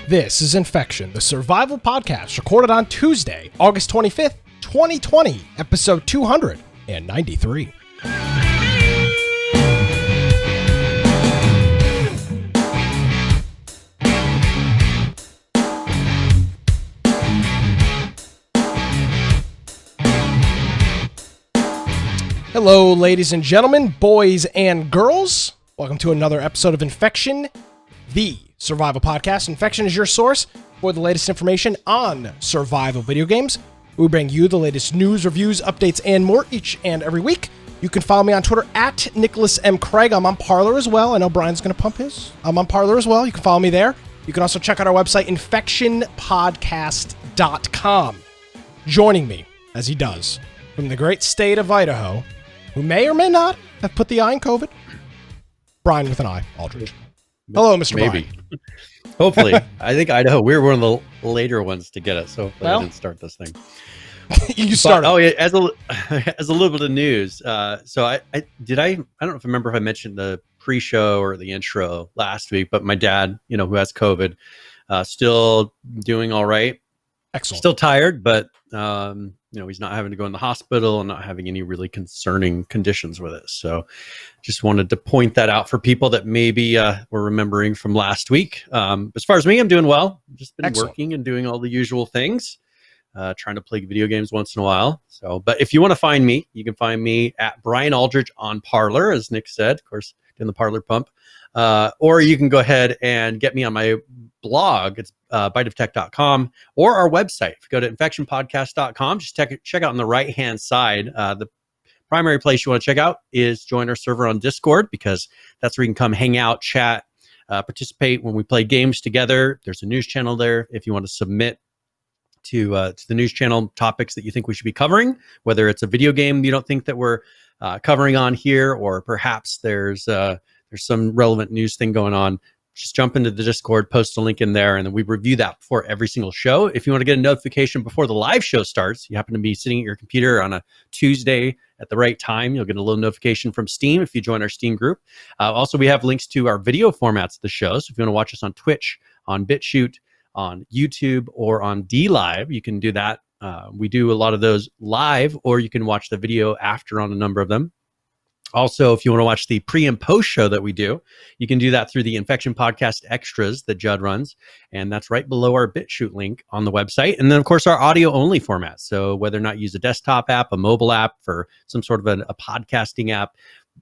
This is Infection, the survival podcast recorded on Tuesday, August 25th, 2020, episode 293. Hello, ladies and gentlemen, boys and girls. Welcome to another episode of Infection, the survival podcast. Infection is your source for the latest information on survival video games. We bring you the latest news, reviews, updates, and more each and every week. You can follow me on Twitter at Nicholas M. Craig. I'm on Parler as well. I know Brian's going to pump his. I'm on Parler as well. You can follow me there. You can also check out our website, infectionpodcast.com. Joining me, as he does, from the great state of Idaho, who may or may not have put the I in COVID, Brian with an I, Aldridge. Hello, Mr. Maybe. Brian. Hopefully. I think Idaho, we're one of the later ones to get it, so hopefully I didn't start this thing. You started. Oh, yeah, as a little bit of news. So I don't know if I remember if I mentioned the pre-show or the intro last week, but my dad, who has COVID, still doing all right. Excellent. Still tired, but he's not having to go in the hospital and not having any really concerning conditions with it. So just wanted to point that out for people that maybe were remembering from last week. As far as me, I'm doing well. Just been working and doing all the usual things, trying to play video games once in a while. So, but if you want to find me, you can find me at Brian Aldridge on Parler, as Nick said, of course, doing the Parler pump. Or you can go ahead and get me on my blog. It's biteoftech.com or our website. If you go to infectionpodcast.com, just check out on the right-hand side. The primary place you want to check out is join our server on Discord, because that's where you can come hang out, chat, participate when we play games together. There's a news channel there if you want to submit to the news channel topics that you think we should be covering, whether it's a video game you don't think that we're covering on here, or perhaps there's some relevant news thing going on. Just jump into the Discord, post a link in there, and then we review that before every single show. If you want to get a notification before the live show starts, you happen to be sitting at your computer on a Tuesday at the right time, you'll get a little notification from Steam if you join our Steam group. Also, we have links to our video formats of the show. So if you want to watch us on Twitch, on BitChute, on YouTube, or on DLive, you can do that. We do a lot of those live, or you can watch the video after on a number of them. Also, if you want to watch the pre and post show that we do, you can do that through the Infection Podcast Extras that Judd runs. And that's right below our BitChute link on the website. And then, of course, our audio only format. So whether or not you use a desktop app, a mobile app, for some sort of a podcasting app,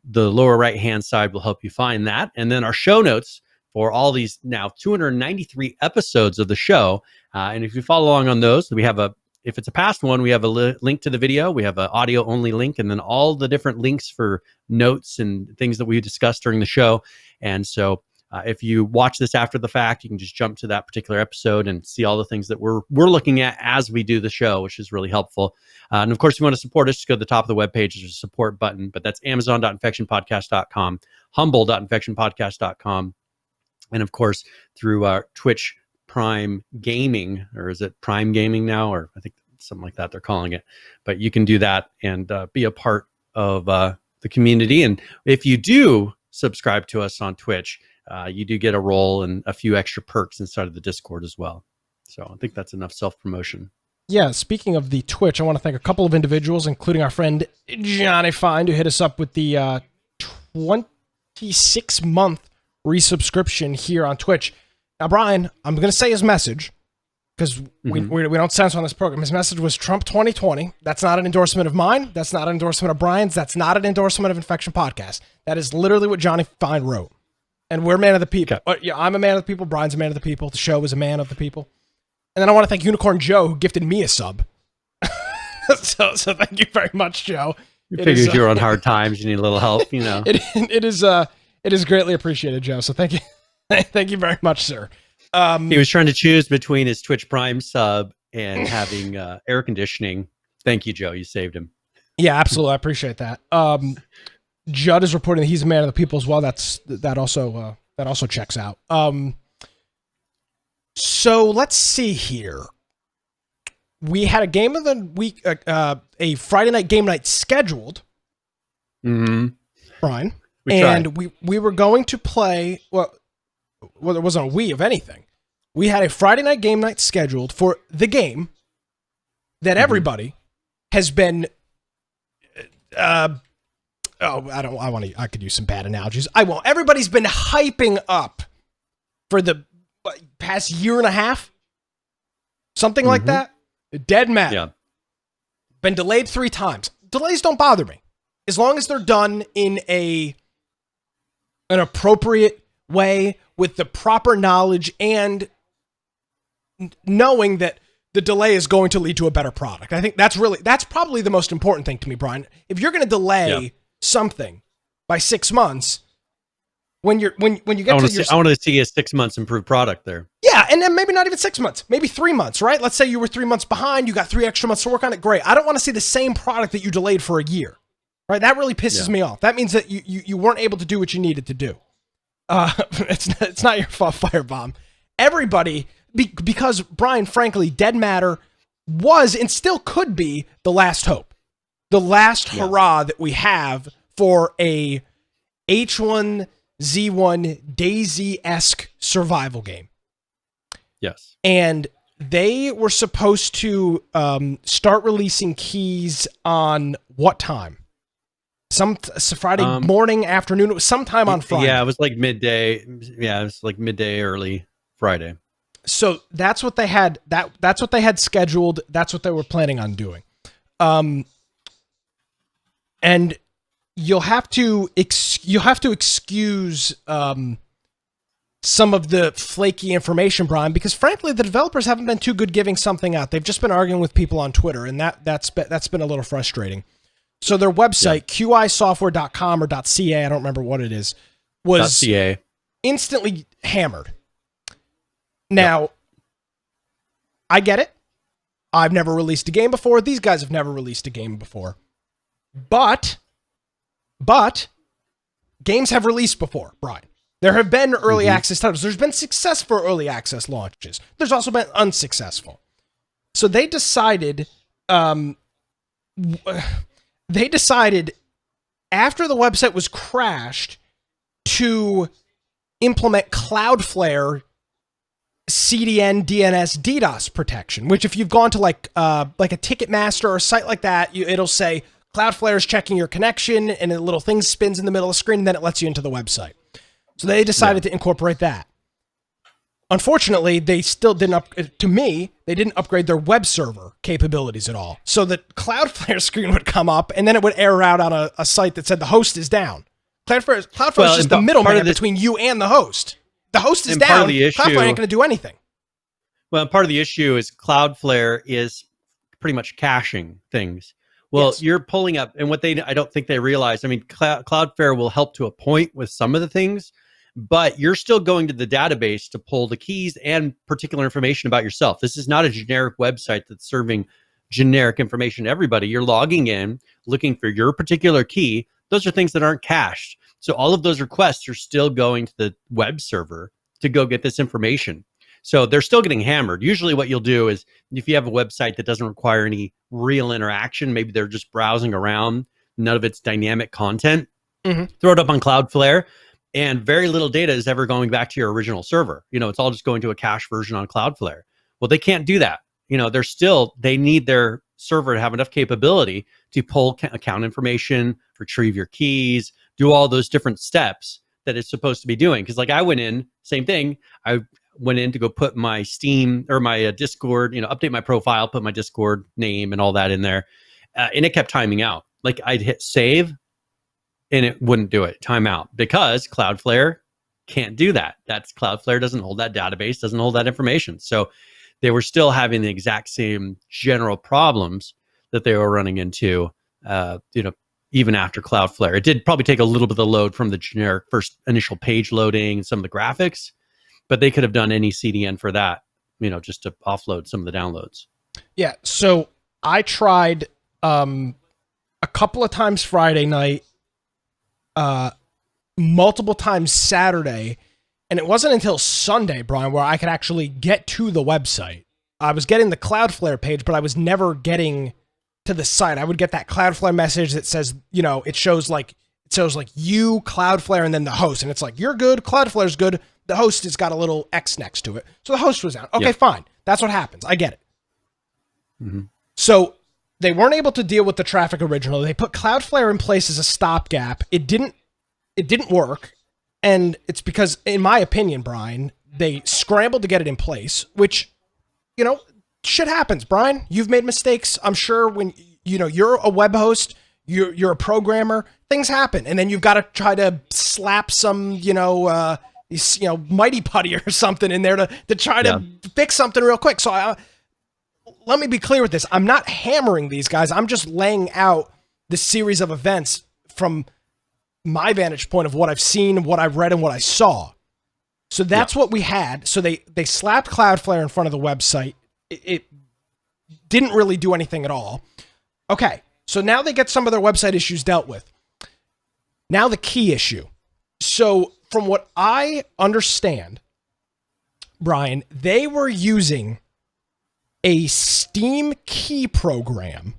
the lower right-hand side will help you find that. And then our show notes for all these now 293 episodes of the show. And if you follow along on those, if it's a past one, we have a link to the video. We have an audio only link, and then all the different links for notes and things that we discussed during the show. And so if you watch this after the fact, you can just jump to that particular episode and see all the things that we're looking at as we do the show, which is really helpful. And of course, if you want to support us, just go to the top of the webpage. There's a support button, but that's amazon.infectionpodcast.com, humble.infectionpodcast.com. And of course, through our Twitch Prime Gaming, or is it Prime Gaming now, or I think something like that they're calling it. But you can do that and be a part of the community. And if you do subscribe to us on Twitch, you do get a role and a few extra perks inside of the Discord as well. So I think that's enough self-promotion. Yeah, speaking of the Twitch, I want to thank a couple of individuals, including our friend Johnny Fine, who hit us up with the 26-month resubscription here on Twitch. Now, Brian, I'm going to say his message, because we don't censor on this program. His message was Trump 2020. That's not an endorsement of mine. That's not an endorsement of Brian's. That's not an endorsement of Infection Podcast. That is literally what Johnny Fine wrote. And we're a man of the people. Okay. Yeah, I'm a man of the people. Brian's a man of the people. The show is a man of the people. And then I want to thank Unicorn Joe, who gifted me a sub. so thank you very much, Joe. You figured you're on hard times. You need a little help, It is greatly appreciated, Joe. So thank you. Thank you very much, sir. He was trying to choose between his Twitch Prime sub and having air conditioning. Thank you, Joe. You saved him. Yeah, absolutely. I appreciate that. Judd is reporting that he's a man of the people as well. That also checks out. So let's see here. We had a game of the week, a Friday night game night scheduled. Mm-hmm. Brian. We were going to play, well, there wasn't a Wii of anything. we had a Friday night game night scheduled for the game that everybody has been, I could use some bad analogies. I won't. Everybody's been hyping up for the past year and a half. Something like that. Dead Matter. Yeah. Been delayed 3 times. Delays don't bother me. As long as they're done in an appropriate way with the proper knowledge and knowing that the delay is going to lead to a better product. I think that's probably the most important thing to me, Brian. If you're going to delay something by 6 months, when you get I want to see a 6 months improved product there. Yeah, and then maybe not even 6 months, maybe 3 months, right? Let's say you were 3 months behind, you got 3 extra months to work on it. Great. I don't want to see the same product that you delayed for a year, right? That really pisses me off. That means that you weren't able to do what you needed to do. It's not your fault, Firebomb. Everybody, because Brian, frankly, Dead Matter was and still could be the last hope, the last hurrah that we have for a H1Z1 DayZ-esque survival game. Yes. And they were supposed to start releasing keys on what time? Friday morning, afternoon. It was sometime on Friday. Yeah, it was like midday. Yeah, it was like midday, early Friday. So that's what they had. That's what they had scheduled. That's what they were planning on doing. And you'll have to excuse some of the flaky information, Brian, because frankly, the developers haven't been too good giving something out. They've just been arguing with people on Twitter, and that's been a little frustrating. So their website, QIsoftware.com or .ca, I don't remember what it is, was .ca. Instantly hammered. Now, I get it. I've never released a game before. These guys have never released a game before. But games have released before, Brian. There have been early access titles. There's been success for early access launches. There's also been unsuccessful. So they decided after the website was crashed to implement Cloudflare CDN, DNS, DDoS protection, which if you've gone to like a Ticketmaster or a site like that, it'll say Cloudflare is checking your connection and a little thing spins in the middle of the screen and then it lets you into the website. So they decided to incorporate that. Unfortunately, they still didn't they didn't upgrade their web server capabilities at all. So the Cloudflare screen would come up and then it would error out on a site that said the host is down. Cloudflare is just the middleman between you and the host. The host is down. Cloudflare ain't going to do anything. Well, part of the issue is Cloudflare is pretty much caching things. Well, you're pulling up, and I don't think they realize, I mean, Cloudflare will help to a point with some of the things, but you're still going to the database to pull the keys and particular information about yourself. This is not a generic website that's serving generic information to everybody. You're logging in, looking for your particular key. Those are things that aren't cached. So all of those requests are still going to the web server to go get this information. So they're still getting hammered. Usually what you'll do is if you have a website that doesn't require any real interaction, maybe they're just browsing around, none of it's dynamic content, throw it up on Cloudflare, and very little data is ever going back to your original server. It's all just going to a cache version on Cloudflare. Well, they can't do that. They need their server to have enough capability to pull account information, retrieve your keys, do all those different steps that it's supposed to be doing. Because like I went in, same thing. I went in to go put my Steam or my Discord, update my profile, put my Discord name and all that in there. And it kept timing out. Like I'd hit save and it wouldn't do it, time out, because Cloudflare can't do that. Cloudflare doesn't hold that database, doesn't hold that information. So they were still having the exact same general problems that they were running into, even after Cloudflare. It did probably take a little bit of the load from the generic first initial page loading and some of the graphics, but they could have done any CDN for that, just to offload some of the downloads. Yeah. So I tried a couple of times Friday night, multiple times Saturday, and it wasn't until Sunday, Brian, where I could actually get to the website. I was getting the Cloudflare page, but I was never getting to the site. I would get that Cloudflare message that says, it shows like you, Cloudflare, and then the host. And it's like, you're good, Cloudflare's good, the host has got a little X next to it. So the host was down. Okay, Yep. fine. That's what happens. I get it. Mm-hmm. So they weren't able to deal with the traffic originally. They put Cloudflare in place as a stopgap. It didn't work. And it's because, in my opinion, Brian, they scrambled to get it in place, which, shit happens, Brian. You've made mistakes. I'm sure when, you're a web host, you're a programmer, things happen. And then you've got to try to slap some, Mighty Putty or something in there to try to fix something real quick. So let me be clear with this. I'm not hammering these guys. I'm just laying out the series of events from my vantage point of what I've seen, what I've read, and what I saw. So that's what we had. So they slapped Cloudflare in front of the website. It didn't really do anything at all. Okay, so now they get some of their website issues dealt with. Now the key issue. So from what I understand, Brian, they were using a Steam key program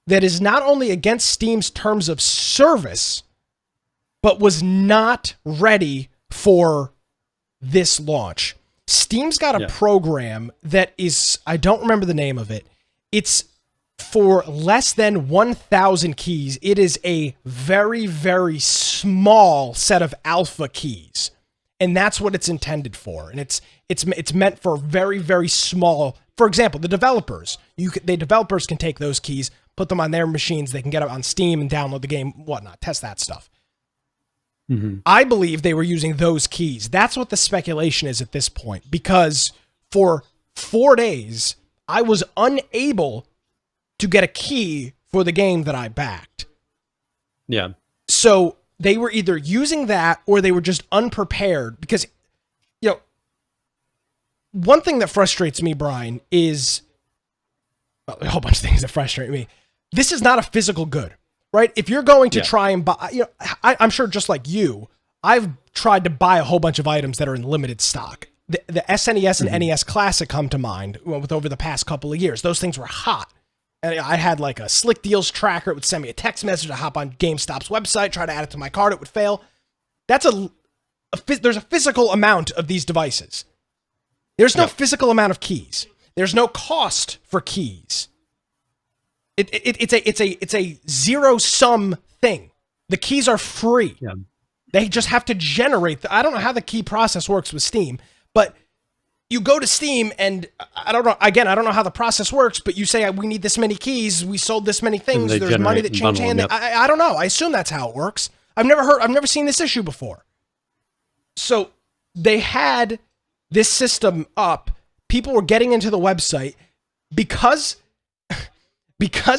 that is not only against Steam's terms of service, but was not ready for this launch. Steam's got a program that is, I don't remember the name of it. It's for less than 1,000 keys. It is a very, very small set of alpha keys. And that's what it's intended for. And it's meant for very, very small. For example, the developers. The developers can take those keys, put them on their machines. They can get it on Steam and download the game, whatnot, test that stuff. Mm-hmm. I believe they were using those keys. That's what the speculation is at this point, because for 4 days, I was unable to get a key for the game that I backed. Yeah. So they were either using that or they were just unprepared because, one thing that frustrates me, Brian, is a whole bunch of things that frustrate me. This is not a physical good. Right? If you're going to try and buy, I'm sure just like you, I've tried to buy a whole bunch of items that are in limited stock. The SNES and NES Classic come to mind with over the past couple of years. Those things were hot. And I had like a Slick Deals tracker. It would send me a text message to hop on GameStop's website, try to add it to my cart. It would fail. That's there's a physical amount of these devices. There's no physical amount of keys. There's no cost for keys. It's a zero sum thing. The keys are free. Yeah. They just have to generate. I don't know how the key process works with Steam, but you go to Steam and I don't know. Again, I don't know how the process works, but you say we need this many keys. We sold this many things. There's money that changed hands. I don't know. I assume that's how it works. I've never seen this issue before. So they had this system up. People were getting into the website because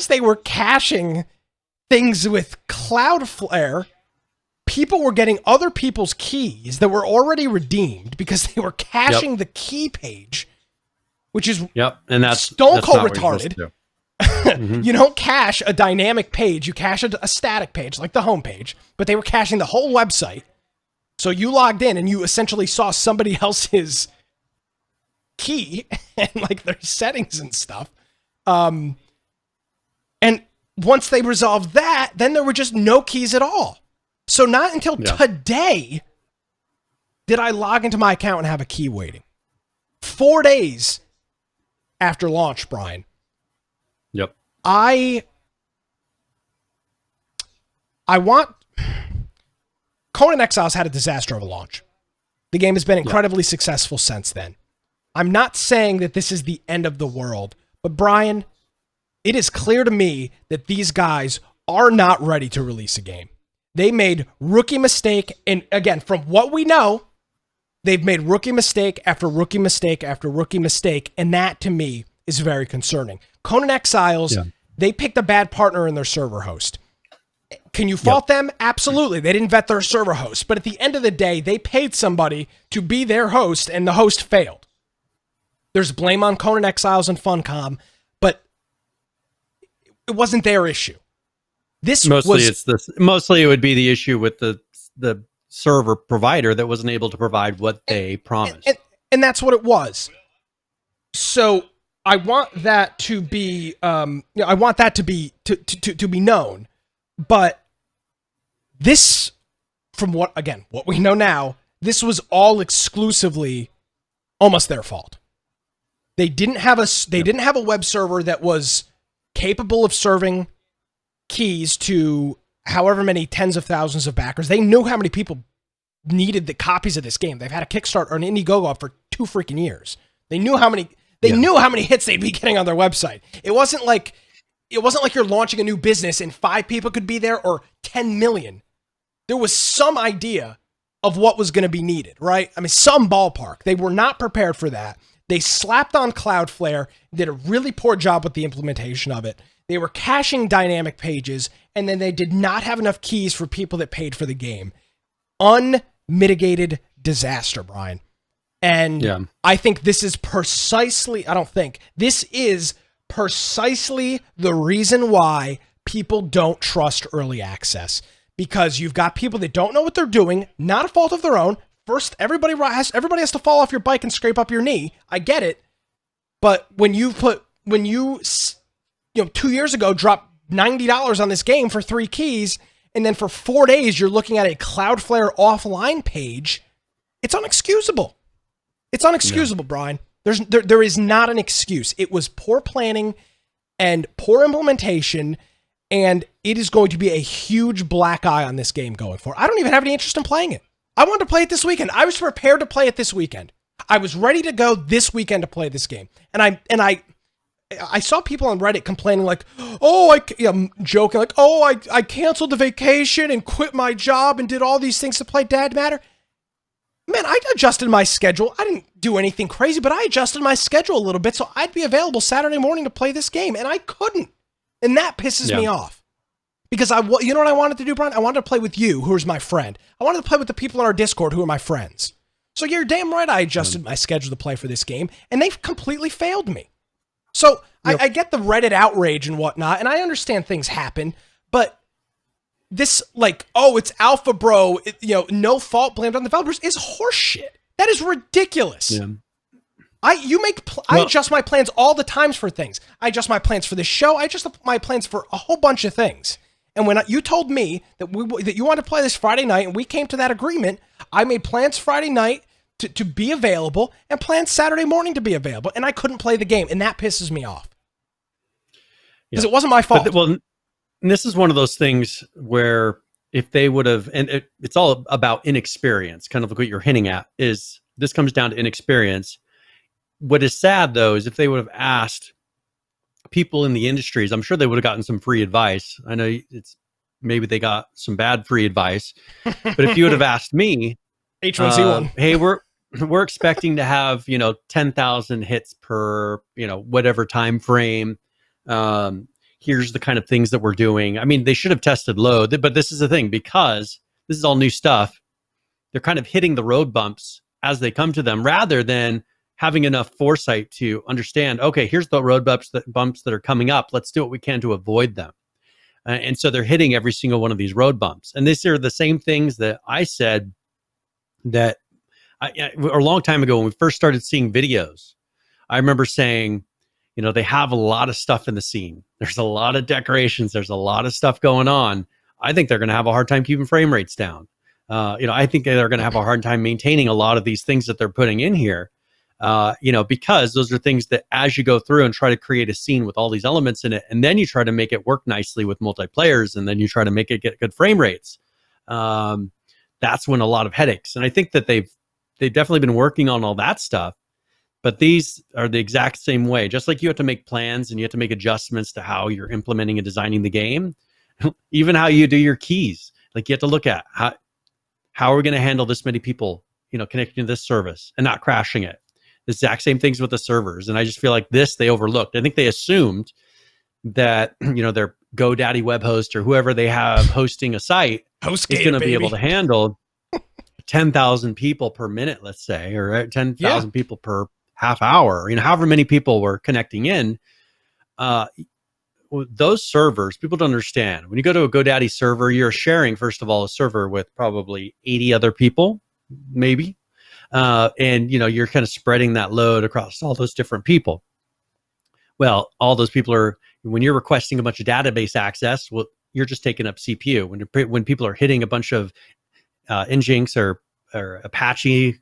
they were caching things with Cloudflare. People were getting other people's keys that were already redeemed because they were caching the key page, which is and that's stone cold retarded. Mm-hmm. You don't cache a dynamic page; you cache a static page like the home page. But they were caching the whole website, so you logged in and you essentially saw somebody else's key and like their settings and stuff. And once they resolved that, then there were just no keys at all. So not until today did I log into my account and have a key waiting. 4 days after launch, Brian. Yep. I want... Conan Exiles had a disaster of a launch. The game has been incredibly successful since then. I'm not saying that this is the end of the world, but Brian, it is clear to me that these guys are not ready to release a game. They made rookie mistake, and again, from what we know, they've made rookie mistake after rookie mistake after rookie mistake, and that to me is very concerning. Conan Exiles, they picked a bad partner in their server host. Can you fault them? Absolutely. They didn't vet their server host, but at the end of the day, they paid somebody to be their host, and the host failed. There's blame on Conan Exiles and Funcom, but it wasn't their issue. Mostly it would be the issue with the server provider that wasn't able to provide what they promised. And that's what it was. So I want that to be I want that to be known. But this, from what we know now, this was all exclusively almost their fault. They didn't have a web server that was capable of serving keys to however many tens of thousands of backers. They knew how many people needed the copies of this game. They've had a Kickstarter or an Indiegogo up for 2 freaking years. They knew how many hits they'd be getting on their website. It wasn't like you're launching a new business and 5 people could be there or 10 million. There was some idea of what was going to be needed, right? I mean, some ballpark. They were not prepared for that. They slapped on Cloudflare, did a really poor job with the implementation of it. They were caching dynamic pages, and then they did not have enough keys for people that paid for the game. Unmitigated disaster, Brian. And I think this is precisely the reason why people don't trust early access. Because you've got people that don't know what they're doing, not a fault of their own. First, everybody has to fall off your bike and scrape up your knee. I get it. But when you 2 years ago dropped $90 on this game for 3 keys, and then for 4 days you're looking at a Cloudflare offline page, it's unexcusable. It's unexcusable, Brian. There is not an excuse. It was poor planning and poor implementation, and it is going to be a huge black eye on this game going forward. I don't even have any interest in playing it. I wanted to play it this weekend. I was prepared to play it this weekend. I was ready to go this weekend to play this game. And I saw people on Reddit complaining like, joking like, I canceled the vacation and quit my job and did all these things to play Dad Matter. Man, I adjusted my schedule. I didn't do anything crazy, but I adjusted my schedule a little bit so I'd be available Saturday morning to play this game, and I couldn't. And that pisses me off. Because you know what I wanted to do, Brian? I wanted to play with you, who is my friend. I wanted to play with the people on our Discord who are my friends. So you're damn right I adjusted my schedule to play for this game, and they've completely failed me. So I get the Reddit outrage and whatnot, and I understand things happen, but this, it's alpha bro, no fault blamed on developers is horseshit. That is ridiculous. Yeah. I adjust my plans all the times for things. I adjust my plans for this show. I adjust my plans for a whole bunch of things. And when you told me that you wanted to play this Friday night, and we came to that agreement, I made plans Friday night to be available and plans Saturday morning to be available, and I couldn't play the game, and that pisses me off because it wasn't my fault. And this is one of those things where if they would have, and it's all about inexperience, kind of like what you're hinting at, is this comes down to inexperience. What is sad, though, is if they would have asked people in the industries, I'm sure they would have gotten some free advice. I know maybe they got some bad free advice, but if you would have asked me, H1C1, hey, we're expecting to have 10,000 hits per whatever time frame. Here's the kind of things that we're doing. I mean, they should have tested load, but this is the thing, because this is all new stuff. They're kind of hitting the road bumps as they come to them, rather than having enough foresight to understand, okay, here's the road bumps that are coming up. Let's do what we can to avoid them. And so they're hitting every single one of these road bumps. And these are the same things that I said that a long time ago when we first started seeing videos. I remember saying, they have a lot of stuff in the scene. There's a lot of decorations. There's a lot of stuff going on. I think they're going to have a hard time keeping frame rates down. I think they're going to have a hard time maintaining a lot of these things that they're putting in here. Because those are things that as you go through and try to create a scene with all these elements in it, and then you try to make it work nicely with multiplayers, and then you try to make it get good frame rates, that's when a lot of headaches. And I think that they've definitely been working on all that stuff, but these are the exact same way. Just like you have to make plans and you have to make adjustments to how you're implementing and designing the game, even how you do your keys. Like you have to look at how are we going to handle this many people, connecting to this service and not crashing it. The exact same things with the servers. And I just feel like they overlooked. I think they assumed that, their GoDaddy web host or whoever they have hosting a site is going to be able to handle 10,000 people per minute, let's say, or 10,000 people per half hour, however many people were connecting in. Those servers, people don't understand. When you go to a GoDaddy server, you're sharing, first of all, a server with probably 80 other people, maybe. And you're kind of spreading that load across all those different people. Well, all those people when you're requesting a bunch of database access, well, you're just taking up CPU. When people are hitting a bunch of Nginx or or Apache,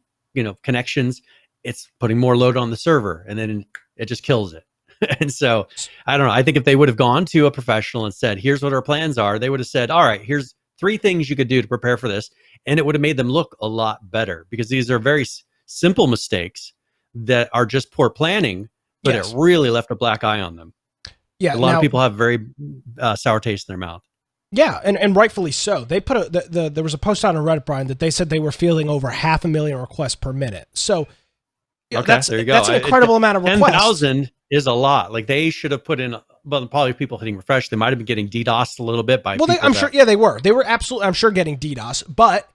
connections, it's putting more load on the server, and then it just kills it. And so I don't know. I think if they would have gone to a professional and said, here's what our plans are, they would have said, all right, here's 3 things you could do to prepare for this. And it would have made them look a lot better, because these are very simple mistakes that are just poor planning, but it really left a black eye on them. Yeah. A lot of people have very sour taste in their mouth. Yeah. And rightfully so. They put there was a post on Reddit, Brian, that they said they were fielding over 500,000 requests per minute. So there you go. That's an incredible amount of requests. 10,000 is a lot. Like, they should have put in, well, probably people hitting refresh. They might have been getting DDoSed a little bit by. Well, I'm sure. Yeah, they were. They were absolutely, I'm sure, getting DDoS. But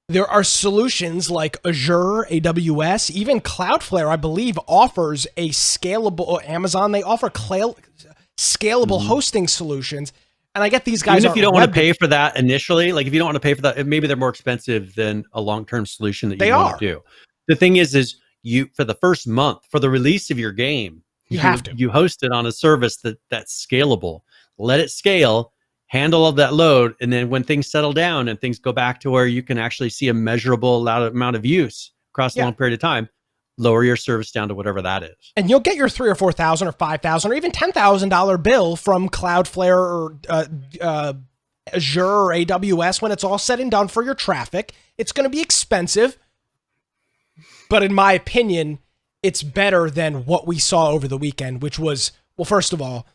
there are solutions like Azure, AWS, even Cloudflare, I believe, offers a scalable, or Amazon. They offer scalable hosting solutions. And I get these guys. Even if you don't want to pay for that initially, like if you don't want to pay for that, maybe they're more expensive than a long-term solution that you want to do. The thing is you, for the first month, for the release of your game, you have to. You host it on a service that's scalable. Let it scale, handle all that load, and then when things settle down and things go back to where you can actually see a measurable amount of use across a long period of time, lower your service down to whatever that is. And you'll get your $3,000 or $4,000 or $5,000 or even $10,000 bill from Cloudflare or Azure or AWS when it's all said and done for your traffic. It's going to be expensive, but in my opinion, it's better than what we saw over the weekend, which was, well, first of all,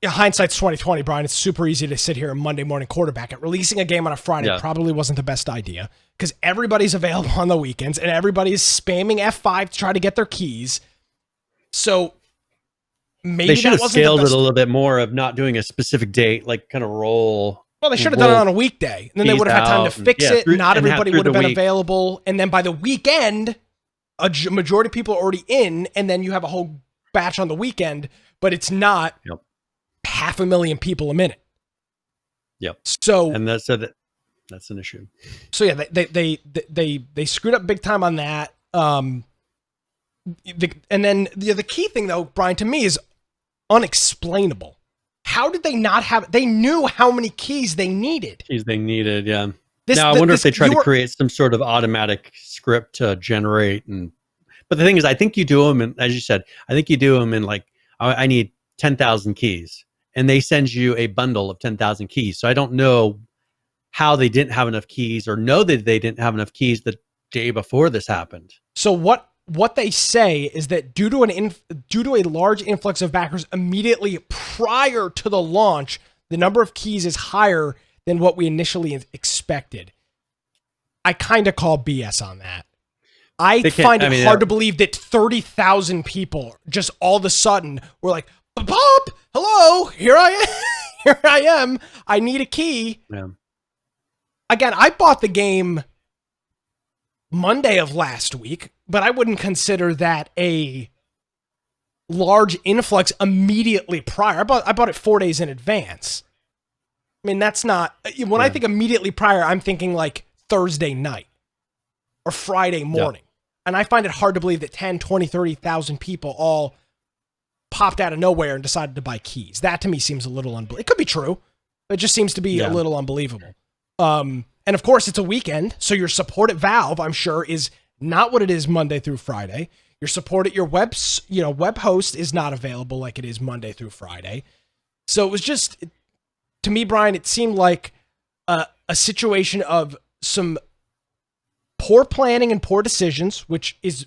hindsight's 2020, Brian. It's super easy to sit here and Monday morning quarterback it. Releasing a game on a Friday probably wasn't the best idea, because everybody's available on the weekends and everybody's spamming F5 to try to get their keys. So maybe they should have scaled it a little bit more, of not doing a specific date, like kind of roll. Well, they should have done it on a weekday, and then they would have had time to fix it. Not everybody would have been available. And then by the weekend, a majority of people are already in, and then you have a whole batch on the weekend, but it's not 500,000 people a minute. Yep. So, and that's an issue. So yeah, they screwed up big time on that. And then the key thing, though, Brian, to me is unexplainable. How did they not have? They knew how many keys they needed. Yeah. Now I wonder if they tried to create some sort of automatic script to generate. But the thing is, I think you do them, and as you said, I think you do them in like, I need 10,000 keys, and they send you a bundle of 10,000 keys. So I don't know how they didn't have enough keys, or know that they didn't have enough keys the day before this happened. So what they say is that due to a large influx of backers immediately prior to the launch, the number of keys is higher than what we initially expected. I kind of call BS on that. I find it hard to believe that 30,000 people just all of a sudden were like, "Pop, hello, here I am. Here I am. I need a key." Yeah. Again, I bought the game Monday of last week, but I wouldn't consider that a large influx immediately prior. I bought it 4 days in advance. I mean, that's not, when I think immediately prior, I'm thinking like Thursday night or Friday morning. Yeah. And I find it hard to believe that 10, 20, 30,000 people all popped out of nowhere and decided to buy keys. That to me seems a little unbelievable. It could be true. It just seems to be a little unbelievable. And of course, it's a weekend, so your support at Valve, I'm sure, is not what it is Monday through Friday. Your support at your web host is not available like it is Monday through Friday. So it was just, to me, Brian, it seemed like a situation of some poor planning and poor decisions, which is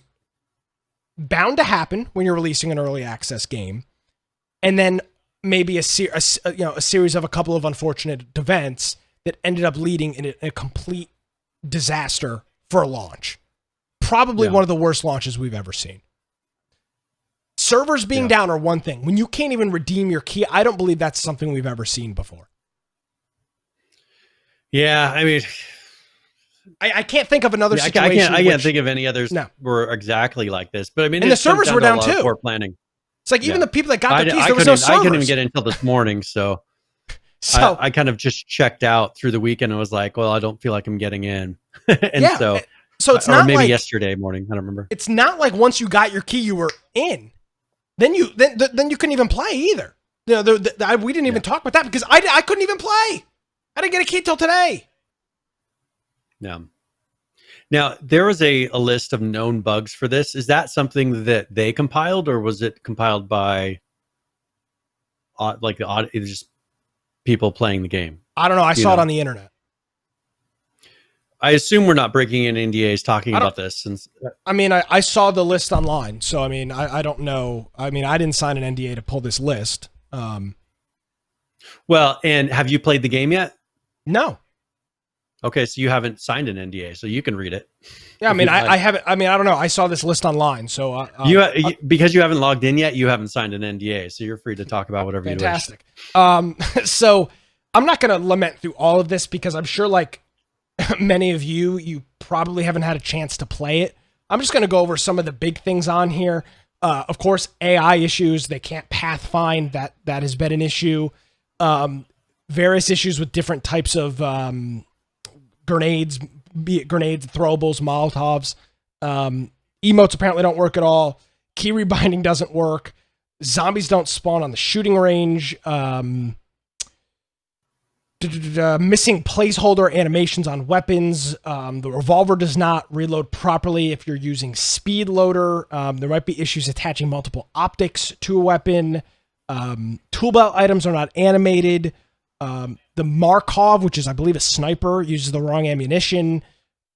bound to happen when you're releasing an early access game, and then maybe a series of a couple of unfortunate events that ended up leading in a complete disaster for a launch. Probably one of the worst launches we've ever seen. Servers being down are one thing. When you can't even redeem your key, I don't believe that's something we've ever seen before. Yeah, I mean, I can't think of another situation. I can't think of any others were exactly like this. But I mean, and the servers were down too. Poor planning. It's like even the people that got their keys, there was no servers. I couldn't even get in until this morning, so I kind of just checked out through the weekend and was like, well, I don't feel like I'm getting in. So it's not maybe like yesterday morning. I don't remember. It's not like once you got your key, you were in. Then you couldn't even play either. We didn't even talk about that because I couldn't even play. I didn't get a key till today. Yeah. Now, there was a list of known bugs for this. Is that something that they compiled, or was it compiled by it's just people playing the game? I don't know. I saw it on the internet. I assume we're not breaking in NDAs talking about this. Since I mean, I saw the list online, so I mean, I don't know. I mean, I didn't sign an NDA to pull this list. Well, and have you played the game yet? No. Okay, so you haven't signed an NDA, so you can read it. Yeah, I mean, I haven't. I mean, I don't know. I saw this list online, so because you haven't logged in yet, you haven't signed an NDA, so you're free to talk about whatever you wish. Fantastic. So I'm not going to lament through all of this because I'm sure, like many of you probably haven't had a chance to play it. I'm just going to go over some of the big things on here. Of course, AI issues. They can't path find. That has been an issue. Various issues with different types of grenades, be it grenades, throwables, Molotovs. Emotes apparently don't work at all. Key rebinding doesn't work. Zombies don't spawn on the shooting range. Missing placeholder animations on weapons. The revolver does not reload properly if you're using speed loader. There might be issues attaching multiple optics to a weapon. Tool belt items are not animated. The Markov, which is, I believe, a sniper, uses the wrong ammunition.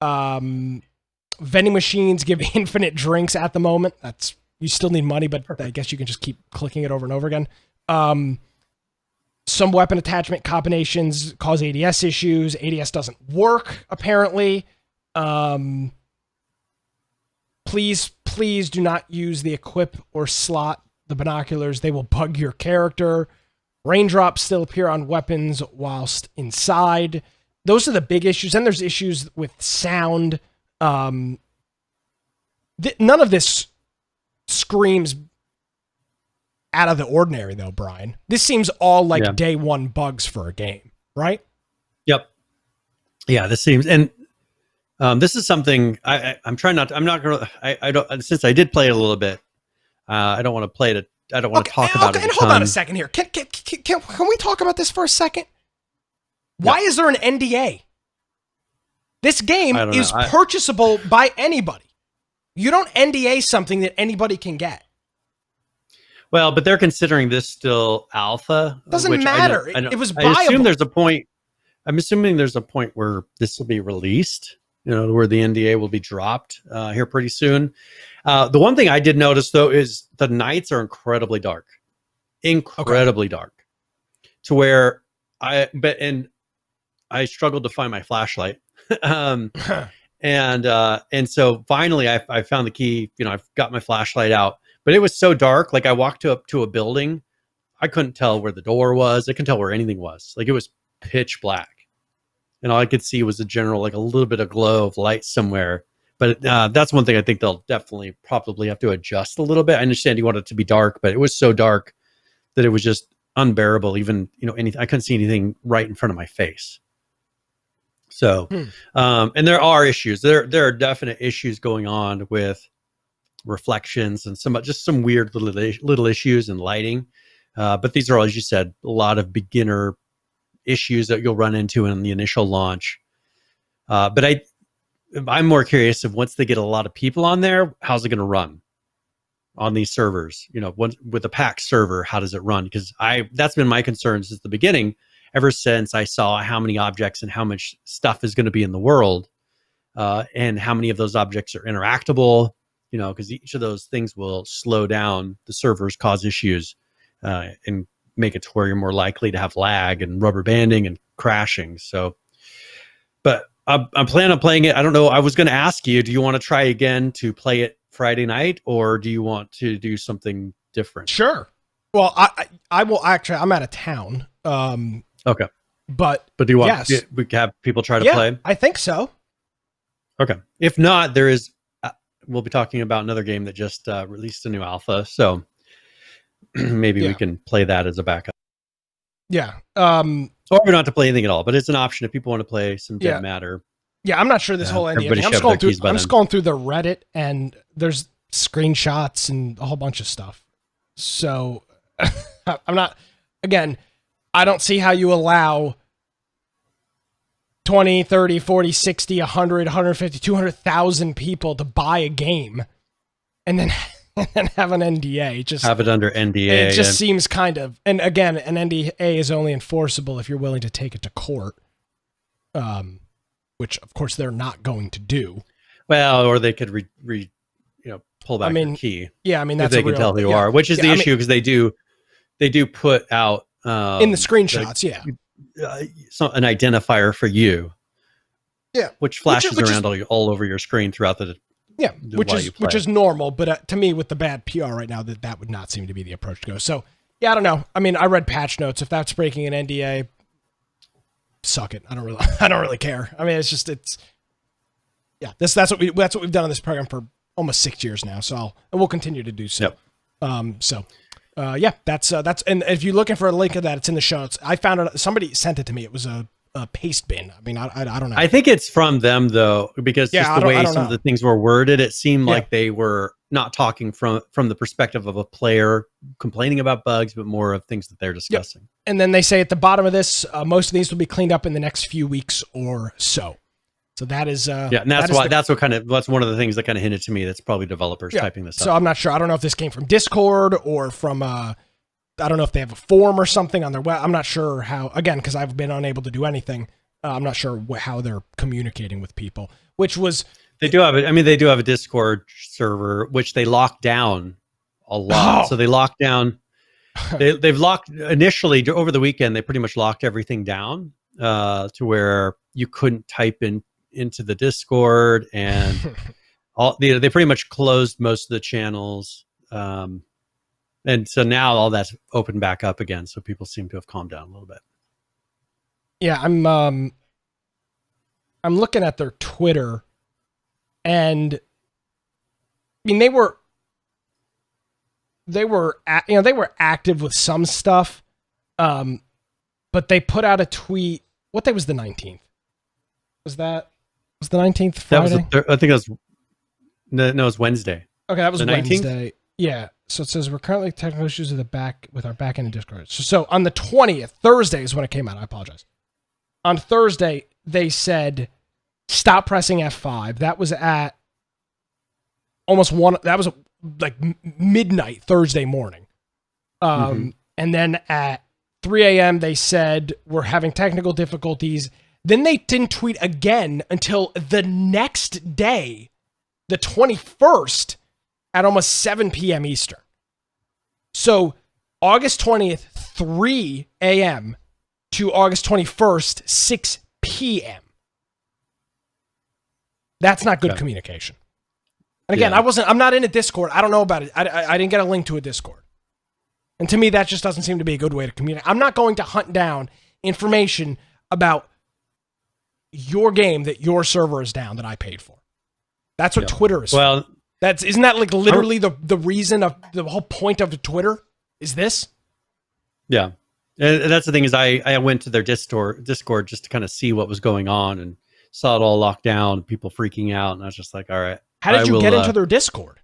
Vending machines give infinite drinks at the moment. You still need money, but I guess you can just keep clicking it over and over again. Some weapon attachment combinations cause ADS issues. ADS doesn't work, apparently. Please do not use the equip or slot the binoculars. They will bug your character. Raindrops still appear on weapons whilst inside. Those are the big issues. Then there's issues with sound. None of this screams out of the ordinary, though, Brian. This seems all like day one bugs for a game, right? Yep. Yeah, this seems, and this is something I'm trying not to, I'm not going to, I don't, since I did play it a little bit, I don't want to play it. I don't want to talk about it. And hold on a second here. Can we talk about this for a second? Why is there an NDA? This game is purchasable by anybody. You don't NDA something that anybody can get. Well, but they're considering this still alpha. Doesn't matter. It was buyable. I assume there's a point. I'm assuming there's a point where this will be released. Where the NDA will be dropped here pretty soon. The one thing I did notice though is the nights are incredibly dark, dark, to where I struggled to find my flashlight, and so finally I found the key. I've got my flashlight out, but it was so dark. Like I walked up to a building, I couldn't tell where the door was. I couldn't tell where anything was. Like it was pitch black. And all I could see was a general, like a little bit of glow of light somewhere. But that's one thing I think they'll probably have to adjust a little bit. I understand you want it to be dark, but it was so dark that it was just unbearable. Even, I couldn't see anything right in front of my face. So, and there are issues. There are definite issues going on with reflections and some weird little issues in lighting. But these are, as you said, a lot of beginner issues that you'll run into in the initial launch. But I'm more curious of once they get a lot of people on there, how's it going to run on these servers? With a packed server, how does it run? Because that's been my concern since the beginning, ever since I saw how many objects and how much stuff is going to be in the world, and how many of those objects are interactable, because each of those things will slow down the servers, cause issues, and make it to where you're more likely to have lag and rubber banding and crashing. So, but I'm planning on playing it. I don't know. I was going to ask you, do you want to try again to play it Friday night, or do you want to do something different? Sure. Well, I will actually, I'm out of town. Okay. But do you want we can have people try to play? I think so. Okay. If not, we'll be talking about another game that just released a new alpha. So maybe we can play that as a backup. Yeah. Or we don't have to play anything at all, but it's an option if people want to play some Dead Matter. Yeah, I'm not sure this whole NDA thing. I'm just going through the Reddit, and there's screenshots and a whole bunch of stuff. So I'm not, again, I don't see how you allow 20, 30, 40, 60, 100, 150, 200,000 people to buy a game and then have an NDA. Just have it under NDA. It just seems kind of, and again, an NDA is only enforceable if you're willing to take it to court, which of course they're not going to do. Well, or they could pull back the key. Yeah, I mean that's if they can tell who you are, which is the issue because they do put out in the screenshots, an identifier for you. Yeah, which flashes around all over your screen throughout the which is normal, but to me with the bad PR right now that would not seem to be the approach to go. So yeah, I don't know. I mean, I read patch notes. If that's breaking an NDA, suck it. I don't really care. I mean, that's what we've done on this program for almost 6 years now. So and we'll continue to do so. Yep. That's and if you're looking for a link of that, it's in the show notes. I found it. Somebody sent it to me. It was a paste bin. I mean, I don't know. I think it's from them though, because just the way some of the things were worded, it seemed like they were not talking from the perspective of a player complaining about bugs, but more of things that they're discussing. Yep. And then they say at the bottom of this, most of these will be cleaned up in the next few weeks or so. So that is and that's one of the things that kind of hinted to me that's probably developers typing this up. So I'm not sure. I don't know if this came from Discord or from I don't know if they have a form or something on their web. I'm not sure how, again, because I've been unable to do anything. I'm not sure how they're communicating with people, which was... They do have a Discord server, which they locked down a lot. So they locked down... They've locked... Initially, over the weekend, they pretty much locked everything down to where you couldn't type into the Discord, and they pretty much closed most of the channels. And so now all that's opened back up again. So people seem to have calmed down a little bit. Yeah, I'm looking at their Twitter, and I mean they were active with some stuff, but they put out a tweet. What day was the 19th? Was the 19th Friday? I think it was. No, it was Wednesday. Okay, that was the Wednesday. 19th? Yeah. So it says we're currently technical issues with our back end in Discord. So on the 20th, Thursday is when it came out. I apologize. On Thursday, they said stop pressing F5. That was at almost that was like midnight Thursday morning. And then at 3 a.m. they said we're having technical difficulties. Then they didn't tweet again until the next day, the 21st, at almost 7 p.m. Eastern. So August 20th, 3 a.m. to August 21st, 6 p.m. That's not good communication. And again, I'm not in a Discord. I don't know about it. I didn't get a link to a Discord. And to me, that just doesn't seem to be a good way to communicate. I'm not going to hunt down information about your game that your server is down that I paid for. That's what Twitter is for. Isn't that like literally the reason of the whole point of Twitter is this? Yeah. And that's the thing is I went to their Discord just to kind of see what was going on and saw it all locked down, people freaking out. And I was just like, all right. How did you get into their Discord?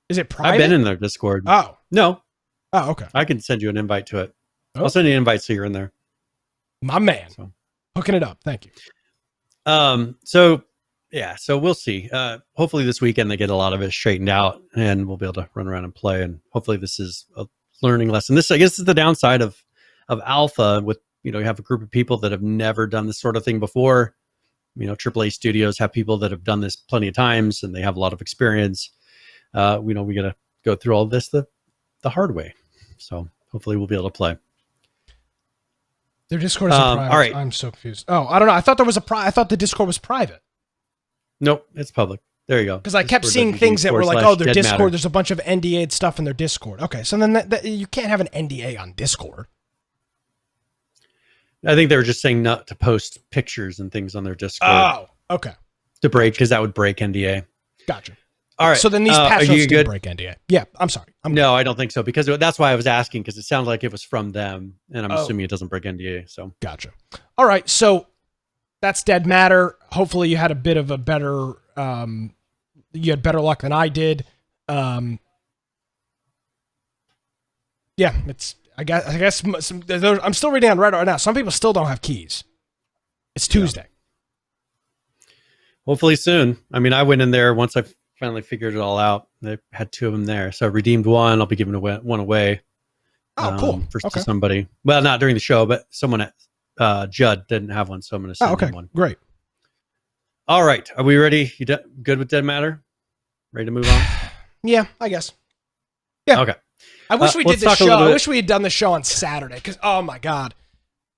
Is it private? I've been in their Discord. Oh. No. Oh, okay. I can send you an invite to it. I'll send you an invite so you're in there. My man. So. Hooking it up. Thank you. So we'll see. Hopefully this weekend they get a lot of it straightened out and we'll be able to run around and play. And hopefully this is a learning lesson. This, I guess, is the downside of alpha with, you have a group of people that have never done this sort of thing before. AAA studios have people that have done this plenty of times and they have a lot of experience. We got to go through all this the hard way. So hopefully we'll be able to play. Their Discord is private. All right. I'm so confused. Oh, I don't know. I thought I thought the Discord was private. Nope, it's public. There you go. Because I kept seeing things that were like, their Discord, matter. There's a bunch of NDA'd stuff in their Discord. Okay, so then you can't have an NDA on Discord. I think they were just saying not to post pictures and things on their Discord. Oh, okay. To break, because that would break NDA. Gotcha. All right. So then these patch notes do break NDA. Yeah, I'm sorry. No, I don't think so, because that's why I was asking, because it sounded like it was from them, and I'm assuming it doesn't break NDA. So gotcha. All right, so that's dead matter. Hopefully you had a bit of a better, you had better luck than I did. Yeah, it's. I guess I'm still reading on Reddit right now. Some people still don't have keys. It's Tuesday. Hopefully soon. I mean, I went in there once I finally figured it all out. They had 2 of them there, so I redeemed one. I'll be giving one away. Oh, cool. First to Okay. somebody. Well, not during the show, but someone at Judd didn't have one, so I'm going to send Oh, okay. him one. Great. All right, are we ready? You good with Dead Matter? Ready to move on? Yeah, I guess. Yeah. Okay. I wish we did let's this talk a show. little I bit- wish we had done the show on Saturday because, oh my God,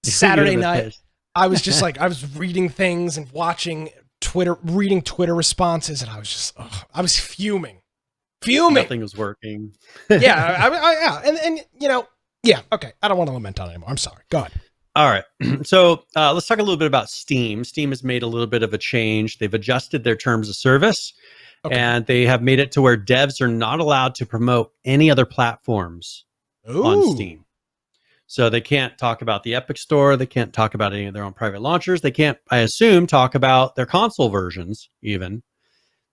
You'd Saturday have been night, pissed. I was just like, I was reading things and watching Twitter, reading Twitter responses, and I was just, I was fuming. Nothing was working. Yeah. Yeah. And, you know, yeah. Okay. I don't want to lament on it anymore. I'm sorry. Go ahead. All right. So let's talk a little bit about Steam. Steam has made a little bit of a change. They've adjusted their terms of service, and they have made it to where devs are not allowed to promote any other platforms on Steam. So they can't talk about the Epic Store. They can't talk about any of their own private launchers. They can't, I assume, talk about their console versions even,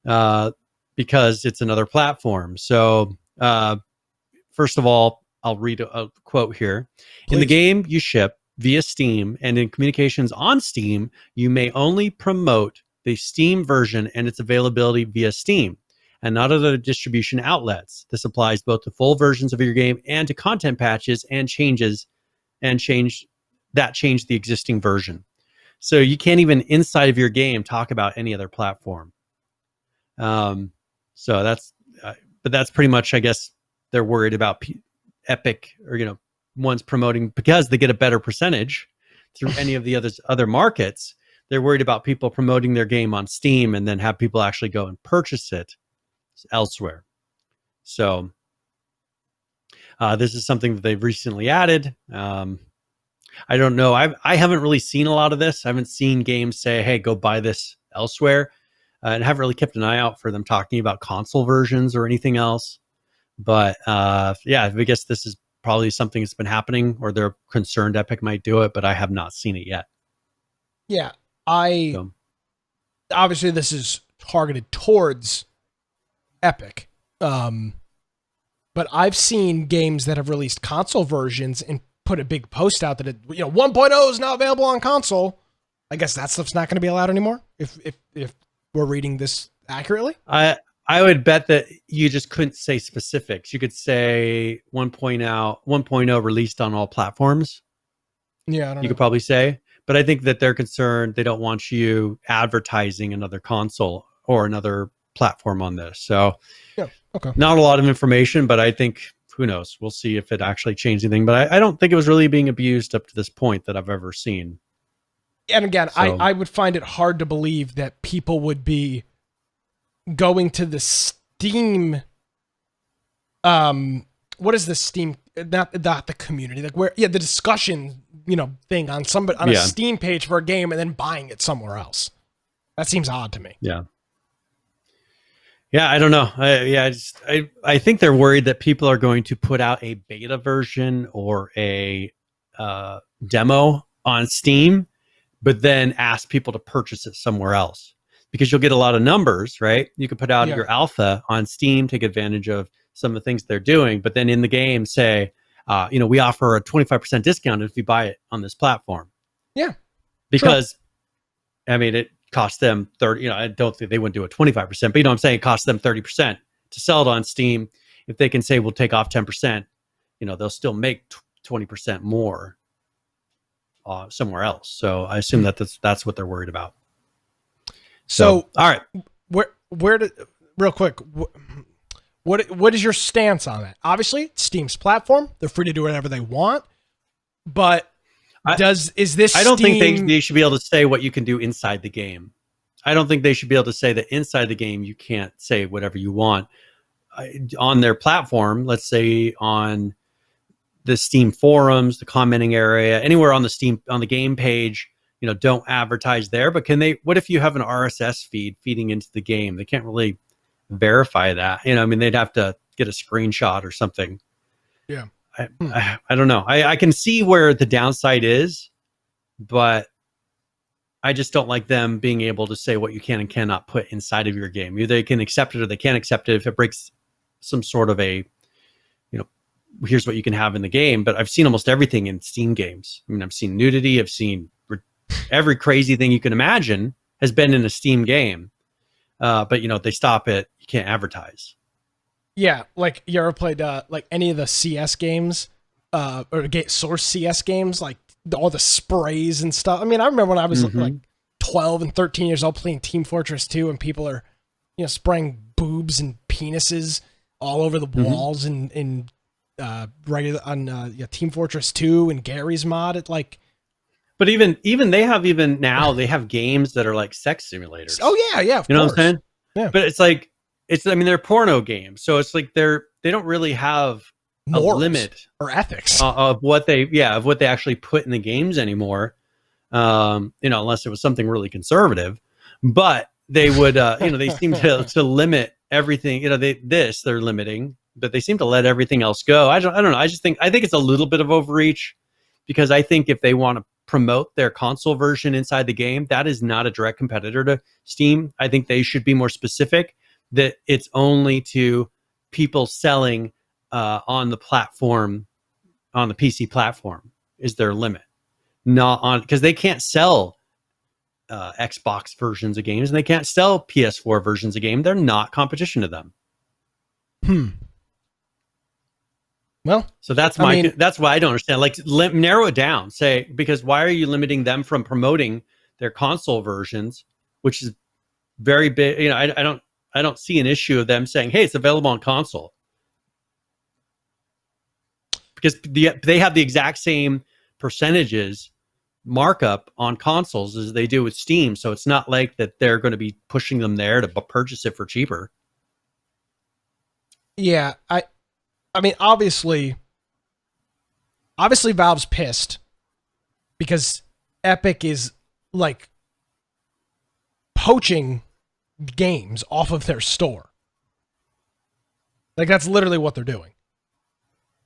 because it's another platform. So first of all, I'll read a quote here. Please. In the game you ship via Steam and in communications on Steam, you may only promote the Steam version and its availability via Steam and not other distribution outlets. This applies both to full versions of your game and to content patches and change the existing version. So you can't even inside of your game talk about any other platform. So that's, but that's pretty much, I guess, they're worried about Epic or, you know, ones promoting because they get a better percentage through any of the other markets. They're worried about people promoting their game on Steam and then have people actually go and purchase it elsewhere. So this is something that they've recently added. I don't know. I haven't really seen a lot of this. I haven't seen games say, hey, go buy this elsewhere. And haven't really kept an eye out for them talking about console versions or anything else. But yeah, I guess this is probably something that's been happening or they're concerned Epic might do it, but I have not seen it yet. Yeah. Obviously this is targeted towards Epic. But I've seen games that have released console versions and put a big post out that it, 1.0 is now available on console. I guess that stuff's not going to be allowed anymore if we're reading this accurately. I would bet that you just couldn't say specifics. You could say 1.0 released on all platforms. Yeah, I don't know. You could probably say, but I think that they're concerned. They don't want you advertising another console or another platform on this. So yeah, okay. Not a lot of information, but I think, who knows? We'll see if it actually changed anything. But I don't think it was really being abused up to this point that I've ever seen. And again, So, I would find it hard to believe that people would be going to the Steam. What is the Steam? Not the community, like where? Yeah, the discussion, thing on a Steam page for a game and then buying it somewhere else. That seems odd to me. Yeah. Yeah, I don't know. I think they're worried that people are going to put out a beta version or a demo on Steam, but then ask people to purchase it somewhere else because you'll get a lot of numbers, right? You can put out your alpha on Steam, take advantage of some of the things they're doing, but then in the game say, we offer a 25% discount if you buy it on this platform. Yeah. Because, sure. I mean, it costs them 30, I don't think they wouldn't do a 25%, but I'm saying it costs them 30% to sell it on Steam. If they can say we'll take off 10%, they'll still make 20% more somewhere else. So I assume that's what they're worried about. So all right, real quick, what is your stance on that? Obviously, it's Steam's platform; they're free to do whatever they want. But I don't think they should be able to say what you can do inside the game. I don't think they should be able to say that inside the game you can't say whatever you want on their platform. Let's say on the Steam forums, the commenting area, anywhere on the game page, don't advertise there. But what if you have an RSS feed feeding into the game? They can't really verify that. They'd have to get a screenshot or something. Yeah. I don't know. I can see where the downside is, but I just don't like them being able to say what you can and cannot put inside of your game. Either they can accept it or they can't accept it if it breaks some sort of a, here's what you can have in the game. But I've seen almost everything in Steam games. I've seen nudity. I've seen every crazy thing you can imagine has been in a Steam game, but they stop it. You can't advertise. Yeah, like you ever played like any of the CS games, or Source CS games, like all the sprays and stuff. I mean, I remember when I was like 12 and 13 years old playing Team Fortress 2, and people are, spraying boobs and penises all over the walls in regular on Team Fortress 2 and Gary's mod. It like. But even they have they have games that are like sex simulators. Oh yeah, of course. You know what I'm saying? Yeah. But it's like they're porno games, so it's like they don't really have morals a limit or ethics of what they actually put in the games anymore. Unless it was something really conservative, but they would they seem to limit everything. They're limiting, but they seem to let everything else go. I don't know. I think it's a little bit of overreach, because I think if they want to promote their console version inside the game, that is not a direct competitor to Steam. I think they should be more specific that it's only to people selling on the platform, on the PC platform is their limit. Not on, because they can't sell Xbox versions of games, and they can't sell PS4 versions of game. They're not competition to them. Well, so that's that's why I don't understand. Like, narrow it down. Say, because why are you limiting them from promoting their console versions, which is very big? I don't see an issue of them saying, "Hey, it's available on console," because they have the exact same percentages markup on consoles as they do with Steam. So it's not like that they're going to be pushing them there to purchase it for cheaper. Yeah, I mean, obviously Valve's pissed because Epic is like poaching games off of their store. Like, that's literally what they're doing.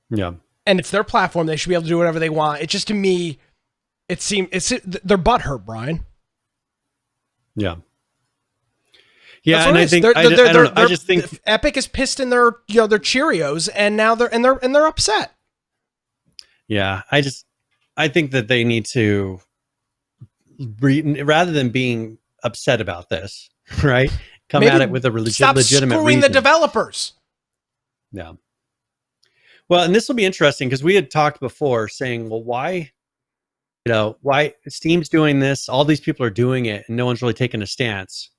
Yeah. And it's their platform. They should be able to do whatever they want. It just, to me, they're butthurt, Brian. Yeah. Yeah, and I think I just think Epic is pissed in their their Cheerios, and now they're upset. Yeah, I think that they need to, rather than being upset about this, right? Come at it with a legitimate screwing reason. The developers. Yeah. Well, and this will be interesting because we had talked before saying, well, why Steam's doing this, all these people are doing it, and no one's really taking a stance.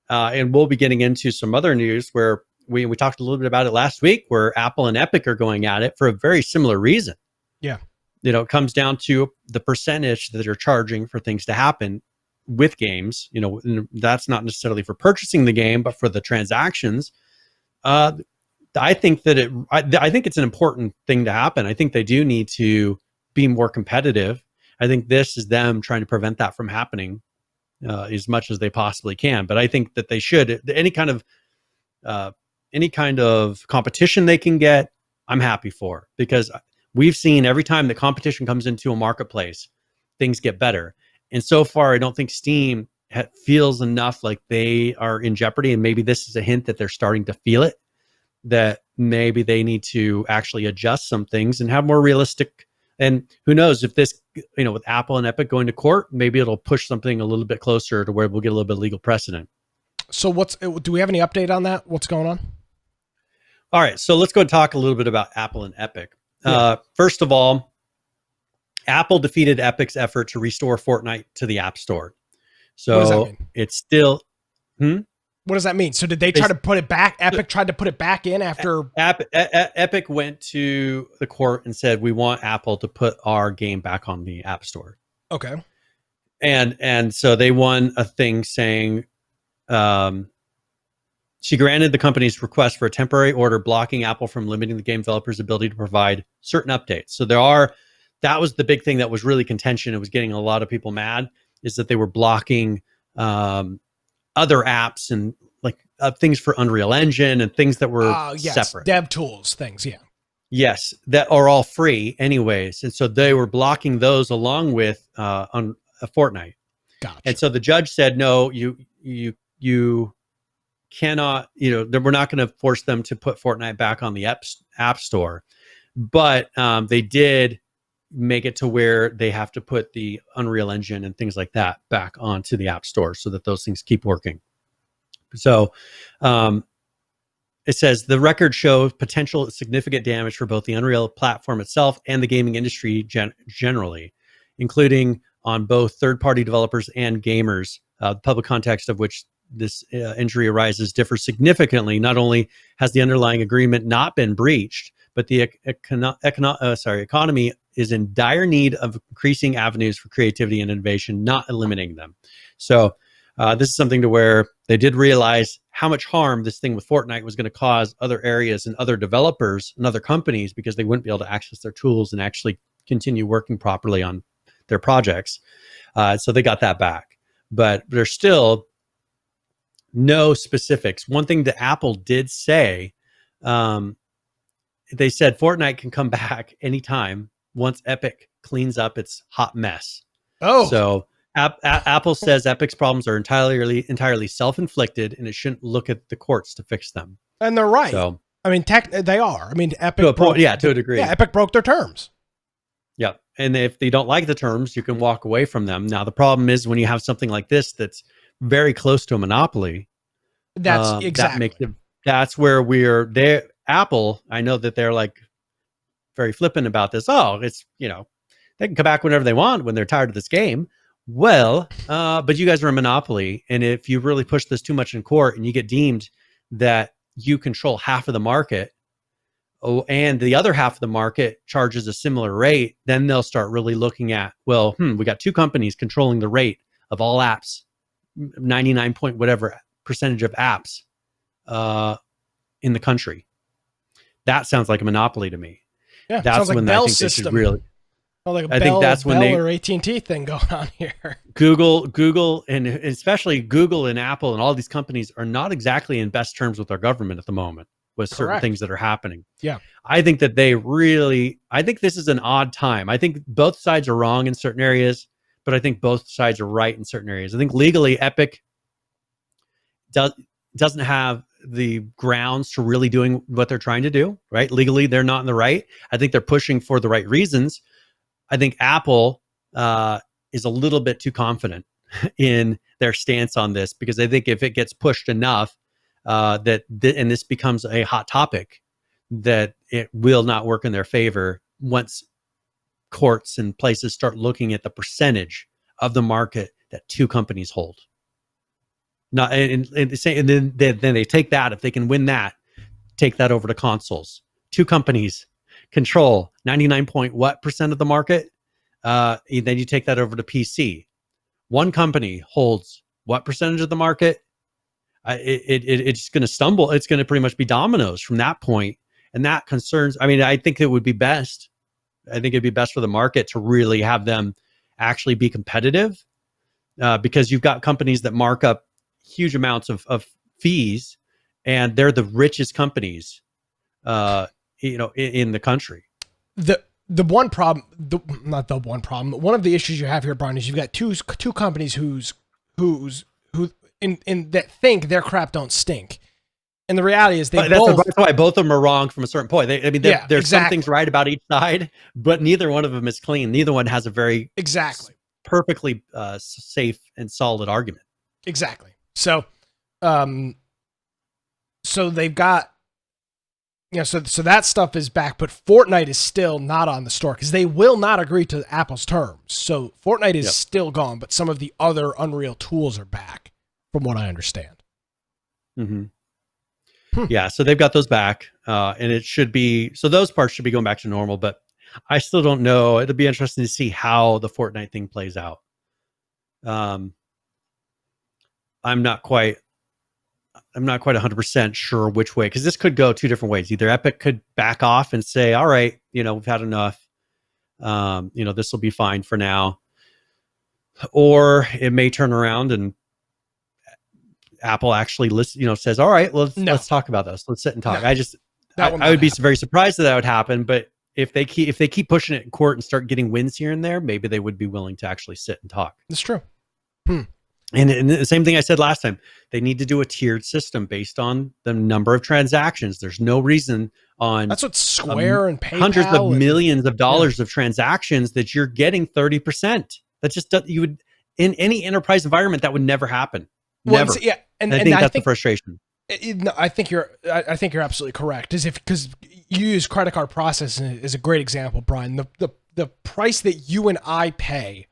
And we'll be getting into some other news where we talked a little bit about it last week, where Apple and Epic are going at it for a very similar reason. Yeah. It comes down to the percentage that you're charging for things to happen with games. And that's not necessarily for purchasing the game, but for the transactions. I think that I think it's an important thing to happen. I think they do need to be more competitive. I think this is them trying to prevent that from happening as much as they possibly can. But I think that they should, any kind of competition they can get, I'm happy for, because we've seen every time the competition comes into a marketplace, things get better. And so far, I don't think Steam feels enough like they are in jeopardy. And maybe this is a hint that they're starting to feel it, that maybe they need to actually adjust some things and have more realistic. And who knows if this, with Apple and Epic going to court, maybe it'll push something a little bit closer to where we'll get a little bit of legal precedent. So do we have any update on that? What's going on? All right. So let's go and talk a little bit about Apple and Epic. Yeah. First of all, Apple defeated Epic's effort to restore Fortnite to the App Store. So what does that mean? It's still... What does that mean? So did they try to put it back? Epic tried to put it back in after... Epic went to the court and said, we want Apple to put our game back on the App Store. Okay. And so they won a thing saying... she granted the company's request for a temporary order blocking Apple from limiting the game developers' ability to provide certain updates. So that was the big thing that was really contention. It was getting a lot of people mad, is that they were blocking other apps and like things for Unreal Engine and things that were separate. Dev tools things, yeah. Yes, that are all free anyways. And so they were blocking those along with on Fortnite. Gotcha. And so the judge said, no, you cannot, we're not going to force them to put Fortnite back on the App Store. But they did make it to where they have to put the Unreal Engine and things like that back onto the App Store so that those things keep working. So it says the record shows potential significant damage for both the Unreal platform itself and the gaming industry generally, including on both third-party developers and gamers. The public context of which this injury arises differs significantly. Not only has the underlying agreement not been breached, but the economy is in dire need of increasing avenues for creativity and innovation, not eliminating them. So this is something to where they did realize how much harm this thing with Fortnite was going to cause other areas and other developers and other companies, because they wouldn't be able to access their tools and actually continue working properly on their projects. So they got that back. But there's still no specifics. One thing that Apple did say, they said Fortnite can come back anytime once Epic cleans up its hot mess. Oh, so Apple says Epic's problems are entirely self-inflicted, and it shouldn't look at the courts to fix them. And they're right. So, I mean, they are. I mean, Epic to a degree. Yeah, Epic broke their terms. Yeah, and if they don't like the terms, you can walk away from them. Now, the problem is when you have something like this that's very close to a monopoly. That's exactly. That's where we're there. Apple, I know that they're like very flippant about this. Oh, it's, they can come back whenever they want when they're tired of this game. Well, but you guys are a monopoly. And if you really push this too much in court and you get deemed that you control half of the market, and the other half of the market charges a similar rate, then they'll start really looking at, well, we got two companies controlling the rate of all apps, 99 point whatever percentage of apps in the country. That sounds like a monopoly to me. Yeah, that's sounds when like I Bell think system. they should really. Like a I think that's when Bell or AT&T thing going on here. Google, and especially Google and Apple and all these companies are not exactly in best terms with our government at the moment with certain things that are happening. Yeah. I think that I think this is an odd time. I think both sides are wrong in certain areas, but I think both sides are right in certain areas. I think legally Epic doesn't have the grounds to really doing what they're trying to do, right? Legally, they're not in the right. I think they're pushing for the right reasons. I think Apple is a little bit too confident in their stance on this, because I think if it gets pushed enough and this becomes a hot topic, that it will not work in their favor once courts and places start looking at the percentage of the market that two companies hold. Not and then they take that, if they can win that, take that over to consoles. Two companies control 99 point what percent of the market. Then you take that over to PC. One company holds what percentage of the market? It's going to stumble. It's going to pretty much be dominoes from that point. And that concerns, I mean, I think it would be best. I think it'd be best for the market to really have them actually be competitive, because you've got companies that mark up huge amounts of fees, and they're the richest companies, in the country. One of the issues you have here, Brian, is you've got two companies who that think their crap don't stink. And the reality is that's why both of them are wrong from a certain point. There's exactly. Some things right about each side, but neither one of them is clean. Neither one has a very perfectly safe and solid argument. Exactly. So, so they've got, so that stuff is back, but Fortnite is still not on the store because they will not agree to Apple's terms. So Fortnite is still gone, but some of the other Unreal tools are back, from what I understand. Mm-hmm. Yeah, so they've got those back, and it should be, so those parts should be going back to normal, but I still don't know. It'll be interesting to see how the Fortnite thing plays out. I'm not quite 100% sure which way, because this could go two different ways. Either Epic could back off and say, all right, we've had enough. This will be fine for now. Or it may turn around and Apple actually says, all right, let's talk about this. Let's sit and talk. No, I would be very surprised that would happen, but if they keep pushing it in court and start getting wins here and there, maybe they would be willing to actually sit and talk. That's true. And the same thing I said last time, they need to do a tiered system based on the number of transactions. There's no reason on That's what Square and PayPal hundreds of millions of dollars yeah. of transactions that you're getting 30%. That just you would in any enterprise environment that would never happen. Never. Well, yeah, and I think that's the frustration. I think you're absolutely correct. Because you use credit card processing is a great example, Brian. The price that you and I pay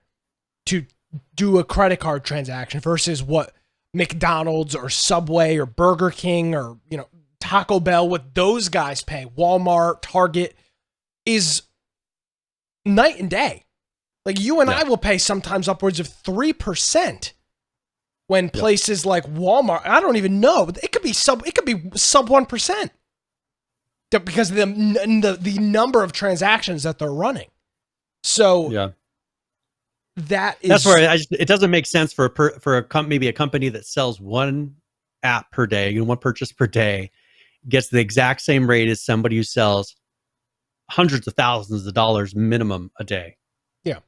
to do a credit card transaction versus what McDonald's or Subway or Burger King or Taco Bell, what those guys pay, Walmart, Target, is night and day. Like you and I will pay sometimes upwards of 3%. When places like Walmart, I don't even know, it could be sub 1%, because of the number of transactions that they're running. So that's where it doesn't make sense for maybe a company that sells one app per day, one purchase per day, gets the exact same rate as somebody who sells hundreds of thousands of dollars minimum a day. Yeah,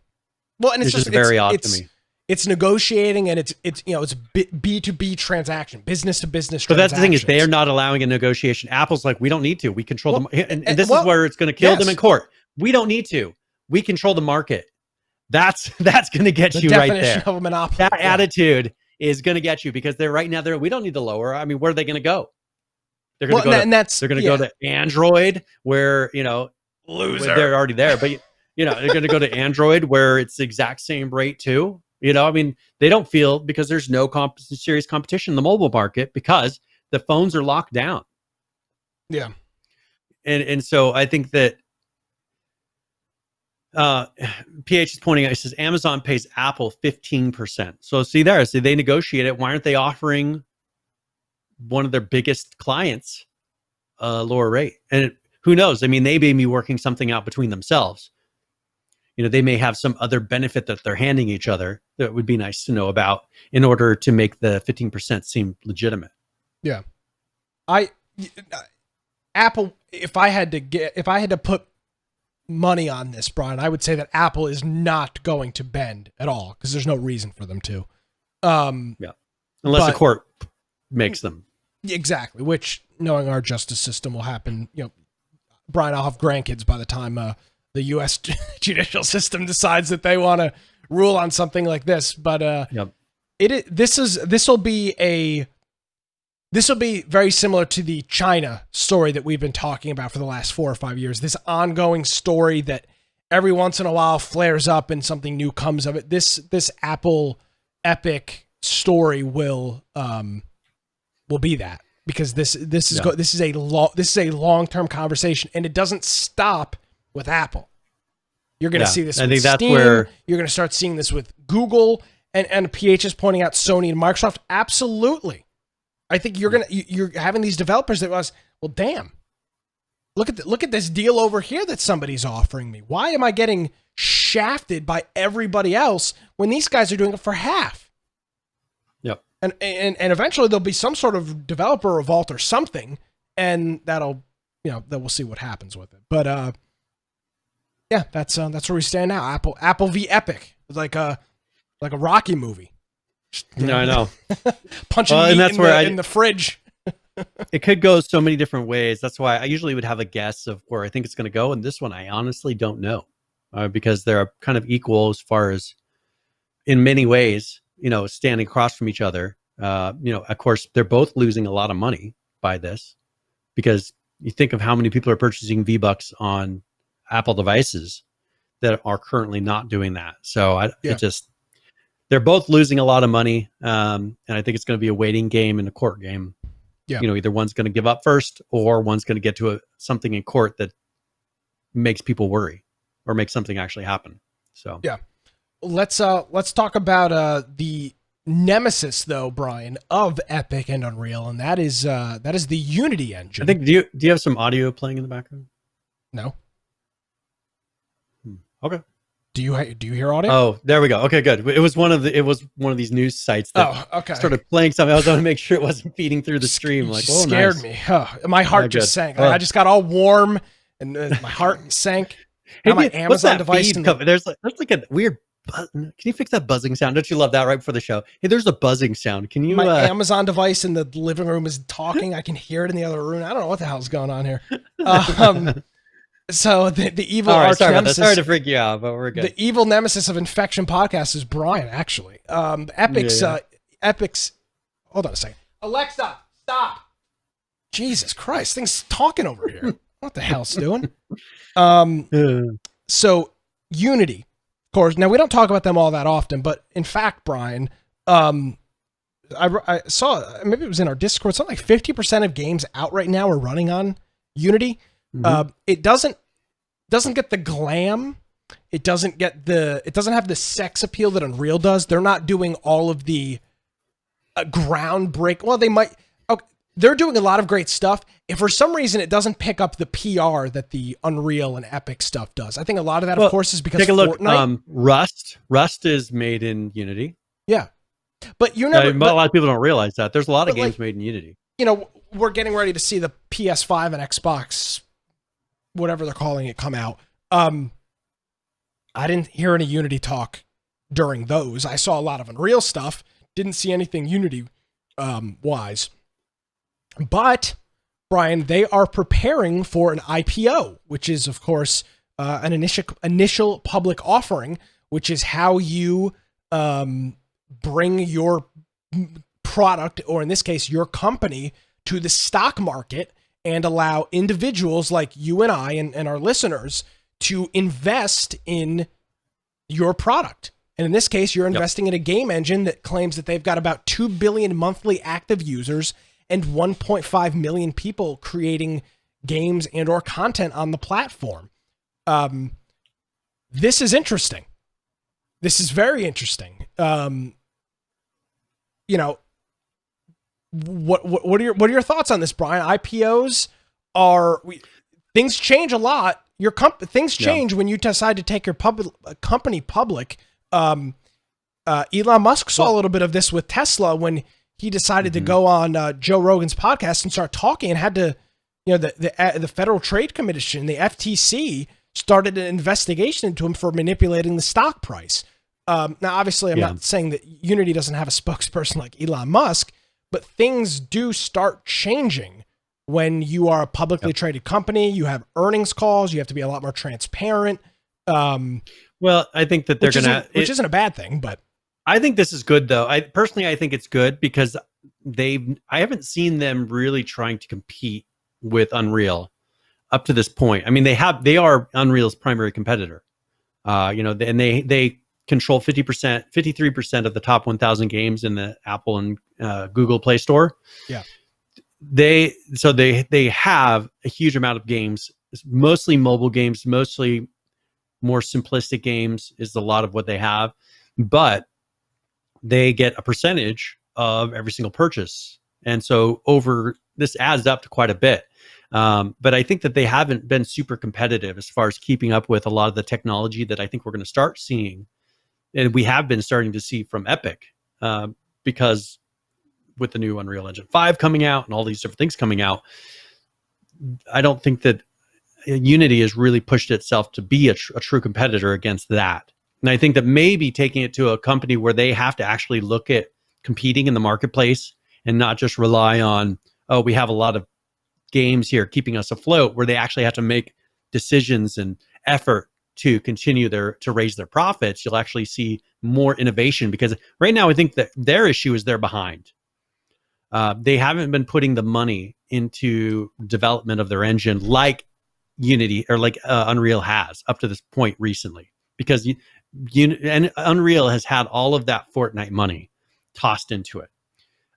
well, and it's just very odd to me. It's negotiating, and it's B2B transaction, business to business. But that's the thing, is they are not allowing a negotiation. Apple's like, we don't need to. We control them, and this is where it's going to kill them in court. We don't need to. We control the market. That's going to get you right there. Of a monopoly. That attitude is going to get you, because they're right now. We don't need to lower. I mean, where are they going to go? They're going to go. They're going to go to Android, where loser. They're already there, but they're going to go to Android, where it's the exact same rate too. I mean, they don't feel, because there's no serious competition in the mobile market, because the phones are locked down. Yeah. And so I think that PH is pointing out, he says Amazon pays Apple 15%. So see they negotiate it. Why aren't they offering one of their biggest clients a lower rate? And who knows? I mean, they may be working something out between themselves. They may have some other benefit that they're handing each other that would be nice to know about in order to make the 15% seem legitimate. Yeah. Apple, if I had to put money on this, Brian, I would say that Apple is not going to bend at all, because there's no reason for them to. Unless the court makes them. Exactly, which, knowing our justice system, will happen. Brian, I'll have grandkids by the time the U.S. judicial system decides that they want to rule on something like this. But this will be very similar to the China story that we've been talking about for the last 4 or 5 years. This ongoing story that every once in a while flares up and something new comes of it. This Apple Epic story will be that, because this is a long-term conversation, and it doesn't stop with Apple. You're going to see this with Steam. That's where you're going to start seeing this with Google, and PH is pointing out Sony and Microsoft. Absolutely. I think you're having these developers that was, well, damn, look at this deal over here that somebody's offering me. Why am I getting shafted by everybody else when these guys are doing it for half? Yep. And eventually there'll be some sort of developer revolt or something, and that'll then we'll see what happens with it. But yeah, that's where we stand now. Apple v Epic. It's like a Rocky movie. No, I know. Punching meat in the fridge. It could go so many different ways. That's why I usually would have a guess of where I think it's going to go. And this one, I honestly don't know, because they're kind of equal as far as, in many ways, standing across from each other. Of course, they're both losing a lot of money by this, because you think of how many people are purchasing V-Bucks on Apple devices that are currently not doing that. So they're both losing a lot of money. And I think it's going to be a waiting game and a court game. Yeah. Either one's going to give up first, or one's going to get to something in court that makes people worry or make something actually happen. So yeah, let's talk about the nemesis, though, Brian, of Epic and Unreal, and that is the Unity engine. I think do you have some audio playing in the background? No. Okay. Do you hear audio? Oh, there we go. Okay, good. It was one of these news sites that started playing something. I was going to make sure it wasn't feeding through the stream. Like, scared nice. me. Oh, my heart just sank. I just got all warm, and my heart sank. Hey, my Amazon device. There's like a weird Can you fix that buzzing sound? Don't you love that right before the show? Hey, there's a buzzing sound. Can you? My Amazon device in the living room is talking. I can hear it in the other room. I don't know what the hell's going on here. So the evil arch nemesis. Sorry to freak you out, but we're good. The evil nemesis of Infection Podcast is Brian, actually. Epic's. Hold on a second. Alexa, stop. Jesus Christ, thing's talking over here. What the hell's doing? So Unity, of course. Now we don't talk about them all that often, but in fact, Brian, I saw, maybe it was in our Discord, something like 50% of games out right now are running on Unity. It doesn't get the glam. It doesn't have the sex appeal that Unreal does. They're not doing all of the groundbreak. Well, they might. Okay, they're doing a lot of great stuff. If for some reason it doesn't pick up the PR that the Unreal and Epic stuff does, I think a lot of that, of course, is because take a look. Fortnite. Rust is made in Unity. Yeah, but you never. But a lot of people don't realize that there's a lot of games made in Unity. You know, we're getting ready to see the PS5 and Xbox, whatever they're calling it, come out. I didn't hear any Unity talk during those. I saw a lot of Unreal stuff. Didn't see anything Unity wise. But, Brian, they are preparing for an IPO, which is, of course, an initial public offering, which is how you bring your product, or in this case, your company, to the stock market and allow individuals like you and I and our listeners to invest in your product. And in this case, you're investing in a game engine that claims that they've got about 2 billion monthly active users and 1.5 million people creating games and or content on the platform. This is interesting. This is very interesting. You know, what are your thoughts on this, Brian? IPOs things change a lot. Things change when you decide to take your company public. Elon Musk saw a little bit of this with Tesla when he decided to go on Joe Rogan's podcast and start talking, and had to, you know, the Federal Trade Commission, the FTC, started an investigation into him for manipulating the stock price. Now, obviously, I'm not saying that Unity doesn't have a spokesperson like Elon Musk, but things do start changing when you are a publicly traded company. You have earnings calls. You have to be a lot more transparent. Well, I think that they're which isn't a bad thing, but I think this is good, though. I think it's good because I haven't seen them really trying to compete with Unreal up to this point. I mean, they are Unreal's primary competitor. You know, and they control 53% of the top 1,000 games in the Apple and Google Play Store. Yeah. They have a huge amount of games, mostly mobile games, mostly more simplistic games is a lot of what they have, but they get a percentage of every single purchase. And so this adds up to quite a bit. But I think that they haven't been super competitive as far as keeping up with a lot of the technology that I think we're going to start seeing. And we have been starting to see from Epic, because with the new Unreal Engine 5 coming out and all these different things coming out, I don't think that Unity has really pushed itself to be a true competitor against that. And I think that maybe taking it to a company where they have to actually look at competing in the marketplace and not just rely on, oh, we have a lot of games here keeping us afloat, where they actually have to make decisions and effort to continue to raise their profits, you'll actually see more innovation. Because right now, I think that their issue is they're behind. They haven't been putting the money into development of their engine like Unity or like Unreal has up to this point recently, because and Unreal has had all of that Fortnite money tossed into it,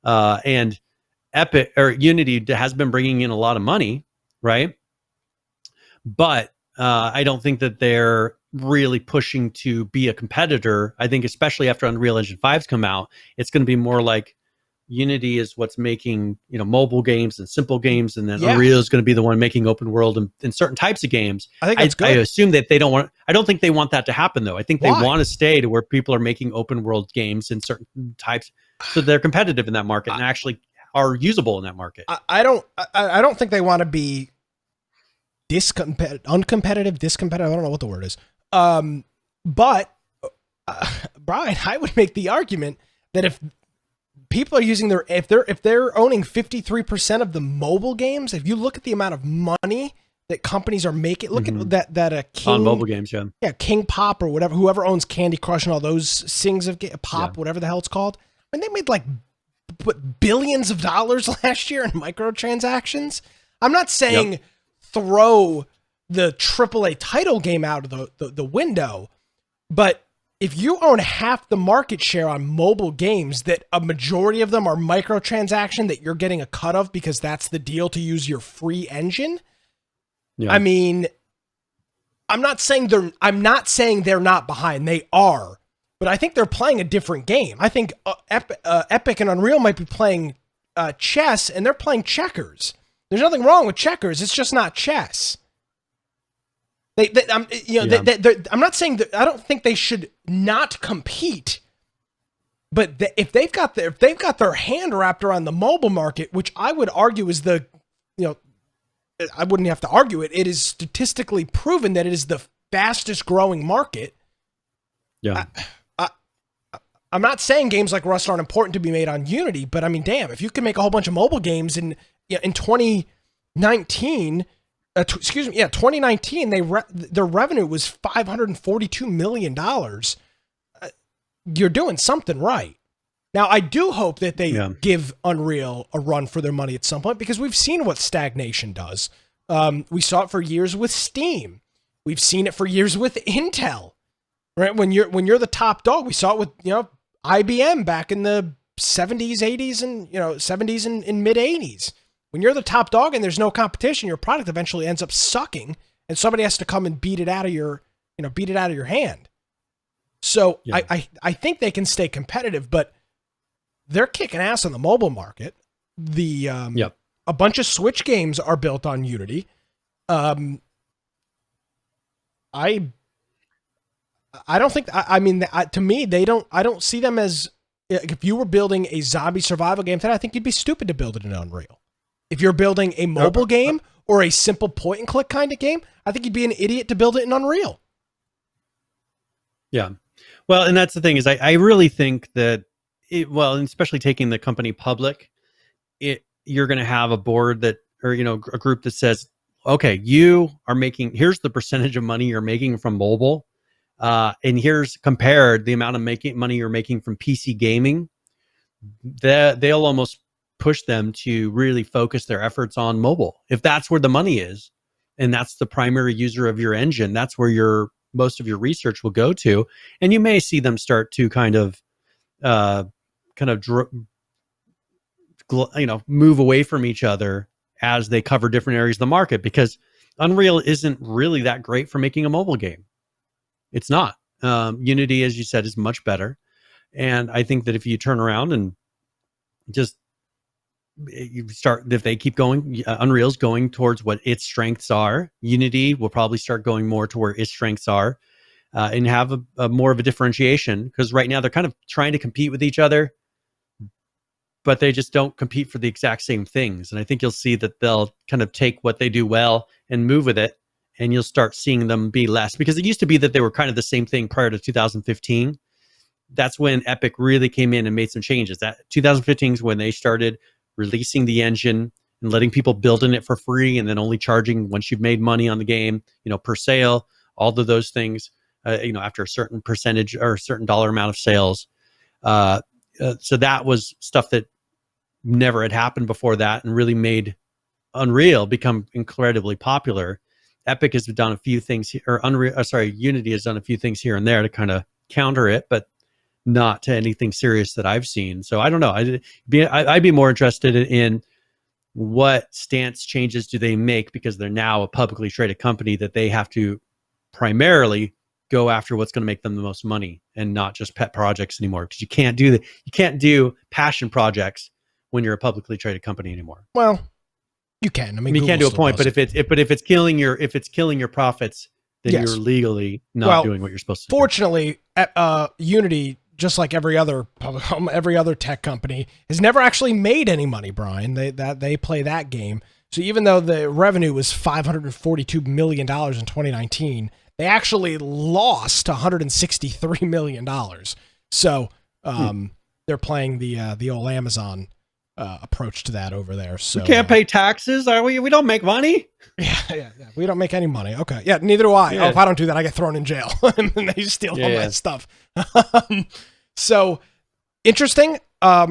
and Epic or Unity has been bringing in a lot of money, right? But I don't think that they're really pushing to be a competitor. I think especially after Unreal Engine 5's come out, it's going to be more like Unity is what's making, you know, mobile games and simple games, and then Unreal is going to be the one making open world and certain types of games. I think that's good. I assume that they don't want. I don't think they want that to happen, though. I think they want to stay to where people are making open world games in certain types, so they're competitive in that market and actually are usable in that market. I don't think they want to be uncompetitive, discompetitive. I don't know what the word is. But Brian, I would make the argument that if people are using if they're owning 53% of the mobile games, if you look at the amount of money that companies are making, look at that King on mobile games, King Pop or whatever, whoever owns Candy Crush and all those Sings of Pop, whatever the hell it's called. I mean, they made like billions of dollars last year in microtransactions. I'm not saying throw the AAA title game out of the window, but if you own half the market share on mobile games, that a majority of them are microtransaction that you're getting a cut of because that's the deal to use your free engine. Yeah. I mean, I'm not saying they're not behind. They are, but I think they're playing a different game. I think Epic and Unreal might be playing chess, and they're playing checkers. There's nothing wrong with checkers. It's just not chess. I'm not saying that. I don't think they should not compete, but if they've got their hand wrapped around the mobile market, which I would argue is I wouldn't have to argue it. It is statistically proven that it is the fastest growing market. Yeah. I'm not saying games like Rust aren't important to be made on Unity, but I mean, damn, if you can make a whole bunch of mobile games in 2019. 2019, their revenue was $542 million. You're doing something right. Now, I do hope that they give Unreal a run for their money at some point, because we've seen what stagnation does. We saw it for years with Steam. We've seen it for years with Intel. Right? When you're the top dog, we saw it with IBM back in the 70s, 80s, and 70s and mid 80s. When you're the top dog and there's no competition, your product eventually ends up sucking, and somebody has to come and beat it out of your hand. So I think they can stay competitive, but they're kicking ass on the mobile market. A bunch of Switch games are built on Unity. I don't think. To me, I don't see them as. If you were building a zombie survival game, then I think you'd be stupid to build it in Unreal. If you're building a mobile game or a simple point and click kind of game, I think you'd be an idiot to build it in Unreal. Yeah. Well, and that's the thing is I really think that and especially taking the company public, you're going to have a board a group that says, okay, you are here's the percentage of money you're making from mobile. And here's compared the amount of money you're making from PC gaming. They'll almost push them to really focus their efforts on mobile. If that's where the money is, and that's the primary user of your engine, that's where most of your research will go to. And you may see them start to move away from each other as they cover different areas of the market, because Unreal isn't really that great for making a mobile game. It's not. Unity, as you said, is much better. And I think that if you turn around and just if they keep going, Unreal's going towards what its strengths are. Unity will probably start going more to where its strengths are, and have a more of a differentiation, because right now they're kind of trying to compete with each other, but they just don't compete for the exact same things. And I think you'll see that they'll kind of take what they do well and move with it, and you'll start seeing them be less, because it used to be that they were kind of the same thing prior to 2015. That's when Epic really came in and made some changes. That 2015 is when they started releasing the engine and letting people build in it for free, and then only charging once you've made money on the game, per sale, all of those things, after a certain percentage or a certain dollar amount of sales. So that was stuff that never had happened before that, and really made Unreal become incredibly popular. Epic has done a few things, Unity has done a few things here and there to kind of counter it, but not to anything serious that I've seen. So I don't know. I'd be more interested in what stance changes do they make, because they're now a publicly traded company that they have to primarily go after what's going to make them the most money, and not just pet projects anymore. Because you can't do passion projects when you're a publicly traded company anymore. Well, you can. I mean, you can do a point, but if it's killing your profits, then you're legally not doing what you're supposed to do. Fortunately, Unity, just like every other tech company, has never actually made any money, Brian. They play that game. So even though the revenue was $542 million in 2019, They actually lost $163 million. So they're playing the old Amazon approach to that over there. So we can't pay taxes, are we? We don't make money. Yeah. We don't make any money. Okay. Yeah, neither do I. Yeah. Oh, if I don't do that, I get thrown in jail and they steal all my stuff. So interesting. Now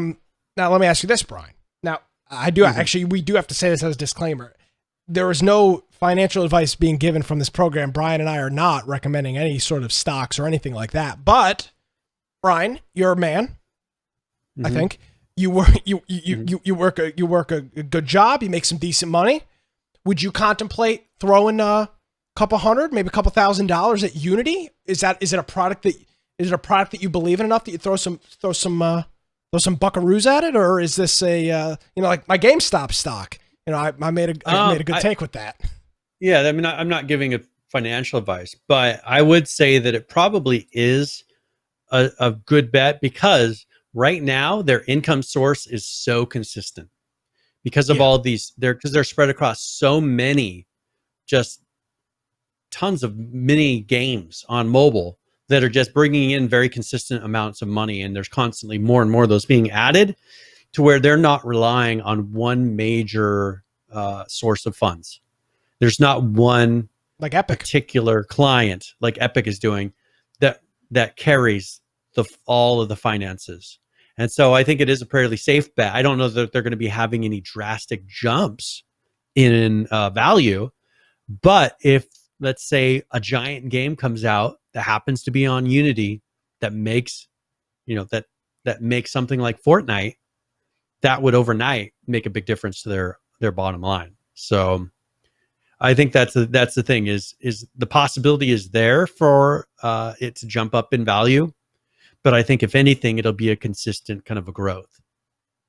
let me ask you this, Brian. Now I do actually, we do have to say this as a disclaimer. There is no financial advice being given from this program. Brian and I are not recommending any sort of stocks or anything like that. But Brian, you're a man. I think you work a good job. You make some decent money. Would you contemplate throwing a couple hundred, maybe a couple $1,000s at Unity? Is it a product that you believe in enough that you throw some buckaroos at it, or is this a like my GameStop stock? I made a good take with that. Yeah, I mean, I'm not giving a financial advice, but I would say that it probably is a good bet because right now their income source is so consistent because of all these. They're spread across so many, just tons of mini games on mobile that are just bringing in very consistent amounts of money, and there's constantly more and more of those being added to where they're not relying on one major source of funds. There's not one like Epic particular client like Epic is doing that carries all of the finances. And so I think it is a fairly safe bet. I don't know that they're going to be having any drastic jumps in value, but if let's say a giant game comes out that happens to be on Unity that makes, that makes something like Fortnite, that would overnight make a big difference to their bottom line. So I think that's the thing is the possibility is there for it to jump up in value, but I think if anything, it'll be a consistent kind of a growth,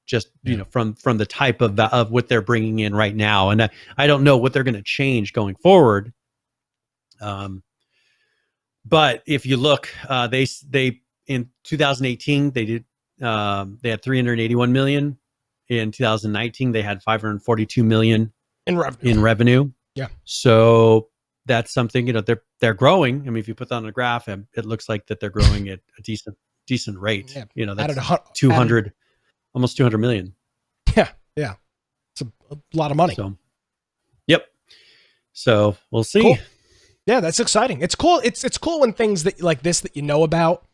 just from the type of what they're bringing in right now, and I don't know what they're going to change going forward. But if you look, they in 2018 they had 381 million. In 2019, they had 542 million in revenue. Yeah. So that's something, they're growing. I mean, if you put that on a graph, it looks like that they're growing at a decent rate. Yeah. That's 200, almost 200 million. Yeah. Yeah. It's a lot of money. So, yep. So we'll see. Cool. Yeah, that's exciting. It's cool. It's cool when things that like this that you know about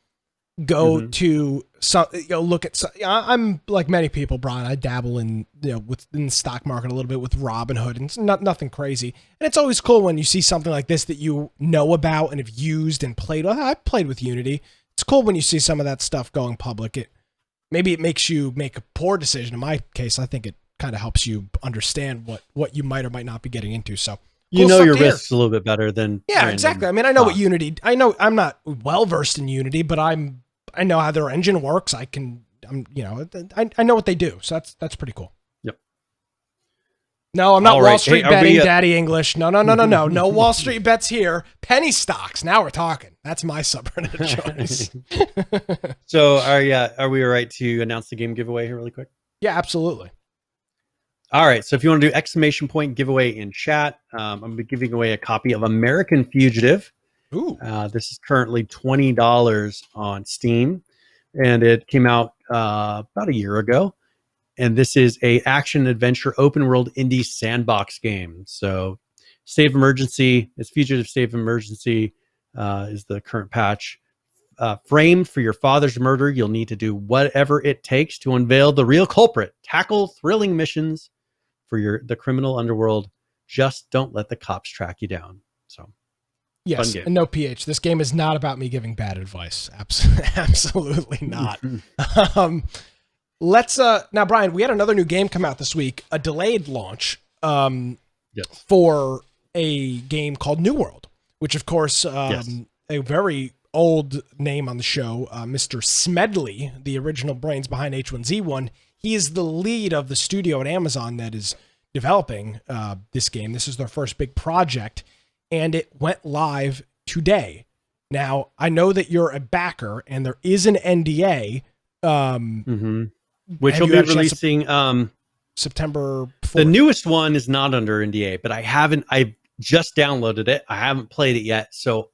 go to some, look at. I'm like many people, Brian. I dabble in within the stock market a little bit with Robinhood, and it's nothing crazy. And it's always cool when you see something like this that you know about and have used and played. I played with Unity. It's cool when you see some of that stuff going public. Maybe it makes you make a poor decision. In my case, I think it kind of helps you understand what you might or might not be getting into. So. You know your risks a little bit better than exactly. I mean, I know what Unity. I know I'm not well versed in Unity, but I know how their engine works. I know what they do. So that's pretty cool. Yep. No, I'm not Wall Street betting, Daddy English. No. No Wall Street bets here. Penny stocks. Now we're talking. That's my subreddit of choice. So are we all right to announce the game giveaway here really quick? Yeah, absolutely. All right. So if you want to do exclamation point giveaway in chat, I'm going to be giving away a copy of American Fugitive. Ooh. This is currently $20 on Steam, and it came out about a year ago. And this is a action adventure open world indie sandbox game. So State of Emergency, it's Fugitive State of Emergency is the current patch. Framed for your father's murder, you'll need to do whatever it takes to unveil the real culprit. Tackle thrilling missions for the criminal underworld. Just don't let the cops track you down. So, yes, and no PH. This game is not about me giving bad advice. Absolutely not. Let's now, Brian. We had another new game come out this week, a delayed launch for a game called New World, which, of course, a very old name on the show, Mr. Smedley, the original brains behind H1Z1. He is the lead of the studio at Amazon that is developing this game. This is their first big project, and it went live today. Now, I know that you're a backer, and there is an NDA, which will be releasing September 4th. The newest one is not under NDA, but I've just downloaded it. I haven't played it yet, so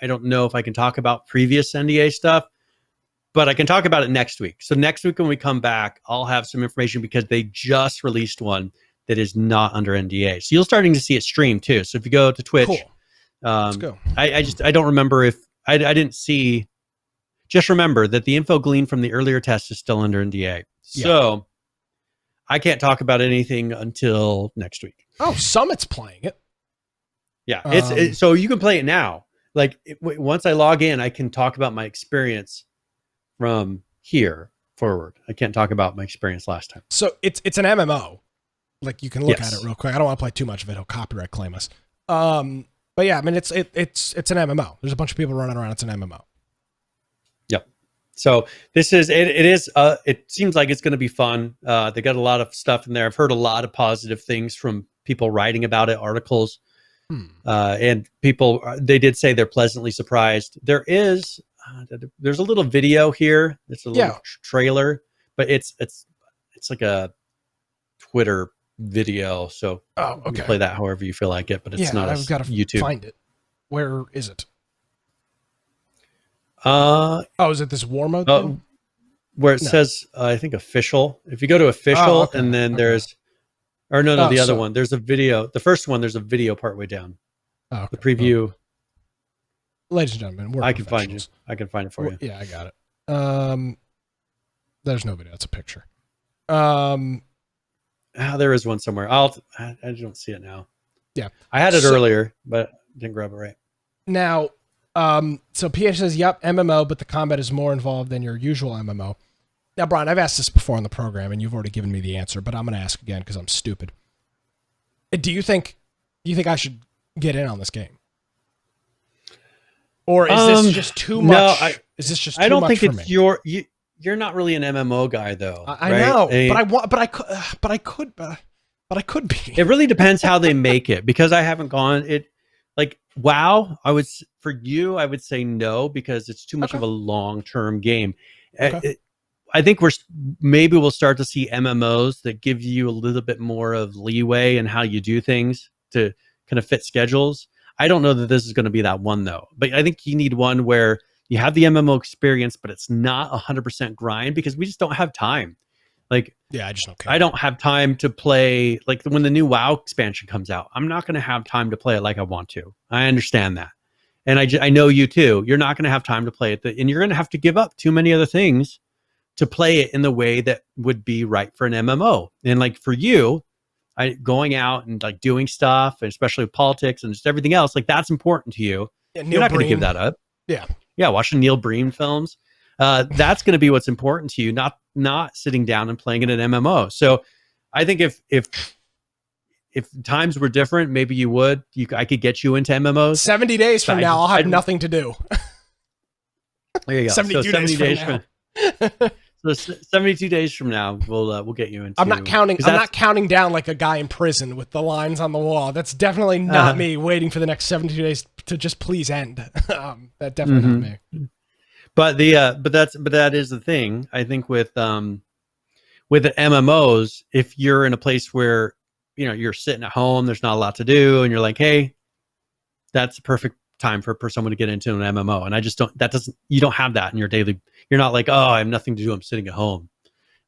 I don't know if I can talk about previous NDA stuff, but I can talk about it next week. So next week when we come back, I'll have some information because they just released one that is not under NDA. So you're starting to see it stream too. So if you go to Twitch, Cool. Let's go. I don't remember if I didn't see. Just remember that the info gleaned from the earlier test is still under NDA. So I can't talk about anything until next week. Oh, Summit's playing it. Yeah, so you can play it now. Like once I log in, I can talk about my experience from here forward. I can't talk about my experience last time. So it's an MMO. Like you can look at it real quick. I don't want to play too much of it. He'll copyright claim us. But yeah, I mean it's an MMO. There's a bunch of people running around. It's an MMO. Yep. So this is it is it seems like it's going to be fun. They got a lot of stuff in there. I've heard a lot of positive things from people writing about it, articles. And people, they did say they're pleasantly surprised. There's a little video here. It's a little trailer, but it's like a Twitter video. So you can play that however you feel like it, but it's not. I've got to YouTube. Find it. Where is it? Is it this war mode thing? Where it says, I think official. If you go to official, and then there's. Or the other one. There's a video. The first one, there's a video partway down. The preview. Ladies and gentlemen, we're I can find you. I can find it for you. Yeah, I got it. There's no video. It's a picture. There is one somewhere. I don't see it now. Yeah. I had it earlier, but didn't grab it right. Now, so PH says, yep, MMO, but the combat is more involved than your usual MMO. Now, Brian, I've asked this before on the program, and you've already given me the answer, but I'm going to ask again because I'm stupid. Do you think I should get in on this game, or is this just too much? No, is this just too much? I don't think it's you're not really an MMO guy, though. I know, but I could be. It really depends how they make it because I haven't gone it. Like WoW, I would say no because it's too much of a long-term game. Okay. I think we'll start to see MMOs that give you a little bit more of leeway in how you do things to kind of fit schedules. I don't know that this is going to be that one though, but I think you need one where you have the MMO experience, but it's not 100% grind because we just don't have time. Like, I don't have time to play. Like when the new WoW expansion comes out, I'm not going to have time to play it like I want to. I understand that. And I know you too. You're not going to have time to play it and you're going to have to give up too many other things to play it in the way that would be right for an MMO. And like for you, going out and like doing stuff, and especially politics and just everything else, like that's important to you. Yeah, you're not going to give that up. Yeah. Yeah. Watching Neil Breen films. That's going to be what's important to you, not sitting down and playing in an MMO. So I think if times were different, maybe you would. I could get you into MMOs. 70 days from now, I'll have nothing to do. There you go. 72 days from now. So 72 days from now, we'll get you into. I'm not counting down like a guy in prison with the lines on the wall. That's definitely not me waiting for the next 72 days to just please end. That definitely not me. But that is the thing. I think with the MMOs, if you're in a place where you're sitting at home, there's not a lot to do, and you're like, hey, that's a perfect time for someone to get into an MMO. And you don't have that in your daily. You're not like, oh, I have nothing to do. I'm sitting at home.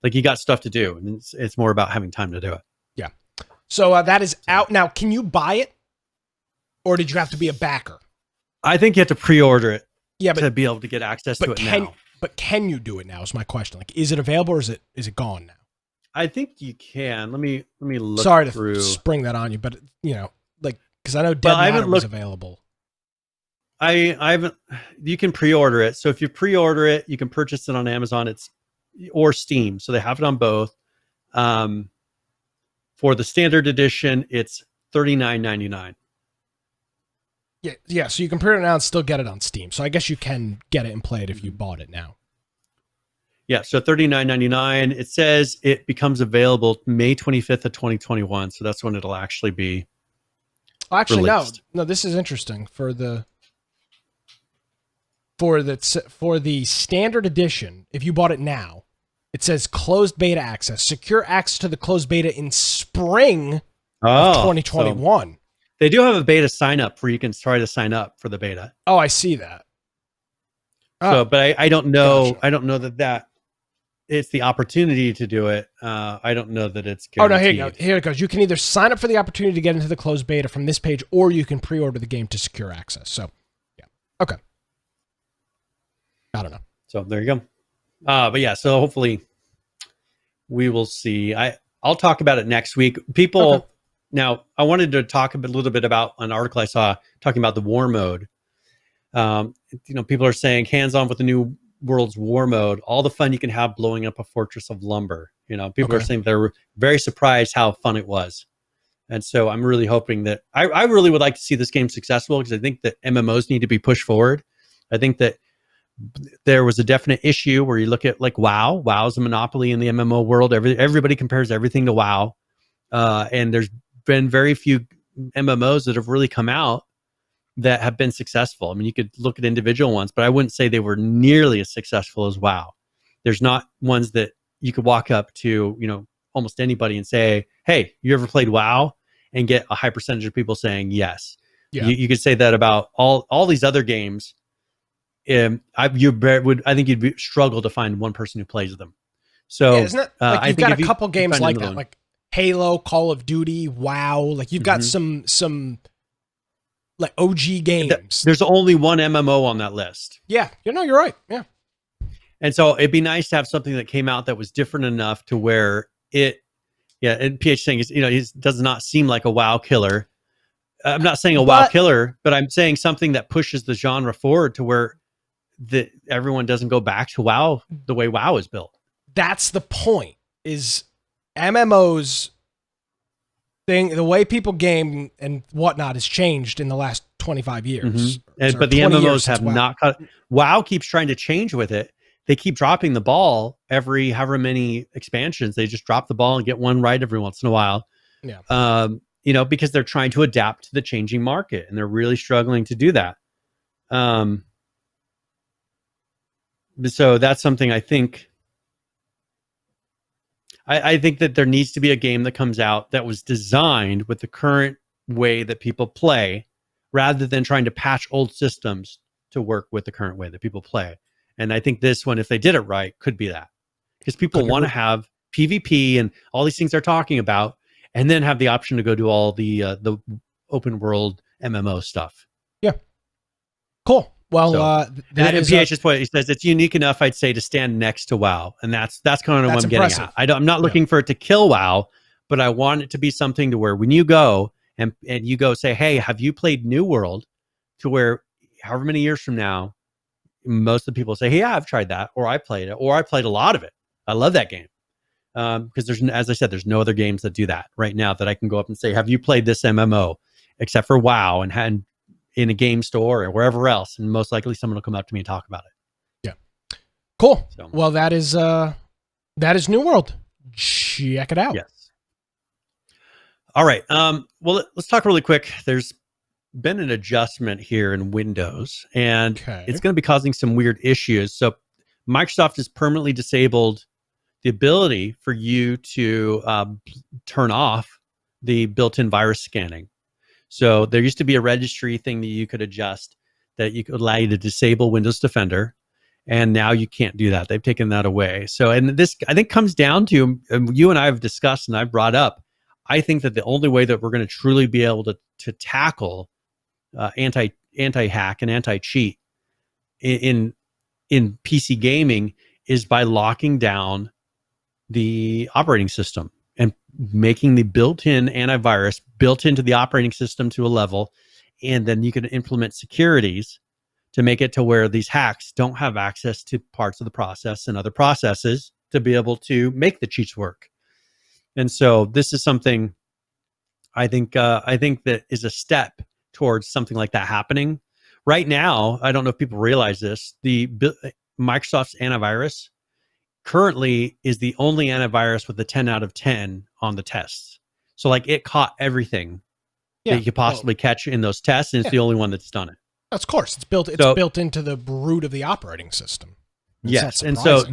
Like you got stuff to do, and it's more about having time to do it. Yeah. So that is out now. Can you buy it, or did you have to be a backer? I think you have to pre-order it. Yeah, to be able to get access to it now. But can you do it now? Is my question. Like, is it available, or is it gone now? I think you can. Let me look. Sorry through. To spring that on you, but because I know Dead Matter was available. I haven't. You can pre-order it. So if you pre-order it, you can purchase it on Amazon. Or Steam. So they have it on both. For the standard edition, it's $39.99. Yeah. So you can pre-order it now and still get it on Steam. So I guess you can get it and play it if you bought it now. Yeah. So $39.99. It says it becomes available May 25th of 2021. So that's when it'll actually be. Actually, released. No. This is interesting for the standard edition. If you bought it now, it says closed beta access. Secure access to the closed beta in spring of 2021. They do have a beta sign up where you can try to sign up for the beta. Oh, I see that. So, but I don't know. Gotcha. I don't know that it's the opportunity to do it. I don't know that it's Oh, no, guaranteed. here you go. Here it goes. You can either sign up for the opportunity to get into the closed beta from this page, or you can pre-order the game to secure access. So, yeah. Okay. I don't know. So there you go. But yeah, so hopefully we will see. I'll talk about it next week. People, Okay. Now I wanted to talk a little bit about an article I saw talking about the war mode. People are saying hands-on with the new world's war mode, all the fun you can have blowing up a fortress of lumber. People are saying they're very surprised how fun it was. And so I'm really hoping that I really would like to see this game successful, because I think that MMOs need to be pushed forward. I think that there was a definite issue where you look at like WoW. WoW is a monopoly in the MMO world. Everybody compares everything to WoW. And there's been very few MMOs that have really come out that have been successful. I mean, you could look at individual ones, but I wouldn't say they were nearly as successful as WoW. There's not ones that you could walk up to, almost anybody and say, "Hey, you ever played WoW?" and get a high percentage of people saying yes. Yeah. You could say that about all these other games. I think you'd struggle to find one person who plays them. So isn't it like you've got a couple games like that, like Halo, Call of Duty, WoW. Like you've got some like OG games. There's only one MMO on that list. Yeah, you're right. Yeah. And so it'd be nice to have something that came out that was different enough to where and PH saying is, it does not seem like a WoW killer. I'm not saying WoW killer, but I'm saying something that pushes the genre forward to where everyone doesn't go back to WoW the way WoW is built. That's the point, is MMOs the way people game and whatnot has changed in the last 25 years. Mm-hmm. But the MMOs have not cut. WoW keeps trying to change with it. They keep dropping the ball every however many expansions. They just drop the ball and get one right every once in a while. Yeah. Because they're trying to adapt to the changing market, and they're really struggling to do that. So that's something I think. I think that there needs to be a game that comes out that was designed with the current way that people play, rather than trying to patch old systems to work with the current way that people play. And I think this one, if they did it right, could be that. Because people want to have PvP and all these things they're talking about, and then have the option to go do all the open world MMO stuff. Yeah. Cool. Well, that is PH's point. He says it's unique enough, I'd say, to stand next to WoW, and that's kind of what I'm getting at. I'm not looking for it to kill WoW, but I want it to be something to where when you go and you go say, "Hey, have you played New World?" to where however many years from now, most of the people say, "Hey, yeah, I've tried that," or "I played it," or "I played a lot of it. I love that game." Because as I said, there's no other games that do that right now that I can go up and say, "Have you played this MMO?" except for WoW, and had in a game store or wherever else, and most likely someone will come up to me and talk about it. Yeah. Cool. So, well, that is New World. Check it out. Yes. All right. Well, let's talk really quick. There's been an adjustment here in Windows, and it's going to be causing some weird issues. So Microsoft has permanently disabled the ability for you to turn off the built-in virus scanning. So there used to be a registry thing that you could adjust that you could allow you to disable Windows Defender, and now you can't do that. They've taken that away. So, and this I think comes down to, you and I have discussed and I've brought up, I think that the only way that we're going to truly be able to tackle anti-hack and anti-cheat in PC gaming is by locking down the operating system and making the built-in antivirus built into the operating system to a level, and then you can implement securities to make it to where these hacks don't have access to parts of the process and other processes to be able to make the cheats work. And so this is something I think that is a step towards something like that happening. Right now, I don't know if people realize this, Microsoft's antivirus currently is the only antivirus with a 10 out of 10 on the tests. So like it caught everything that you could possibly catch in those tests, and it's the only one that's done it. Of course, it's built into the root of the operating system. Yes, and so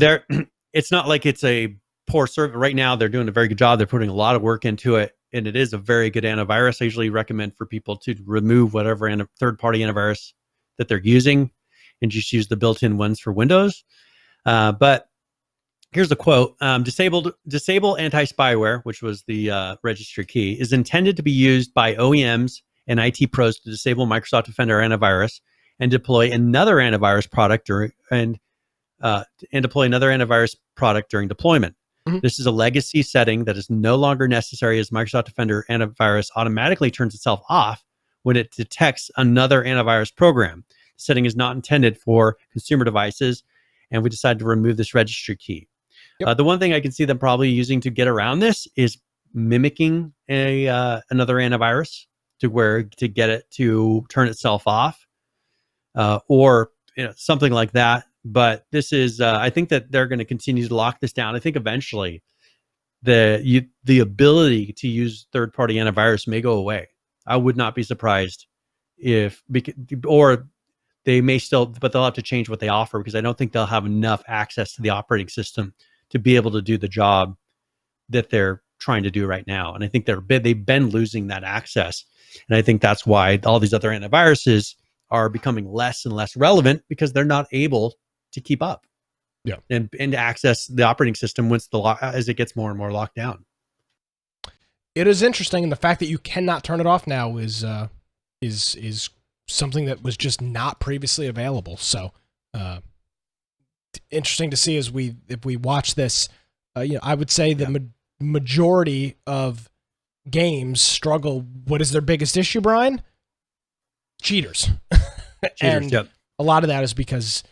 it's not like it's a poor service. Right now, they're doing a very good job. They're putting a lot of work into it. and it is a very good antivirus. I usually recommend for people to remove whatever third-party antivirus that they're using and just use the built-in ones for Windows. But here's a quote. Disable anti-spyware, which was the registry key, is intended to be used by OEMs and IT pros to disable Microsoft Defender antivirus and deploy another antivirus product during deployment. Mhm. This is a legacy setting that is no longer necessary, as Microsoft Defender antivirus automatically turns itself off when it detects another antivirus program. The setting is not intended for consumer devices, and we decided to remove this registry key. Yep. The one thing I can see them probably using to get around this is mimicking another antivirus to get it to turn itself off, or something like that. But this is, I think that they're going to continue to lock this down. I think eventually the ability to use third-party antivirus may go away. I would not be surprised or they may still, but they'll have to change what they offer, because I don't think they'll have enough access to the operating system to be able to do the job that they're trying to do right now. And I think they've been losing that access. And I think that's why all these other antiviruses are becoming less and less relevant, because they're not able to keep up. Yeah. And access the operating system as it gets more and more locked down. It is interesting, and the fact that you cannot turn it off now is something that was just not previously available. So interesting to see if we watch this. I would say the majority of games struggle. What is their biggest issue, Brian? Cheaters. And yep. A lot of that is because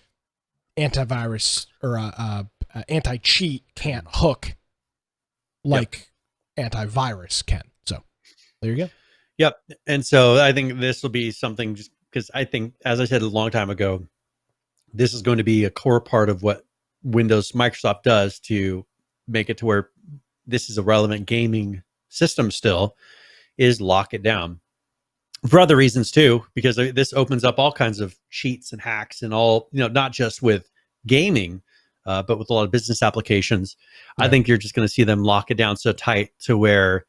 antivirus or anti-cheat can't hook like antivirus can. So there you go. Yep. And so I think this will be something, just because I think, as I said a long time ago, this is going to be a core part of what Microsoft does to make it to where this is a relevant gaming system still, is lock it down. For other reasons too, because this opens up all kinds of cheats and hacks and all, not just with gaming, but with a lot of business applications. Yeah. I think you're just going to see them lock it down so tight to where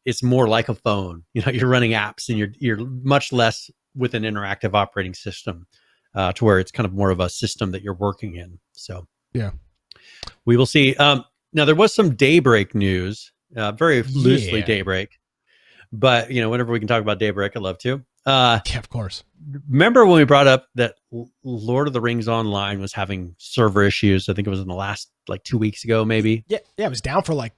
it's more like a phone. You're running apps and you're much less with an interactive operating system, to where it's kind of more of a system that you're working in. So yeah, we will see. Now there was some Daybreak news, very loosely Daybreak, but whenever we can talk about Daybreak, I love to. Yeah, of course. Remember when we brought up that Lord of the Rings Online was having server issues? I think it was in the last 2 weeks ago, maybe. Yeah, it was down for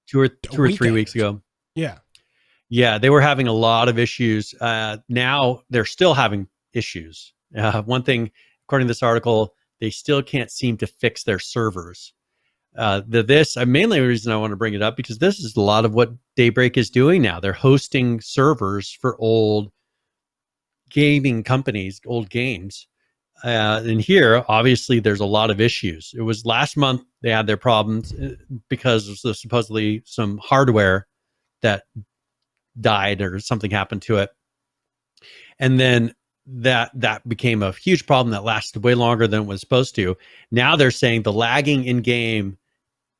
two or 3 weeks ago. Yeah, they were having a lot of issues. Now they're still having issues. One thing, according to this article, they still can't seem to fix their servers. Mainly the reason I want to bring it up, because this is a lot of what Daybreak is doing now. They're hosting servers for old gaming companies, old games. And here, obviously, there's a lot of issues. It was last month they had their problems because of supposedly some hardware that died or something happened to it. And then that became a huge problem that lasted way longer than it was supposed to. Now they're saying the lagging in game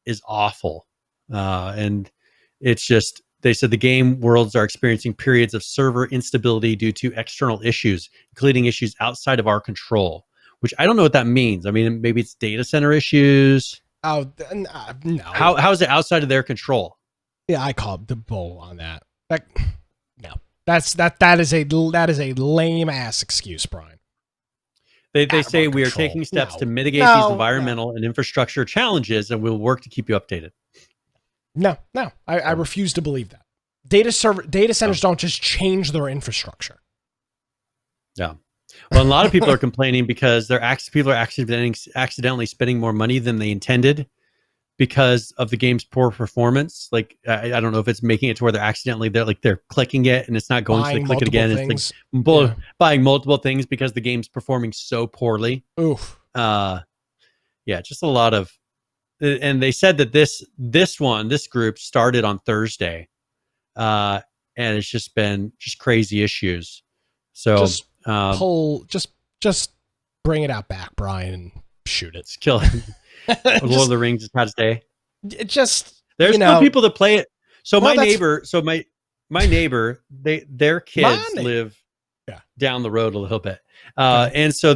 is awful. And it's just, they said the game worlds are experiencing periods of server instability due to external issues, including issues outside of our control, which I don't know what that means. I mean, maybe it's data center issues. Oh, no. How is it outside of their control? Yeah, I called the bull on that. No. That is a lame ass excuse, Brian. They say we are taking steps to mitigate these environmental and infrastructure challenges, and we'll work to keep you updated. No. I refuse to believe that. Data centers don't just change their infrastructure. Yeah. Well, a lot of people are complaining because people are accidentally spending more money than they intended because of the game's poor performance. Like, I don't know if it's making it to where they're clicking it and it's not going, so they click it again. It's like buying multiple things because the game's performing so poorly. Oof. Yeah, just a lot of, and they said that this group started on Thursday, and it's just been crazy issues. So just bring it out back, Brian, and shoot it. Kill it. Lord of the Rings is proud to stay. It just, there's no people that play it. So my my neighbor, their kids live down the road a little bit. And so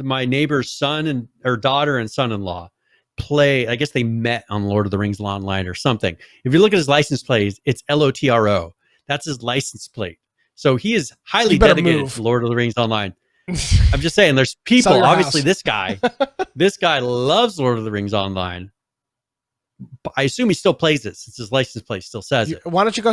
my neighbor's son or daughter and son-in-law play, I guess they met on Lord of the Rings Online or something. If you look at his license plate, it's LOTRO. That's his license plate. So he is highly dedicated to Lord of the Rings Online. I'm just saying, there's people, obviously this guy loves Lord of the Rings Online. I assume he still plays it since his license plate still says it. Why don't you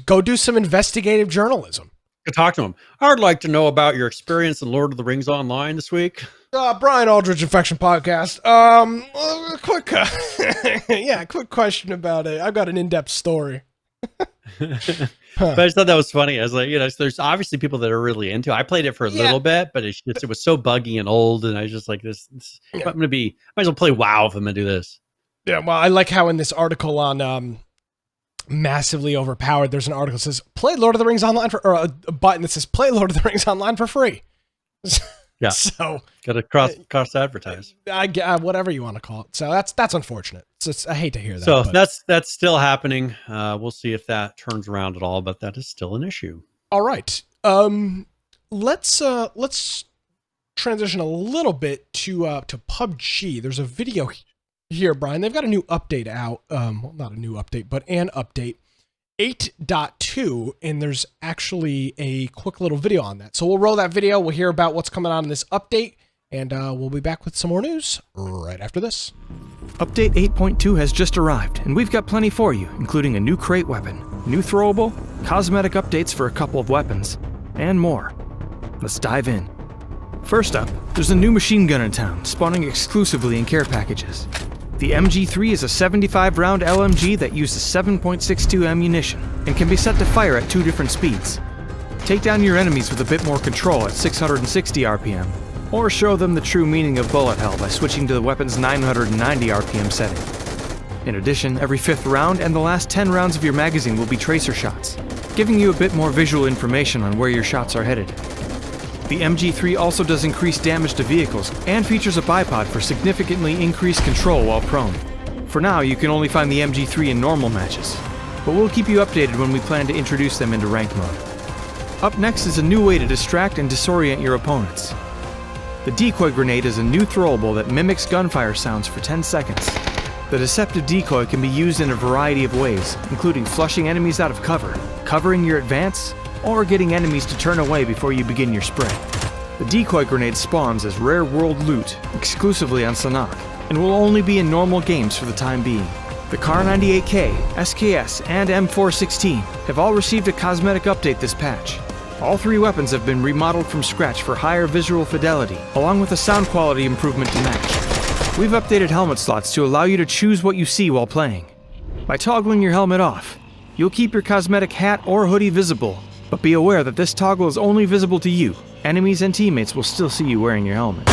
go do some investigative journalism? Go talk to him. I'd like to know about your experience in Lord of the Rings Online this week. Brian Aldridge Infection Podcast. Quick question about it. I've got an in-depth story. But I just thought that was funny. I was like, there's obviously people that are really into it. I played it for a little bit, but it was so buggy and old, and I was just like, I'm gonna might as well play WoW if I'm gonna do this. Yeah, well, I like how in this article on Massively Overpowered, there's an article that says play Lord of the Rings Online or a button that says play Lord of the Rings Online for free. Yeah. So got to cross advertise. Whatever you want to call it. So that's unfortunate. I hate to hear that. So that's still happening. We'll see if that turns around at all, but that is still an issue. All right. Let's transition a little bit to PUBG. There's a video here, Brian. They've got a new update out. Well, not a new update, but an update. 8.2, and there's actually a quick little video on that. So we'll roll that video. We'll hear about what's coming on in this update, and we'll be back with some more news right after this. Update 8.2 has just arrived, and we've got plenty for you, including a new crate weapon, new throwable, cosmetic updates for a couple of weapons, and more. Let's dive in. First up, there's a new machine gun in town, spawning exclusively in care packages. The MG3 is a 75-round LMG that uses 7.62 ammunition and can be set to fire at 2 different speeds. Take down your enemies with a bit more control at 660 RPM, or show them the true meaning of bullet hell by switching to the weapon's 990 RPM setting. In addition, every 5th round and the last 10 rounds of your magazine will be tracer shots, giving you a bit more visual information on where your shots are headed. The MG3 also does increased damage to vehicles and features a bipod for significantly increased control while prone. For now, you can only find the MG3 in normal matches, but we'll keep you updated when we plan to introduce them into ranked mode. Up next is a new way to distract and disorient your opponents. The decoy grenade is a new throwable that mimics gunfire sounds for 10 seconds. The deceptive decoy can be used in a variety of ways, including flushing enemies out of cover, covering your advance, or getting enemies to turn away before you begin your spray. The decoy grenade spawns as rare world loot, exclusively on Sanhok, and will only be in normal games for the time being. The Kar98K, SKS, and M416 have all received a cosmetic update this patch. All 3 weapons have been remodeled from scratch for higher visual fidelity, along with a sound quality improvement to match. We've updated helmet slots to allow you to choose what you see while playing. By toggling your helmet off, you'll keep your cosmetic hat or hoodie visible, but be aware that this toggle is only visible to you. Enemies and teammates will still see you wearing your helmet.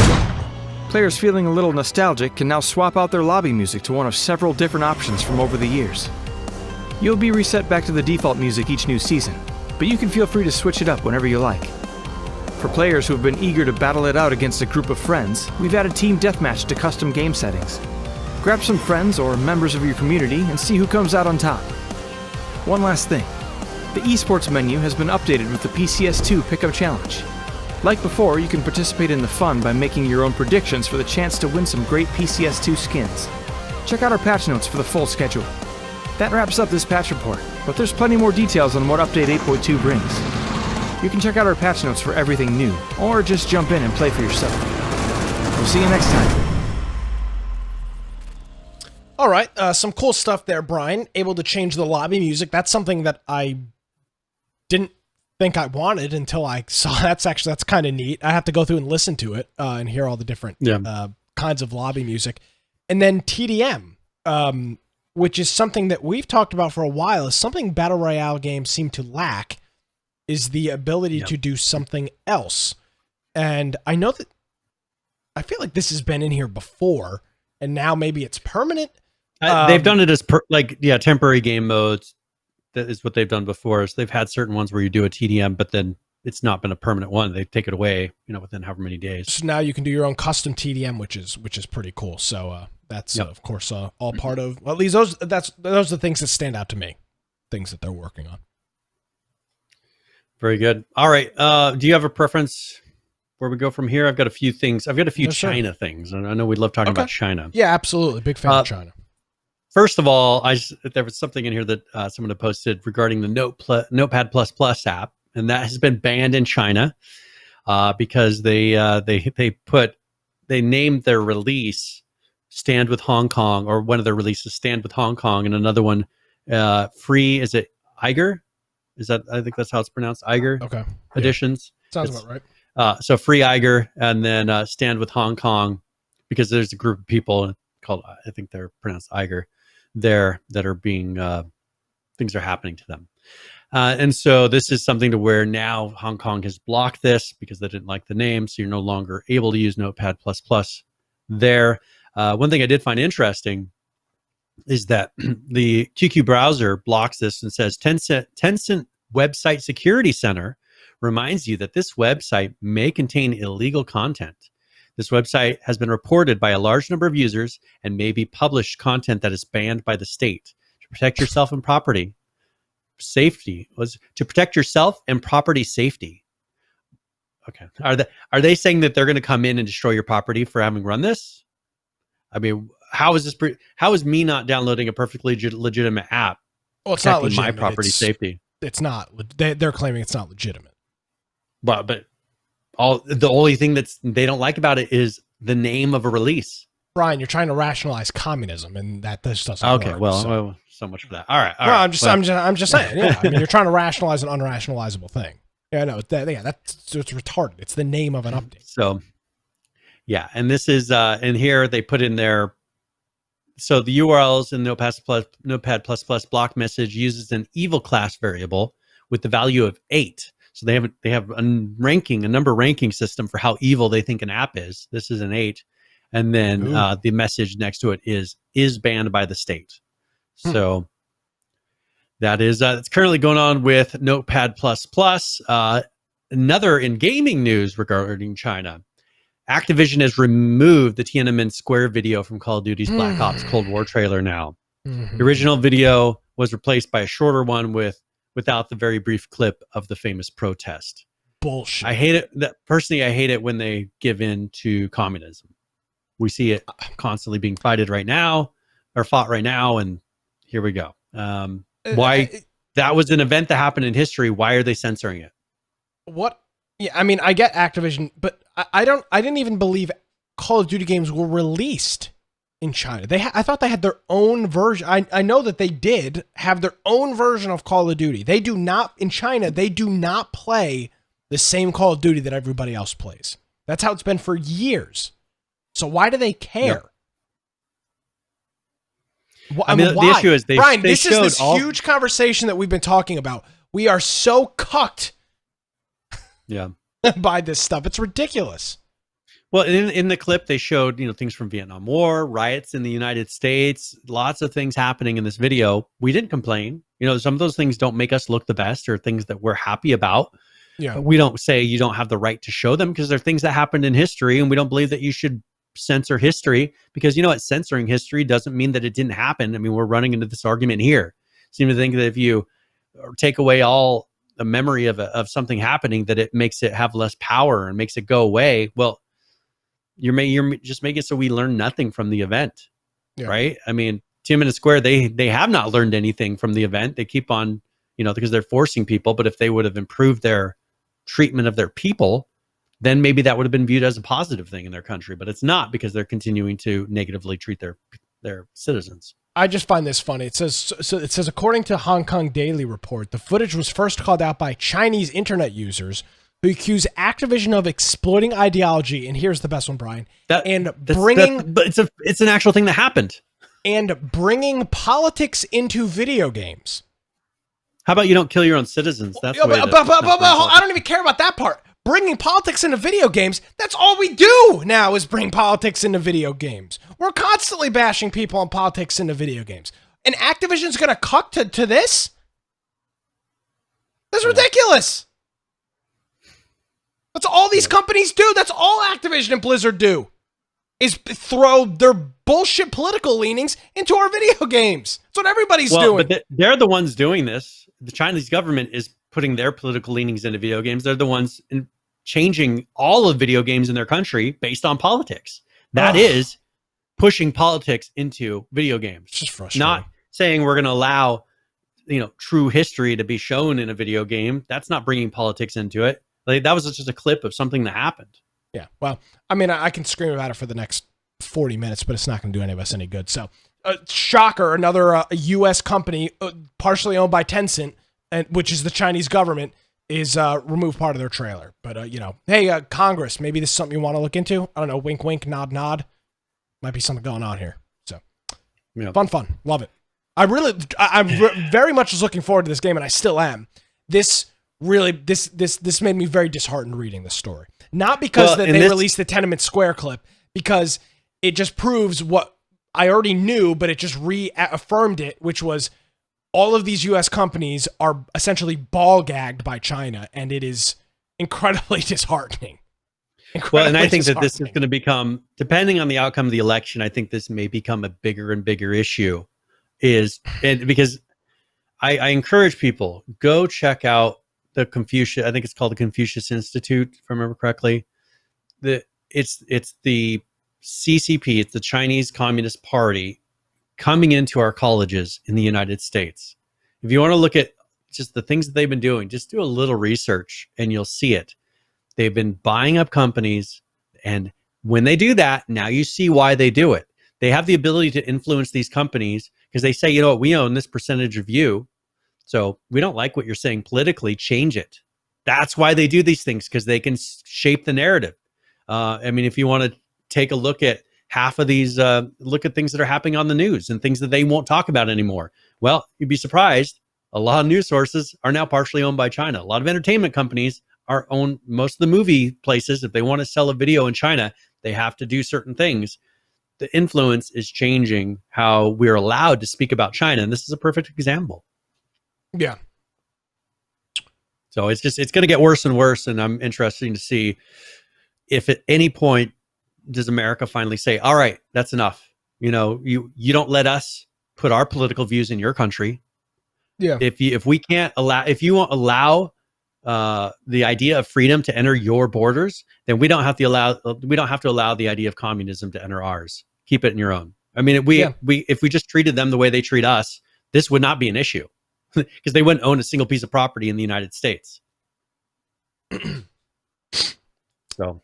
Players feeling a little nostalgic can now swap out their lobby music to one of several different options from over the years. You'll be reset back to the default music each new season, but you can feel free to switch it up whenever you like. For players who have been eager to battle it out against a group of friends, we've added Team Deathmatch to custom game settings. Grab some friends or members of your community and see who comes out on top. One last thing. The esports menu has been updated with the PCS2 Pickup Challenge. Like before, you can participate in the fun by making your own predictions for the chance to win some great PCS2 skins. Check out our patch notes for the full schedule. That wraps up this patch report, but there's plenty more details on what Update 8.2 brings. You can check out our patch notes for everything new, or just jump in and play for yourself. We'll see you next time. All right, some cool stuff there, Brian. Able to change the lobby music. That's something that I didn't think I wanted until I saw. That's kind of neat. I have to go through and listen to it and hear all the different kinds of lobby music. And then TDM, which is something that we've talked about for a while, is something Battle Royale games seem to lack, is the ability to do something else. And I know that I feel like this has been in here before, and now maybe it's permanent. They've done it as temporary game modes. That is what they've done before. So they've had certain ones where you do a TDM, but then it's not been a permanent one. They take it away, within however many days. So now you can do your own custom TDM, which is pretty cool. So that's of course all part of, well, at least those are the things that stand out to me. things that they're working on. Very good. All right. Do you have a preference where we go from here? I've got a few things. I've got a few China things, and I know we love talking about China. Yeah, absolutely. Big fan of China. First of all, there was something in here that someone had posted regarding the Notepad++ app, and that has been banned in China because they named their release Stand with Hong Kong, or one of their releases Stand with Hong Kong, and another one Free. Is it Eiger? I think that's how it's pronounced, Eiger. Okay. Editions. Yeah. Sounds about right. So Free Eiger, and then Stand with Hong Kong, because there's a group of people called, I think they're pronounced Eiger, there that are being things are happening to them. And so this is something to where now Hong Kong has blocked this because they didn't like the name. So you're no longer able to use Notepad++ there. One thing I did find interesting is that the QQ browser blocks this and says Tencent Website Security Center reminds you that this website may contain illegal content. This website has been reported by a large number of users and may be published content that is banned by the state. To protect yourself and property safety. Okay. Are they saying that they're going to come in and destroy your property for having run this? I mean, how is me not downloading a perfectly legitimate app? Well, it's not legitimate. My property safety. It's not. They're claiming it's not legitimate. But the only thing they don't like about it is the name of a release. Brian, you're trying to rationalize communism, and that this doesn't work. Okay, well, so much for that. All right. I'm just saying. Yeah, I mean, you're trying to rationalize an unrationalizable thing. Yeah, no, it's retarded. It's the name of an update. So, yeah, and this is in here they put in there. So the URLs in Notepad++ block message uses an evil class variable with the value of 8. So they have a number ranking system for how evil they think an app is. This is an 8, and then the message next to it is banned by the state. So that is it's currently going on with Notepad++. Another in gaming news regarding China. Activision has removed the Tiananmen Square video from Call of Duty's Black Ops Cold War trailer now. The original video was replaced by a shorter one without the very brief clip of the famous protest. Bullshit. I hate it. Personally, I hate it when they give in to communism. We see it constantly being fought right now, and here we go. Why? That was an event that happened in history. Why are they censoring it? What? Yeah, I mean, I get Activision, but I didn't even believe Call of Duty games were released in China. I thought they had their own version. I know that they did have their own version of Call of Duty. They do not, in China, they do not play the same Call of Duty that everybody else plays. That's how it's been for years. So why do they care? Yep. I mean, the issue is Brian, this is this huge conversation that we've been talking about. We are so cucked by this stuff. It's ridiculous. Well, in the clip, they showed, things from Vietnam War, riots in the United States, lots of things happening in this video. We didn't complain. Some of those things don't make us look the best or things that we're happy about. Yeah. We don't say you don't have the right to show them because they're things that happened in history, and we don't believe that you should censor history because, censoring history doesn't mean that it didn't happen. I mean, we're running into this argument here. Seem to think that if you take away all the memory of something happening, that it makes it have less power and makes it go away. Well, you're just making it so we learn nothing from the event, right? I mean, Tiananmen Square, they have not learned anything from the event. They keep on, because they're forcing people. But if they would have improved their treatment of their people, then maybe that would have been viewed as a positive thing in their country. But it's not, because they're continuing to negatively treat their citizens. I just find this funny. It says, according to Hong Kong Daily Report, the footage was first called out by Chinese internet users who accuse Activision of exploiting ideology. And here's the best one, Brian. But it's an actual thing that happened. And bringing politics into video games. How about you don't kill your own citizens? That's the way I don't even care about that part. Bringing politics into video games, that's all we do now is bring politics into video games. We're constantly bashing people on politics into video games. And Activision's going to cuck to this? That's ridiculous. That's all these companies do. That's all Activision and Blizzard do. is throw their bullshit political leanings into our video games. That's what everybody's doing. But they're the ones doing this. The Chinese government is putting their political leanings into video games. They're the ones changing all of video games in their country based on politics. That is pushing politics into video games. It's just frustrating. Not saying we're going to allow, true history to be shown in a video game. That's not bringing politics into it. Like, that was just a clip of something that happened. Yeah. Well, I mean, I can scream about it for the next 40 minutes, but it's not going to do any of us any good. So, shocker, another U.S. company, partially owned by Tencent, which is the Chinese government, is removed part of their trailer. But, hey, Congress, maybe this is something you want to look into. I don't know, wink, wink, nod, nod. Might be something going on here. So, fun. Love it. I'm very much looking forward to this game, and I still am. This made me very disheartened reading this story. Not because they released the Tenement Square clip, because it just proves what I already knew, but it just reaffirmed it, which was all of these U.S. companies are essentially ball gagged by China, and it is incredibly disheartening. And I think that this is going to become, depending on the outcome of the election, I think this may become a bigger and bigger issue. Because I encourage people, go check out the Confucius, I think it's called the Confucius Institute, if I remember correctly. It's the CCP, it's the Chinese Communist Party coming into our colleges in the United States. If you want to look at just the things that they've been doing, just do a little research and you'll see it. They've been buying up companies, and when they do that, now you see why they do it. They have the ability to influence these companies because they say, we own this percentage of you. So we don't like what you're saying politically, change it. That's why they do these things, because they can shape the narrative. If you want to take a look at half of these, look at things that are happening on the news and things that they won't talk about anymore. Well, you'd be surprised. A lot of news sources are now partially owned by China. A lot of entertainment companies are owned. Most of the movie places, if they want to sell a video in China, they have to do certain things. The influence is changing how we're allowed to speak about China. And this is a perfect example. Yeah. So it's going to get worse and worse. And I'm interested to see if at any point does America finally say, all right, that's enough. You don't let us put our political views in your country. Yeah. If you won't allow the idea of freedom to enter your borders, then we don't have to allow the idea of communism to enter ours. Keep it in your own. If we just treated them the way they treat us, this would not be an issue. Because they wouldn't own a single piece of property in the United States. So,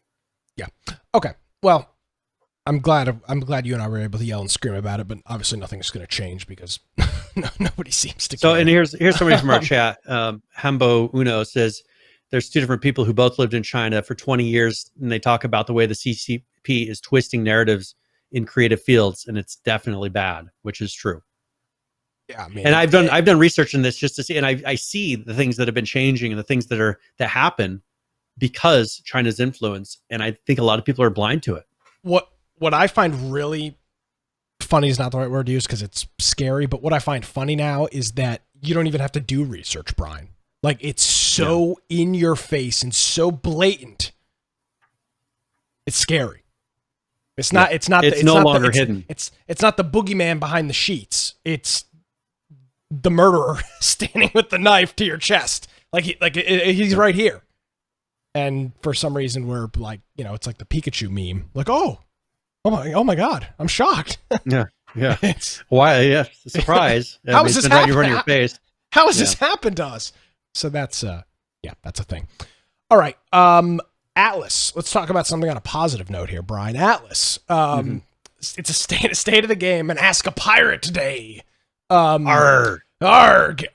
yeah. Okay. Well, I'm glad you and I were able to yell and scream about it, but obviously nothing is going to change because nobody seems to care. So, and here's somebody from our chat. Hambo Uno says there's two different people who both lived in China for 20 years, and they talk about the way the CCP is twisting narratives in creative fields, and it's definitely bad, which is true. Yeah, man. And I've done research in this just to see, and I see the things that have been changing and the things that happen because China's influence, and I think a lot of people are blind to it. What I find really funny is not the right word to use because it's scary, but what I find funny now is that you don't even have to do research, Brian. Like, it's so in your face and so blatant. It's scary. It's no longer hidden. It's not the boogeyman behind the sheets. It's the murderer standing with the knife to your chest. He's right here. And for some reason we're like, it's like the Pikachu meme. Like, oh my God, I'm shocked. Yeah. Why? Yeah. Surprise. How has this happened? Right in front of your face. How has this happened to us? So that's that's a thing. All right. Atlas. Let's talk about something on a positive note here, Brian. Atlas. It's a state of the game and Ask a Pirate today. Arg.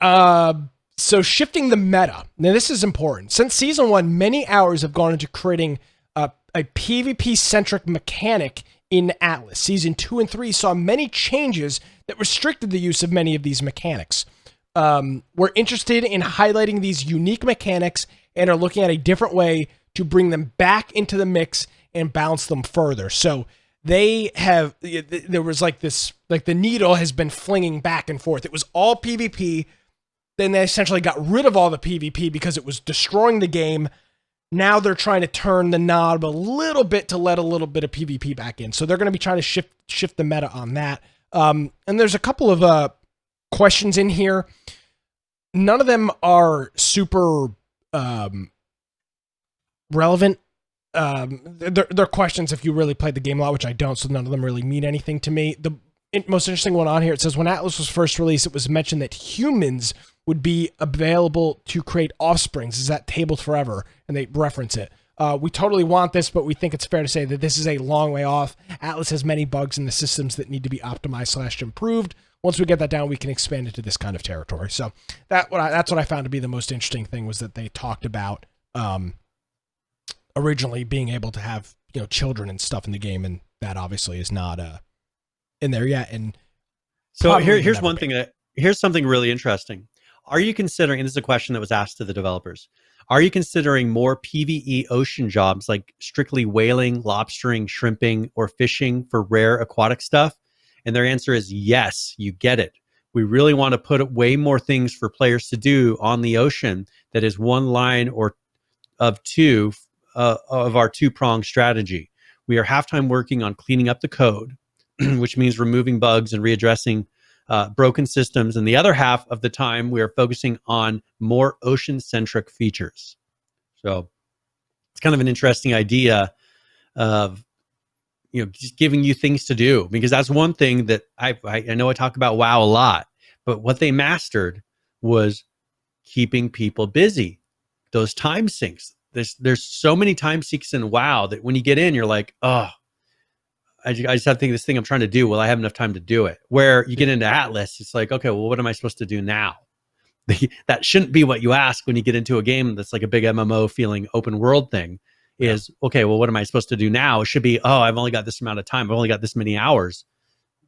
So shifting the meta. Now this is important. Since season 1, many hours have gone into creating a PvP-centric mechanic in Atlas. Season 2 and 3 saw many changes that restricted the use of many of these mechanics. We're interested in highlighting these unique mechanics and are looking at a different way to bring them back into the mix and bounce them further. So there was the needle has been flinging back and forth. It was all PvP. Then they essentially got rid of all the PvP because it was destroying the game. now they're trying to turn the knob a little bit to let a little bit of PvP back in. So they're going to be trying to shift the meta on that. And there's a couple of questions in here. None of them are super relevant. They're questions if you really played the game a lot, which I don't, so none of them really mean anything to me. The most interesting one on here, it says, when Atlas was first released, it was mentioned that humans would be available to create offsprings. Is that tabled forever? And they reference it. We totally want this, but we think it's fair to say that this is a long way off. Atlas has many bugs in the systems that need to be optimized / improved. Once we get that down, we can expand into this kind of territory. So that's what I found to be the most interesting thing, was that they talked about originally being able to have, you know, children and stuff in the game, and that obviously is not in there yet. And so here's one thing here's something really interesting. Are you considering, and this is a question that was asked to the developers, are you considering more PvE ocean jobs like strictly whaling, lobstering, shrimping, or fishing for rare aquatic stuff? And their answer is yes, you get it. We really want to put way more things for players to do on the ocean that is one line or of two of our two-pronged strategy. We are half-time working on cleaning up the code, which means removing bugs and readdressing broken systems. And the other half of the time, we are focusing on more ocean-centric features. So it's kind of an interesting idea of, you know, just giving you things to do, because that's one thing that I know I talk about WoW a lot, but what they mastered was keeping people busy. Those time sinks. There's so many time sinks in WoW that when you get in, you're like, oh, I just have to think of this thing I'm trying to do. Will I have enough time to do it? Where you get into Atlas, it's like, okay, well, what am I supposed to do now? That shouldn't be what you ask when you get into a game that's like a big MMO feeling open world thing. Is, okay, well, what am I supposed to do now? It should be, oh, I've only got this amount of time. I've only got this many hours.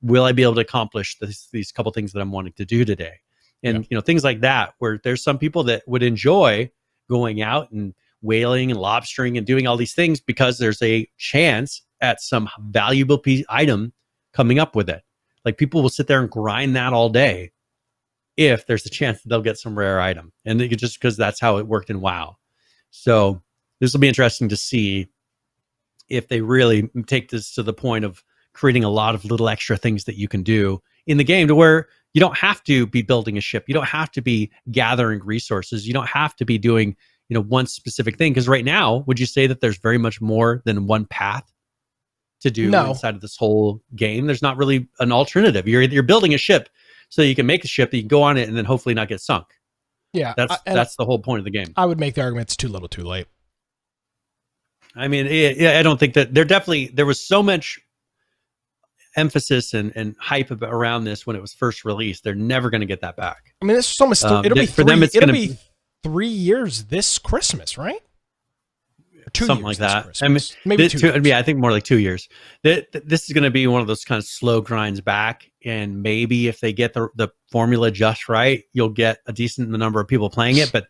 Will I be able to accomplish these couple things that I'm wanting to do today? And, you know, things like that, where there's some people that would enjoy going out and whaling and lobstering and doing all these things because there's a chance at some valuable item coming up with it. Like, people will sit there and grind that all day if there's a chance that they'll get some rare item. And just because that's how it worked in WoW. So this will be interesting to see if they really take this to the point of creating a lot of little extra things that you can do in the game, to where you don't have to be building a ship. You don't have to be gathering resources. You don't have to be doing, you know, one specific thing. Because right now, would you say that there's very much more than one path to do inside of this whole game? There's not really an alternative. You're building a ship so you can make a ship that you can go on it and then hopefully not get sunk. Yeah, that's the whole point of the game. I would make the argument it's too little, too late. I mean, I don't think that there was so much emphasis and hype around this when it was first released. They're never going to get that back. I mean, this is almost it'll be 3 years this Christmas, right? 2 something years like that. Christmas. I mean, maybe 2 years. Yeah, I think more like 2 years. This is going to be one of those kind of slow grinds back, and maybe if they get the formula just right, you'll get a decent number of people playing it. But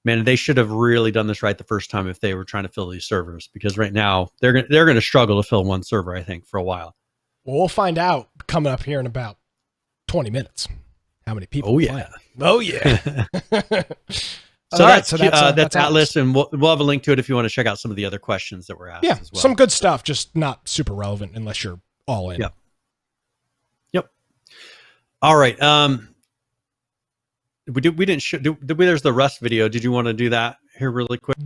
man, they should have really done this right the first time if they were trying to fill these servers, because right now they're going to struggle to fill one server, I think, for a while. Well, we'll find out coming up here in about 20 minutes how many people. Oh yeah. So that's Atlas, and we'll have a link to it if you want to check out some of the other questions that were asked. Yeah, as well. Some good stuff, just not super relevant unless you're all in. Yep. All right. There's the Rust video. Did you want to do that here really quick?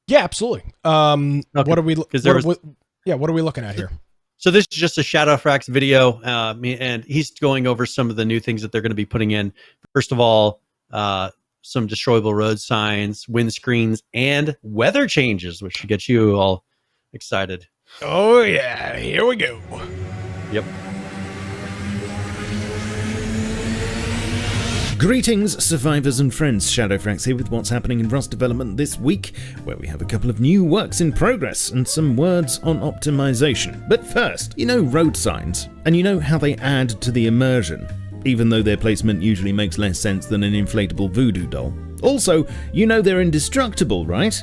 Yeah, absolutely. Okay. What are we looking at here? So this is just a Shadowfrax video, and he's going over some of the new things that they're going to be putting in. First of all, some destroyable road signs, windscreens, and weather changes, which should get you all excited. Oh yeah, here we go. Yep. Greetings, survivors and friends. Shadowfrax here with what's happening in Rust development this week, where we have a couple of new works in progress and some words on optimization. But first, you know road signs, and you know how they add to the immersion, even though their placement usually makes less sense than an inflatable voodoo doll. Also, you know they're indestructible, right?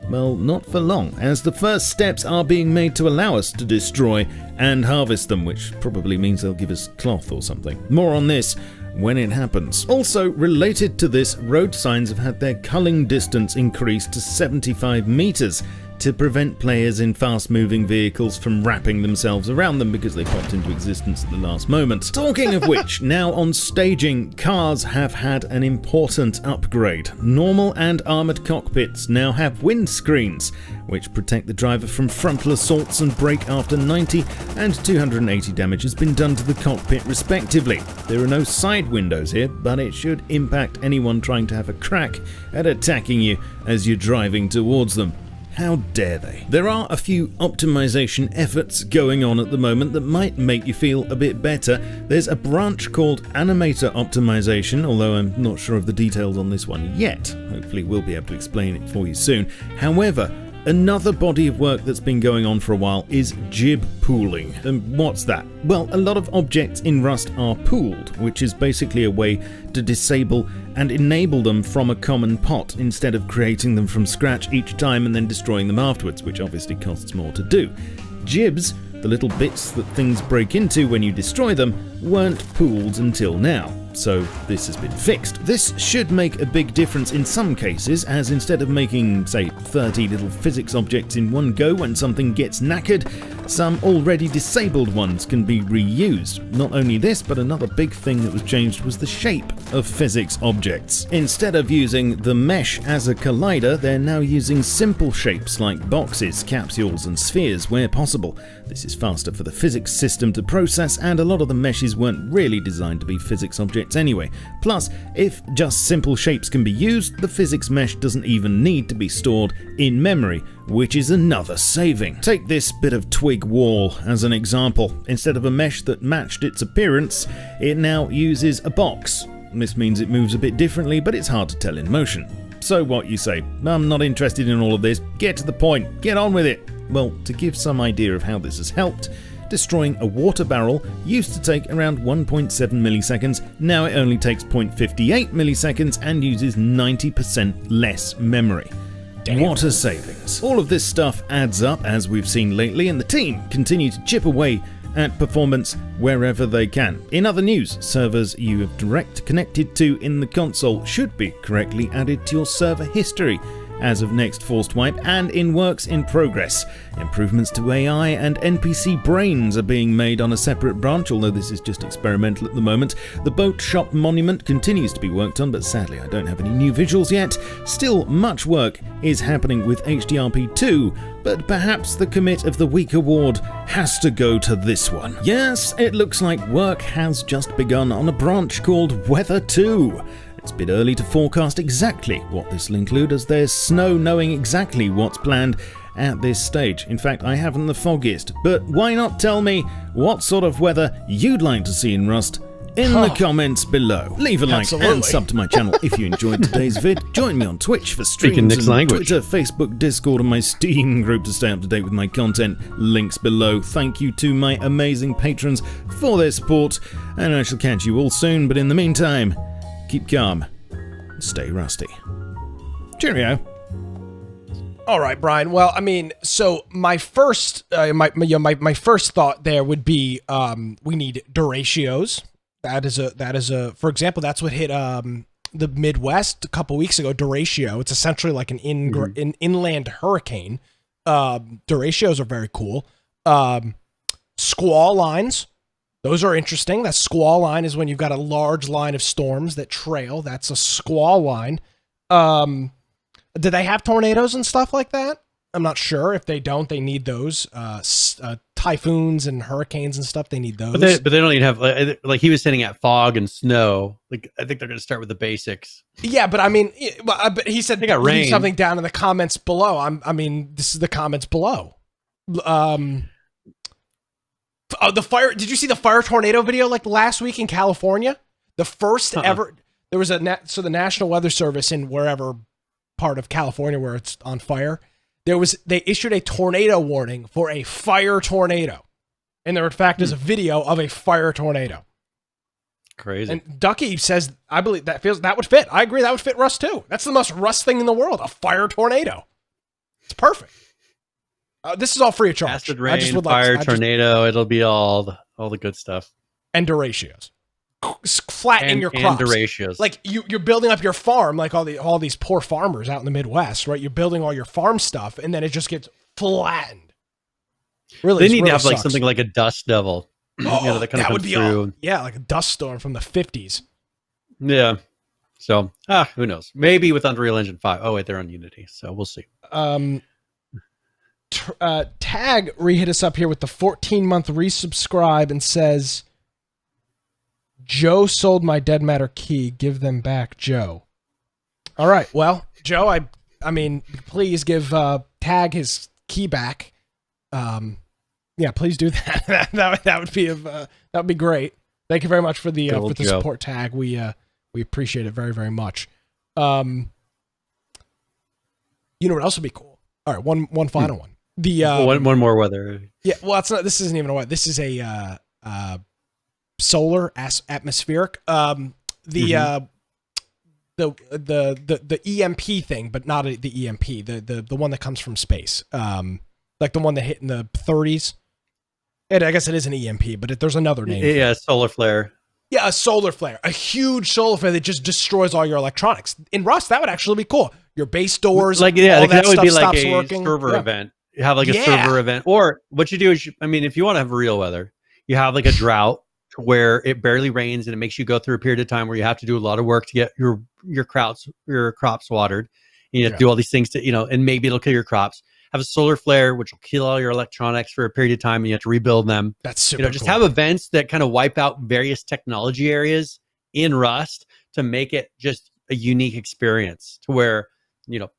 Well, not for long, as the first steps are being made to allow us to destroy and harvest them, which probably means they'll give us cloth or something. More on this when it happens. Also, related to this, road signs have had their culling distance increased to 75 meters to prevent players in fast-moving vehicles from wrapping themselves around them because they popped into existence at the last moment. Talking of which, now on staging, cars have had an important upgrade. Normal and armoured cockpits now have windscreens, which protect the driver from frontal assaults and brake after 90 and 280 damage has been done to the cockpit respectively. There are no side windows here, but it should impact anyone trying to have a crack at attacking you as you're driving towards them. How dare they? There are a few optimization efforts going on at the moment that might make you feel a bit better. There's a branch called Animator Optimization, although I'm not sure of the details on this one yet. Hopefully we'll be able to explain it for you soon. However, another body of work that's been going on for a while is jib pooling. And what's that? Well, a lot of objects in Rust are pooled, which is basically a way to disable and enable them from a common pot instead of creating them from scratch each time and then destroying them afterwards, which obviously costs more to do. Jibs, the little bits that things break into when you destroy them, weren't pooled until now. So this has been fixed. This should make a big difference in some cases, as instead of making, say, 30 little physics objects in one go when something gets knackered, some already disabled ones can be reused. Not only this, but another big thing that was changed was the shape of physics objects. Instead of using the mesh as a collider, they're now using simple shapes like boxes, capsules, and spheres where possible. This is faster for the physics system to process, and a lot of the meshes weren't really designed to be physics objects anyway. Plus, if just simple shapes can be used, the physics mesh doesn't even need to be stored in memory, which is another saving. Take this bit of twig wall as an example. Instead of a mesh that matched its appearance, it now uses a box. This means it moves a bit differently, but it's hard to tell in motion. So what, you say? I'm not interested in all of this. Get to the point. Get on with it. Well, to give some idea of how this has helped, destroying a water barrel used to take around 1.7 milliseconds, now it only takes 0.58 milliseconds and uses 90% less memory. Damn. What a savings. All of this stuff adds up, as we've seen lately, and the team continue to chip away at performance wherever they can. In other news, servers you have direct connected to in the console should be correctly added to your server history as of next forced wipe, and in works in progress. Improvements to AI and NPC brains are being made on a separate branch, although this is just experimental at the moment. The boat shop monument continues to be worked on, but sadly I don't have any new visuals yet. Still, much work is happening with HDRP 2, but perhaps the Commit of the Week award has to go to this one. Yes, it looks like work has just begun on a branch called Weather 2. It's a bit early to forecast exactly what this will include, as there's snow knowing exactly what's planned at this stage. In fact, I haven't the foggiest, but why not tell me what sort of weather you'd like to see in Rust in the comments below. Leave a like and sub to my channel if you enjoyed today's vid. Join me on Twitch for streams and Twitter, Facebook, Discord, and my Steam group to stay up to date with my content. Links below. Thank you to my amazing patrons for their support, and I shall catch you all soon, but in the meantime, keep calm and stay rusty. Cheerio. All right, Brian. Well, I mean, so my first, my first thought there would be, we need deratios. That is a. For example, that's what hit the Midwest a couple weeks ago. Deratio. It's essentially like an inland hurricane. Deratios are very cool. Squall lines. Those are interesting. That squall line is when you've got a large line of storms that trail. That's a squall line. Do they have tornadoes and stuff like that? I'm not sure. If they don't, they need those. Typhoons and hurricanes and stuff, they need those. But they don't even have, like he was saying, at fog and snow. Like, I think they're going to start with the basics. Yeah, but I mean, but he said they got rain. Something down in the comments below. I mean, this is the comments below. Oh, the fire. Did you see the fire tornado video like last week in California? The first ever. There was so the National Weather Service in wherever part of California where it's on fire, they issued a tornado warning for a fire tornado, and there in fact is a video of a fire tornado. Crazy. And Ducky says, I believe that would fit. I agree, that would fit Rust too. That's the most Rust thing in the world, a fire tornado. It's perfect. This is all free of charge. Acid rain, fire tornado. It'll be all the good stuff. And deratios. flattening and, your and crops. ratios. Like you're building up your farm, like all these poor farmers out in the Midwest, right? You're building all your farm stuff, and then it just gets flattened. Really, they need to have like sucks. something like a dust devil, that kind of comes through. Like a dust storm from the 50s. Yeah. So, who knows? Maybe with Unreal Engine 5. Oh, wait, they're on Unity, so we'll see. Tag re-hit us up here with the 14-month resubscribe and says, Joe sold my Dead Matter key. Give them back, Joe. All right. Well, Joe, I mean, please give Tag his key back. Yeah, please do that. that would be great. Thank you very much for the support, Tag. We appreciate it very, very much. You know what else would be cool? All right, one final one. The one more weather. Yeah, well, it's not. This isn't even a weather. This is a solar atmospheric. The EMP thing, but not the EMP. The one that comes from space. Like the one that hit in the 30s. And I guess it is an EMP, but there's another name. Yeah, solar flare. Yeah, a solar flare. A huge solar flare that just destroys all your electronics. In Rust, that would actually be cool. Your base doors, all that stuff would be like stops a working. server event. You have like a server event. Or what you do is, if you want to have real weather, you have like a drought where it barely rains and it makes you go through a period of time where you have to do a lot of work to get your crops watered. And you have to do all these things to, and maybe it'll kill your crops. Have a solar flare, which will kill all your electronics for a period of time, and you have to rebuild them. That's super just cool. have events that kind of wipe out various technology areas in Rust to make it just a unique experience to where,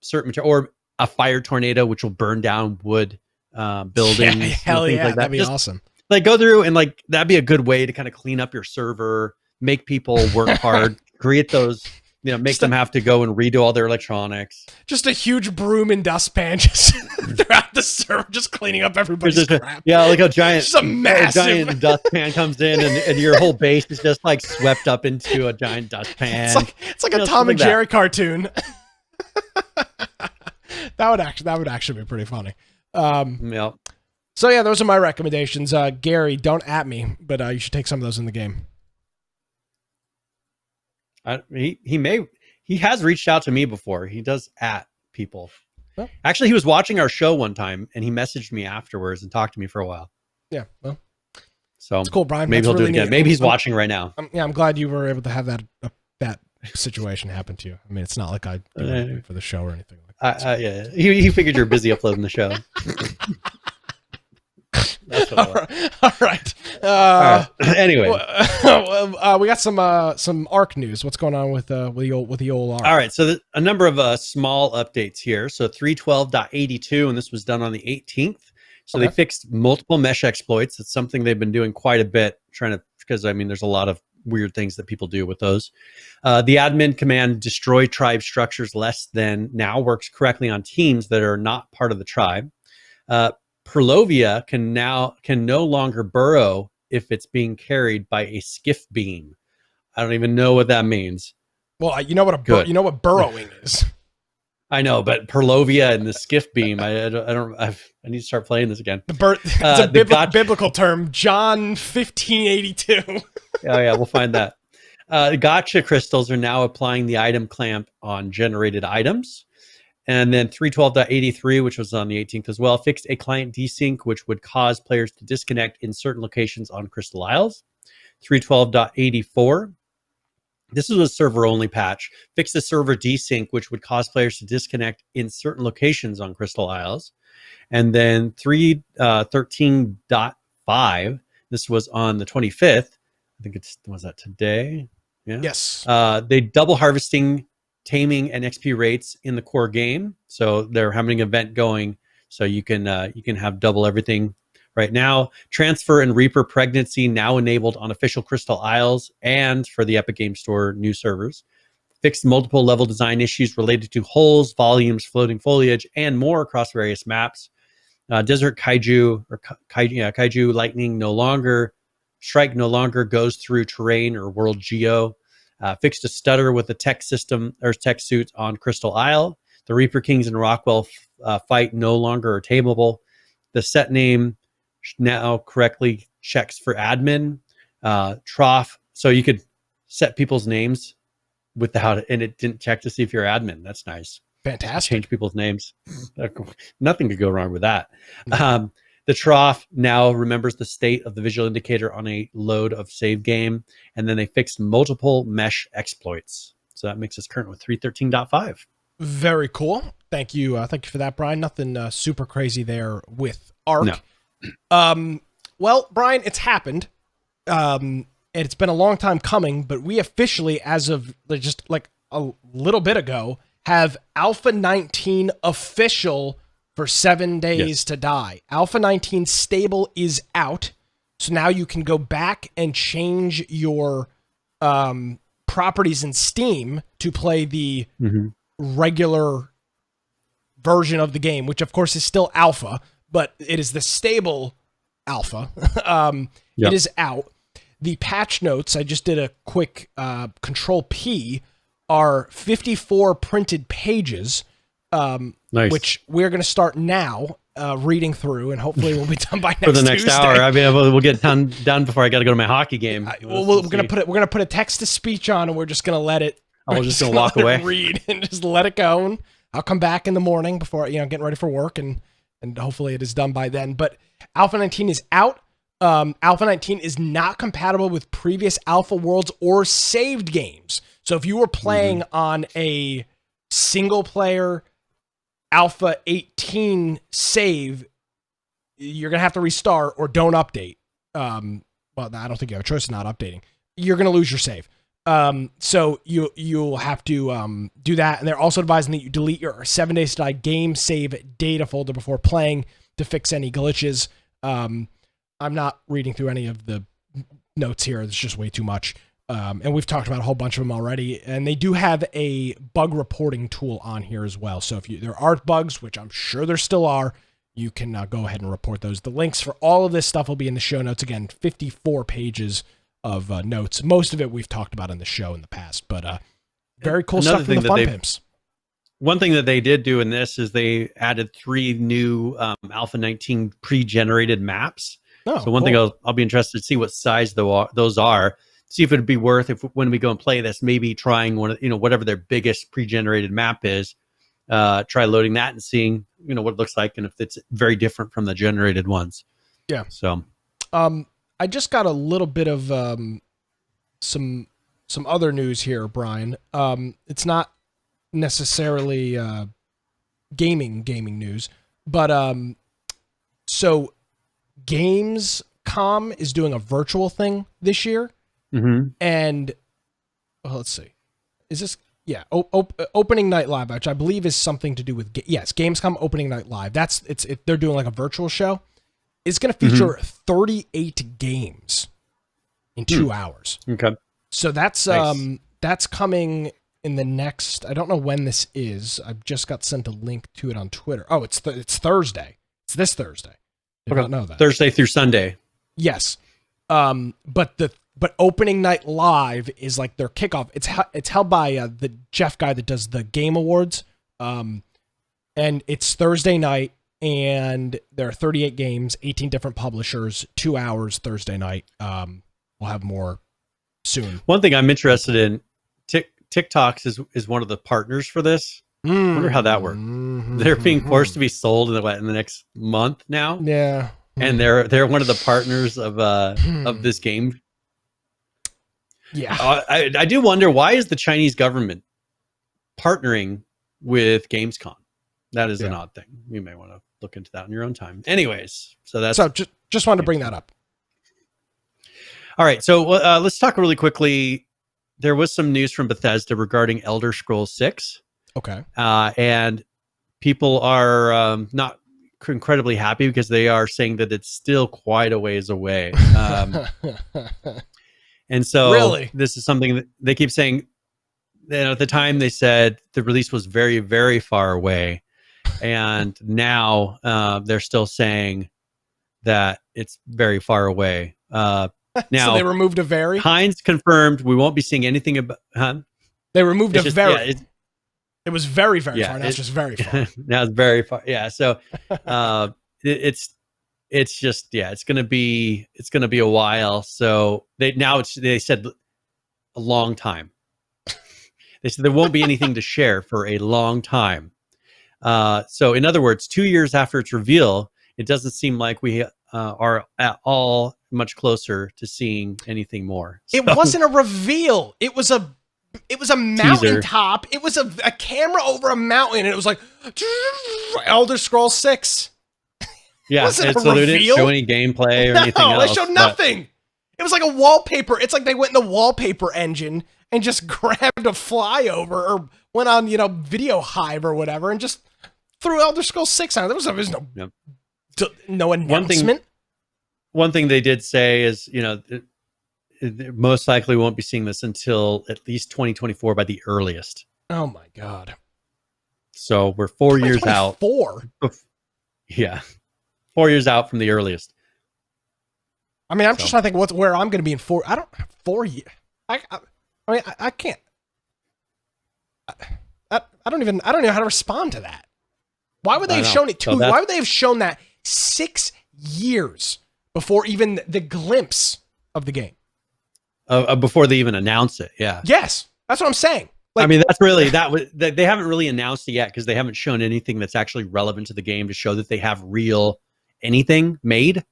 certain material, or a fire tornado, which will burn down wood buildings. Yeah, hell yeah, like that. That'd be just, awesome. Like go through and like, that'd be a good way to kind of clean up your server, make people work hard, create those, make them have to go and redo all their electronics. Just a huge broom and dustpan just throughout the server, just cleaning up everybody's crap. Yeah, like a giant, just a massive giant dustpan comes in, and your whole base is just like swept up into a giant dustpan. It's like a Tom and Jerry cartoon. That would actually be pretty funny. Yeah. So yeah, those are my recommendations. Gary, don't at me, but you should take some of those in the game. He has reached out to me before. He does at people. Well, actually, he was watching our show one time and he messaged me afterwards and talked to me for a while. Yeah, well, so it's cool, Brian. Maybe he'll do it again. Maybe he's watching right now. I'm glad you were able to have that situation happen to you. I mean, it's not like I do anything for the show or anything like that. Yeah, he figured you're busy uploading the show. That's what all right. Anyway, we got some ARC news. What's going on with the old ARC? All right. So a number of small updates here. So 3.12.82, and this was done on the 18th. So they fixed multiple mesh exploits. It's something they've been doing quite a bit, because there's a lot of weird things that people do with those. The admin command destroy tribe structures less than now works correctly on teams that are not part of the tribe. Perlovia can no longer burrow if it's being carried by a skiff beam. I don't even know what that means. Well, you know what burrowing is. I know, but Perlovia and the skiff beam. I need to start playing this again. It's a biblical term. John 15:82. Oh yeah, we'll find that. Gotcha crystals are now applying the item clamp on generated items. And then 3.12.83, which was on the 18th as well, fixed a client desync, which would cause players to disconnect in certain locations on Crystal Isles. 3.12.84. This is a server-only patch. Fixed the server desync, which would cause players to disconnect in certain locations on Crystal Isles. And then 3.13.5. This was on the 25th. I think was that today? Yeah. Yes. They double harvesting, taming, and XP rates in the core game. So they're having an event going, so you can have double everything right now. Transfer and Reaper pregnancy now enabled on official Crystal Isles and for the Epic Game Store new servers. Fixed multiple level design issues related to holes, volumes, floating foliage, and more across various maps. Desert Kaiju or Kaiju Lightning Strike no longer goes through terrain or world geo. Fixed a stutter with the tech system or tech suits on Crystal Isle. The Reaper Kings and Rockwell fight no longer are tameable. The set name now correctly checks for admin. Trough. So you could set people's names without it, and it didn't check to see if you're admin. That's nice. Fantastic. Change people's names. Nothing could go wrong with that. The trough now remembers the state of the visual indicator on a load of save game, and then they fixed multiple mesh exploits. So that makes us current with 3.13.5. Very cool. Thank you. Thank you for that, Brian. Nothing super crazy there with Arc. No. Well, Brian, it's happened. And it's been a long time coming, but we officially, as of just like a little bit ago, have Alpha 19 official for 7 days to die. Alpha 19 Stable is out. So now you can go back and change your properties in Steam to play the regular version of the game, which of course is still alpha, but it is the stable alpha. It is out. The patch notes, I just did a quick Control P, are 54 printed pages, Nice. which we're going to start now reading through, and hopefully we'll be done by next For the next Tuesday. hour. I mean, we'll get done before I got to go to my hockey game. We're going to put a text to speech on, and we're just going to let it. We're just gonna walk away, read, and just let it go. And I'll come back in the morning before getting ready for work, and hopefully it is done by then. But Alpha 19 is out. Alpha 19 is not compatible with previous Alpha worlds or saved games. So if you were playing on a single player Alpha 18 save, you're gonna have to restart or don't update. Well, I don't think you have a choice of not updating. You're gonna lose your save. So you'll have to do that, and they're also advising that you delete your 7 days to die game save data folder before playing to fix any glitches. I'm not reading through any of the notes here. It's just way too much. And we've talked about a whole bunch of them already, and they do have a bug reporting tool on here as well. So if there are bugs, which I'm sure there still are, you can go ahead and report those. The links for all of this stuff will be in the show notes. Again, 54 pages of notes. Most of it we've talked about in the show in the past, but very cool stuff from the Fun Pimps. One thing that they did do in this is they added 3 new Alpha 19 pre-generated maps. Oh, so one thing I'll be interested to see what size those are. See if it'd be worth, if when we go and play this, maybe trying one of, whatever their biggest pre-generated map is, try loading that and seeing, what it looks like, and if it's very different from the generated ones. Yeah. So, I just got a little bit of some other news here, Brian. It's not necessarily gaming news, but so Gamescom is doing a virtual thing this year, and let's see, is this opening night live, which I believe is something to do with Gamescom opening night live. They're doing like a virtual show. It's going to feature 38 games in 2 hours. Okay. So that's nice. That's coming in the next. I don't know when this is. I've just got sent a link to it on Twitter. Oh, it's Thursday. It's this Thursday. Did not know that. Thursday through Sunday. Yes. But opening night live is like their kickoff. It's held by the Jeff guy that does the Game Awards. And it's Thursday night. And there are 38 games, 18 different publishers, 2 hours Thursday night. We'll have more soon. One thing I'm interested in, TikToks is one of the partners for this. I wonder how that works. They're being forced to be sold in the next month now. Yeah. And they're one of the partners of this game. Yeah. I do wonder, why is the Chinese government partnering with Gamescom? That is an odd thing. You may want to look into that in your own time. Anyways, so just wanted to bring that up. All right, so let's talk really quickly. There was some news from Bethesda regarding Elder Scrolls 6. Okay. And people are not incredibly happy because they are saying that it's still quite a ways away. And so really? This is something that they keep saying. At the time, they said the release was very, very far away. And now they're still saying that it's very far away. Now so they removed a very. Hines confirmed we won't be seeing anything about. They removed a very. Yeah, it was very, very far. Now it's just very far. Now it's very far. Yeah. So it's just it's gonna be a while. So they said a long time. They said there won't be anything to share for a long time. So in other words, 2 years after its reveal, it doesn't seem like we are at all much closer to seeing anything more. It wasn't a reveal. It was a mountaintop. It was a camera over a mountain, and it was like Elder Scrolls 6. Yeah, It wasn't a so they didn't reveal. show any gameplay or anything else. No, they showed nothing. It was like a wallpaper. It's like they went in the wallpaper engine and just grabbed a flyover or went on, Video Hive or whatever and just threw Elder Scrolls 6 on it. There was no, no announcement. One thing they did say is, it most likely won't be seeing this until at least 2024 by the earliest. Oh my God. So we're 4 years out. 4? Yeah. 4 years out from the earliest. I mean, I'm just trying to think where I'm going to be in 4. I don't 4 years. I can't. I don't even know how to respond to that. Why would they have shown it why would they have shown that 6 years before even the glimpse of the game? Before they even announce it. Yeah. Yes. That's what I'm saying. I mean, that's really, they haven't really announced it yet because they haven't shown anything that's actually relevant to the game to show that they have real anything made.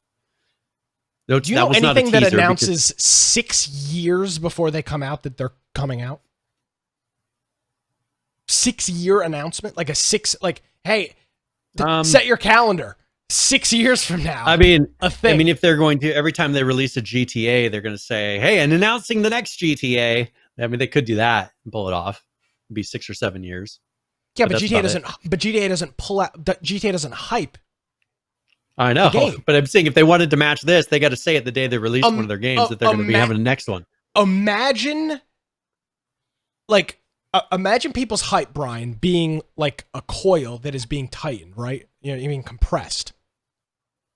Do you know anything that announces 6 years before they come out that they're coming out? 6-year announcement? Hey, set your calendar. 6 years from now. I mean, if they're going to, every time they release a GTA, they're going to say, hey, and announcing the next GTA. I mean, they could do that and pull it off. It'd be 6 or 7 years. Yeah, but GTA doesn't. But GTA doesn't pull out. GTA doesn't hype. I know, but I'm saying if they wanted to match this, they got to say it the day they release one of their games that they're going to be having the next one. Imagine people's hype, Brian, being like a coil that is being tightened, right? You mean compressed.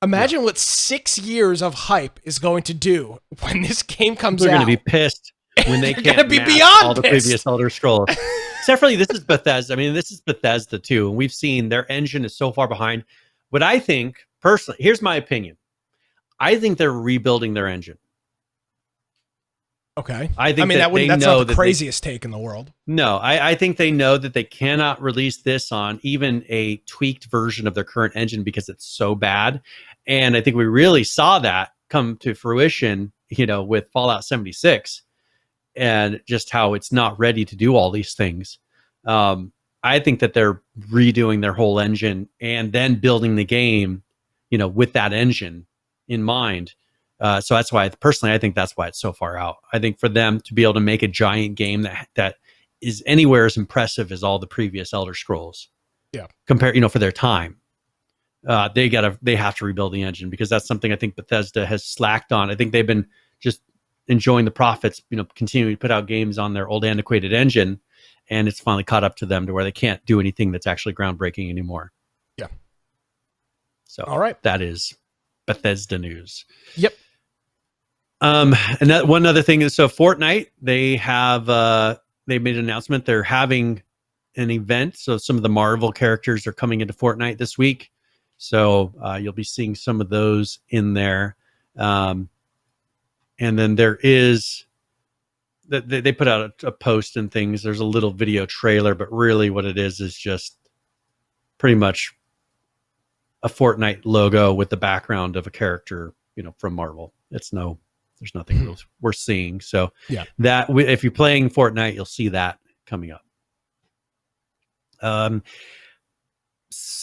Imagine what 6 years of hype is going to do when this game comes out. They're going to be pissed when they can't be match beyond all the pissed. previous Elder Scrolls. Separately, this is Bethesda. I mean, this is Bethesda too, and we've seen their engine is so far behind. But I think, personally, here's my opinion. I think they're rebuilding their engine. Okay. I think that's not the craziest take in the world. No, I think they know that they cannot release this on even a tweaked version of their current engine because it's so bad. And I think we really saw that come to fruition, with Fallout 76 and just how it's not ready to do all these things. I think that they're redoing their whole engine and then building the game, with that engine in mind. So that's why, personally, I think that's why it's so far out. I think for them to be able to make a giant game that is anywhere as impressive as all the previous Elder Scrolls, for their time, they have to rebuild the engine because that's something I think Bethesda has slacked on. I think they've been just enjoying the profits, continuing to put out games on their old antiquated engine, and it's finally caught up to them to where they can't do anything that's actually groundbreaking anymore. Yeah. So, all right, that is Bethesda news. Yep. And that one other thing is, so Fortnite, they made an announcement. They're having an event. So some of the Marvel characters are coming into Fortnite this week. So you'll be seeing some of those in there. And then there is, they put out a post and things. There's a little video trailer, but really what it is just pretty much a Fortnite logo with the background of a character, from Marvel. There's nothing else we're seeing. So that if you're playing Fortnite, you'll see that coming up.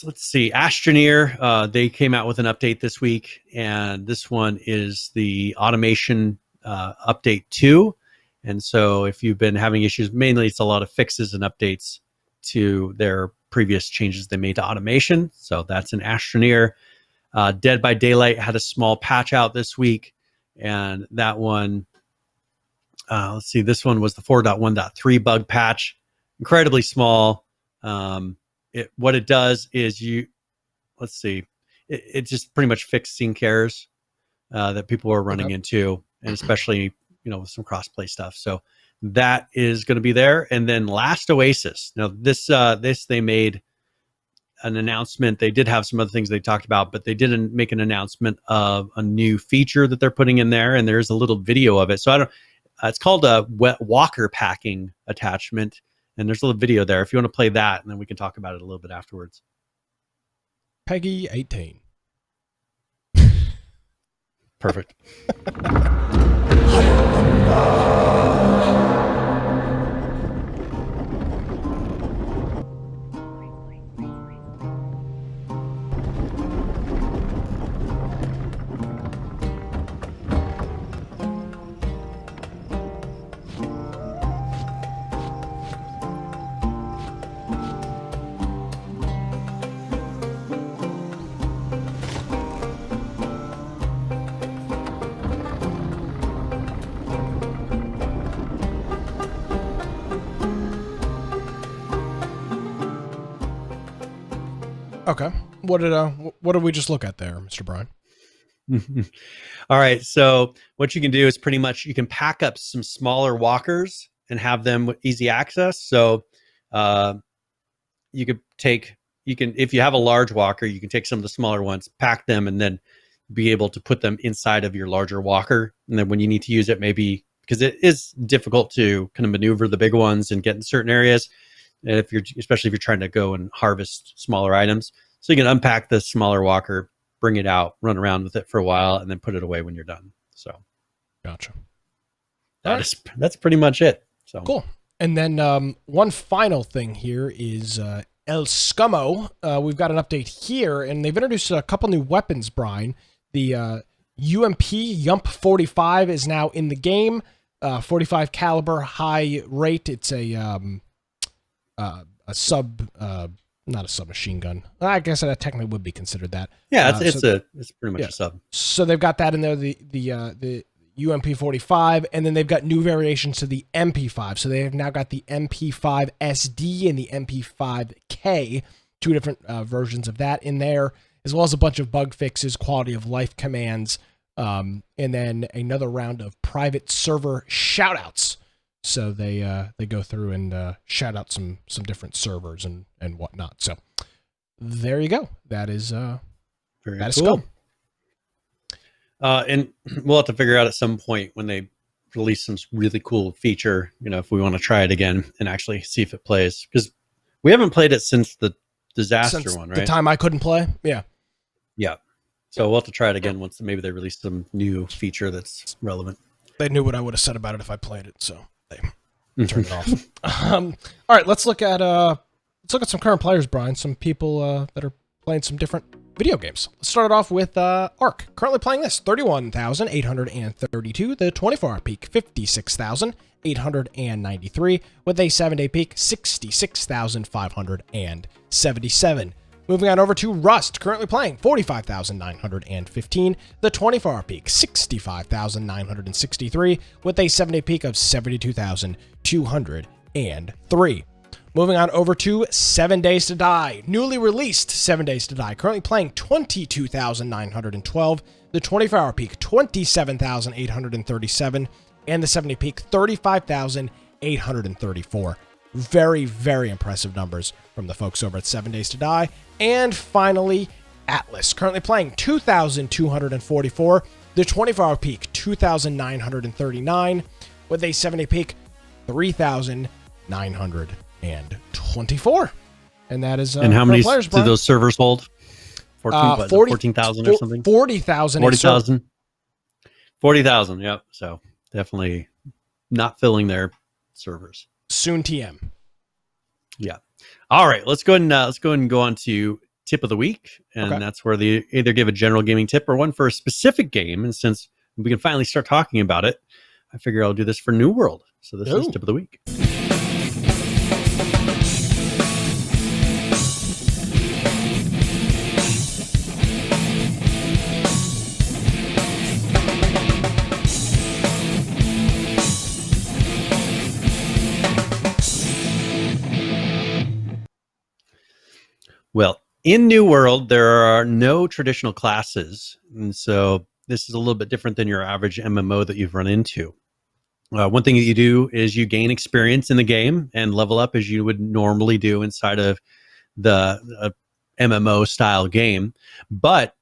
Let's see. Astroneer, they came out with an update this week, and this one is the automation update 2. And so if you've been having issues, mainly it's a lot of fixes and updates to their previous changes they made to automation. So that's an Astroneer. Dead by Daylight had a small patch out this week. And that one, let's see, this one was the 4.1.3 bug patch, incredibly small. What it does is it just pretty much fixed sync errors that people are running into, and especially, with some crossplay stuff. So that is going to be there. And then last Oasis. Now this they made an announcement. They did have some other things they talked about, but they didn't make an announcement of a new feature that they're putting in there. And there's a little video of it. So It's called a wet walker packing attachment. And there's a little video there if you want to play that, and then we can talk about it a little bit afterwards. Peggy 18. Perfect. Okay. What did we just look at there, Mr. Brian? All right. So what you can do is pretty much you can pack up some smaller walkers and have them with easy access. So you can, if you have a large walker, you can take some of the smaller ones, pack them, and then be able to put them inside of your larger walker. And then when you need to use it, maybe because it is difficult to kind of maneuver the big ones and get in certain areas. And especially if you're trying to go and harvest smaller items. So you can unpack the smaller walker, bring it out, run around with it for a while, and then put it away when you're done. So gotcha. That's pretty much it. So cool. And then one final thing here is El Scummo. We've got an update here, and they've introduced a couple new weapons, Brian. The Yump 45 is now in the game. 45 caliber, high rate. It's not a submachine gun. I guess that technically would be considered that. Yeah, it's pretty much a sub. So they've got that in there, the UMP 45, and then they've got new variations to the MP5. So they've now got the MP5 SD and the MP5K, two different versions of that in there, as well as a bunch of bug fixes, quality of life commands, and then another round of private server shoutouts. So they go through and shout out some different servers and whatnot. So there you go. That is very that cool. Is and we'll have to figure out at some point when they release some really cool feature, if we want to try it again and actually see if it plays, because we haven't played it since the disaster one, right? The time I couldn't play. Yeah. So we'll have to try it again once maybe they release some new feature that's relevant. They knew what I would have said about it if I played it, so they turned it off. All right, let's look at some current players, Brian. Some people that are playing some different video games. Let's start it off with Ark. Currently playing this 31,832. The 24-hour peak 56,893 with a 7-day peak 66,577. Moving on over to Rust, currently playing 45,915. The 24-hour peak, 65,963, with a 7-day peak of 72,203. Moving on over to 7 Days to Die, newly released 7 Days to Die, currently playing 22,912. The 24-hour peak, 27,837, and the 7-day peak, 35,834. Very, very impressive numbers from the folks over at 7 Days to Die. And finally, Atlas, currently playing 2,244. The 24-hour peak, 2,939, with a 7-day peak, 3,924. And that is and how many players, do those servers hold? 14,000 or something? 40,000. 40,000. 40,000, yep. So definitely not filling their servers. Soon TM. Yeah. All right. Let's go ahead and go on to tip of the week, and that's where they either give a general gaming tip or one for a specific game. And since we can finally start talking about it, I figure I'll do this for New World. So this is tip of the week. Well, in New World, there are no traditional classes. And so this is a little bit different than your average MMO that you've run into. One thing that you do is you gain experience in the game and level up as you would normally do inside of the MMO style game. But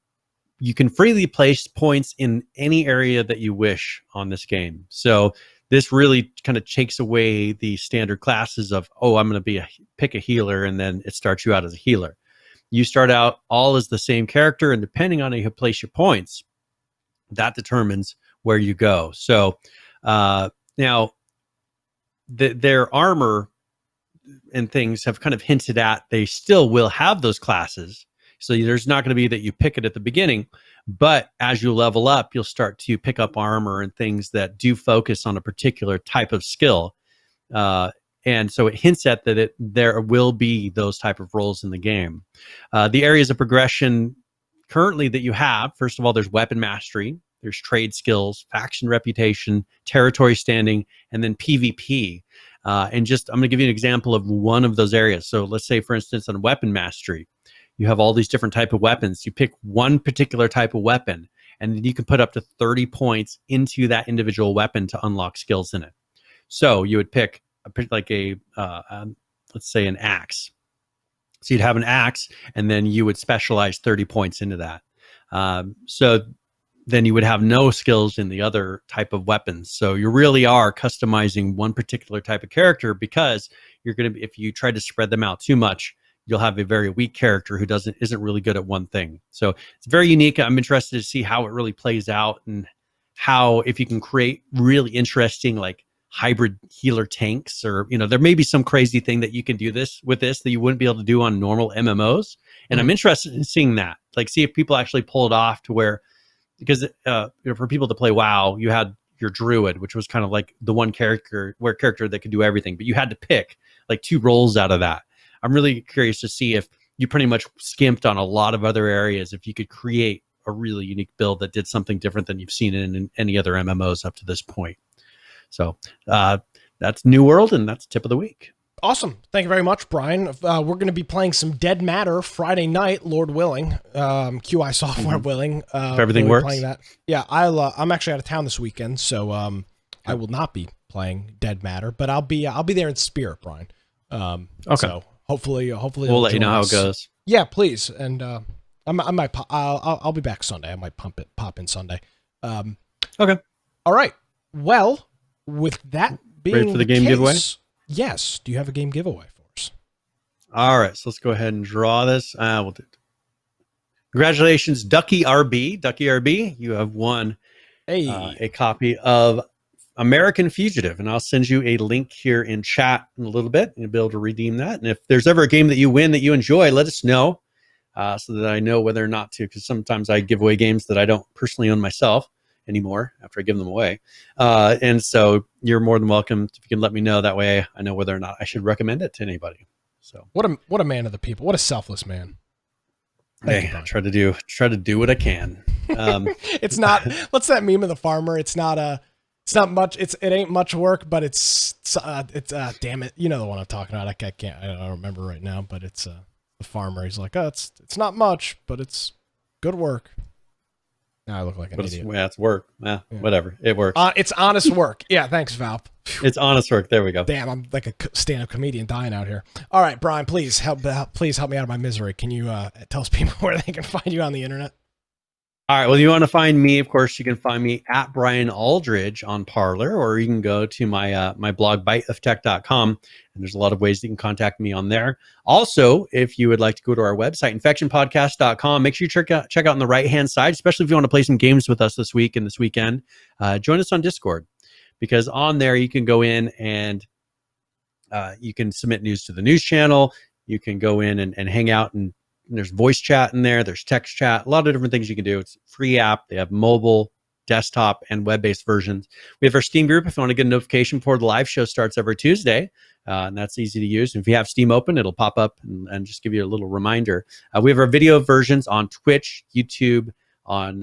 you can freely place points in any area that you wish on this game. So this really kind of takes away the standard classes of, oh, I'm going to pick a healer, and then it starts you out as a healer. You start out all as the same character, and depending on how you place your points, that determines where you go. So now their armor and things have kind of hinted at they still will have those classes. So there's not going to be that you pick it at the beginning, but as you level up, you'll start to pick up armor and things that do focus on a particular type of skill. And so it hints at that there will be those type of roles in the game. The areas of progression currently that you have, first of all, there's weapon mastery, there's trade skills, faction reputation, territory standing, and then PvP. And just, I'm going to give you an example of one of those areas. So let's say, for instance, on weapon mastery, you have all these different type of weapons. You pick one particular type of weapon, and then you can put up to 30 points into that individual weapon to unlock skills in it. So you would pick let's say an axe. So you'd have an axe, and then you would specialize 30 points into that. So then you would have no skills in the other type of weapons. So you really are customizing one particular type of character, because you're going to, if you try to spread them out too much, you'll have a very weak character who isn't really good at one thing. So it's very unique. I'm interested to see how it really plays out, and how, if you can create really interesting, like, hybrid healer tanks, or, there may be some crazy thing that you can do with this that you wouldn't be able to do on normal MMOs. And I'm interested in seeing that, like, see if people actually pull it off to where, because for people to play WoW, you had your druid, which was kind of like the one character that could do everything, but you had to pick like 2 roles out of that. I'm really curious to see if you pretty much skimped on a lot of other areas, if you could create a really unique build that did something different than you've seen in any other MMOs up to this point. So that's New World, and that's Tip of the Week. Awesome. Thank you very much, Brian. We're going to be playing some Dead Matter Friday night, Lord willing, QI software willing. If everything works. Playing that. Yeah, I'm actually out of town this weekend, so I will not be playing Dead Matter, but I'll be there in spirit, Brian. Okay. So hopefully we'll let you know how it goes. Yeah, please. And I'll be back Sunday. I might pop in Sunday. Okay. All right. Well, with that being ready for the game case, giveaway? Yes. Do you have a game giveaway for us? All right. So let's go ahead and draw this. We'll do it. Congratulations, Ducky RB. Ducky RB, you have won a copy of American Fugitive, and I'll send you a link here in chat in a little bit, and you'll be able to redeem that. And if there's ever a game that you win that you enjoy, let us know, so that I know whether or not to, because sometimes I give away games that I don't personally own myself anymore after I give them away. And so you're more than welcome if you can let me know. That way I know whether or not I should recommend it to anybody. So what a man of the people. What a selfless man. Hey, I try to do what I can. It's not, what's that meme of the farmer? It's not much. It ain't much work, but it's damn it. You know the one I'm talking about. I don't remember right now, but it's the farmer. He's like, oh, it's not much, but it's good work. Now I look like an idiot. It's work. Whatever. It works. It's honest work. Yeah, thanks, Val. It's honest work. There we go. Damn, I'm like a stand-up comedian dying out here. All right, Brian, please help me out of my misery. Can you tell us people where they can find you on the internet? All right. Well, you want to find me, of course, you can find me at Brian Aldridge on Parler, or you can go to my my blog, biteoftech.com, and there's a lot of ways that you can contact me on there. Also, if you would like to go to our website, infectionpodcast.com, make sure you check out on the right-hand side, especially if you want to play some games with us this week and this weekend. Join us on Discord, because on there you can go in and you can submit news to the news channel. You can go in and hang out, and there's voice chat in there. There's text chat, a lot of different things you can do. It's a free app. They have mobile, desktop, and web-based versions. We have our Steam group if you want to get a notification before the live show starts every Tuesday. And that's easy to use. And if you have Steam open, it'll pop up and just give you a little reminder. We have our video versions on Twitch, YouTube, on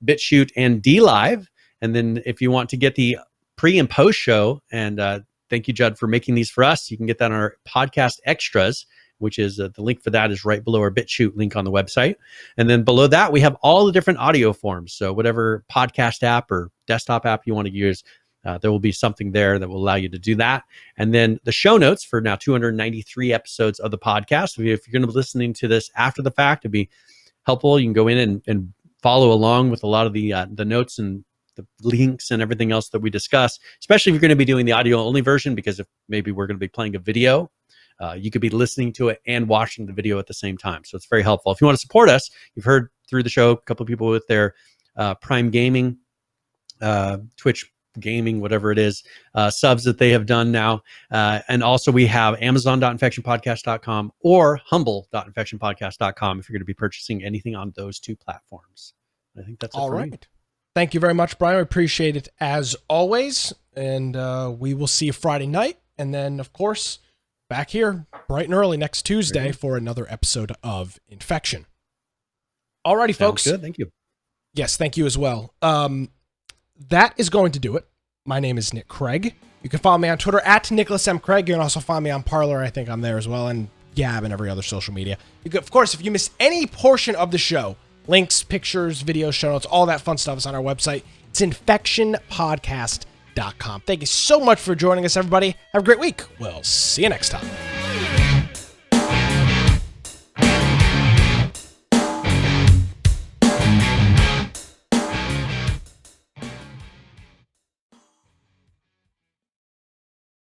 BitChute, and DLive. And then if you want to get the pre and post show, and thank you, Judd, for making these for us, you can get that on our podcast extras, which is the link for that is right below our BitChute link on the website. And then below that, we have all the different audio forms. So whatever podcast app or desktop app you want to use, there will be something there that will allow you to do that. And then the show notes for now 293 episodes of the podcast. If you're going to be listening to this after the fact, it'd be helpful. You can go in and follow along with a lot of the notes and the links and everything else that we discuss, especially if you're going to be doing the audio only version, because if maybe we're going to be playing a video, you could be listening to it and watching the video at the same time. So it's very helpful. If you want to support us, you've heard through the show a couple of people with their Prime Gaming, Twitch Gaming, whatever it is, subs that they have done now. And also we have amazon.infectionpodcast.com or humble.infectionpodcast.com if you're going to be purchasing anything on those two platforms. I think that's it all for right. me. Thank you very much, Brian. I appreciate it as always. And we will see you Friday night. And then, of course, back here bright and early next Tuesday for another episode of Infection. Alrighty, folks. Sounds good. Thank you. Yes, thank you as well. That is going to do it. My name is Nick Craig. You can follow me on Twitter at Nicholas M. Craig. You can also find me on Parler. I think I'm there as well, and Gab and every other social media. You can, of course, if you missed any portion of the show, links, pictures, videos, show notes, all that fun stuff is on our website. It's infectionpodcast.com. Thank you so much for joining us, everybody. Have a great week. We'll see you next time.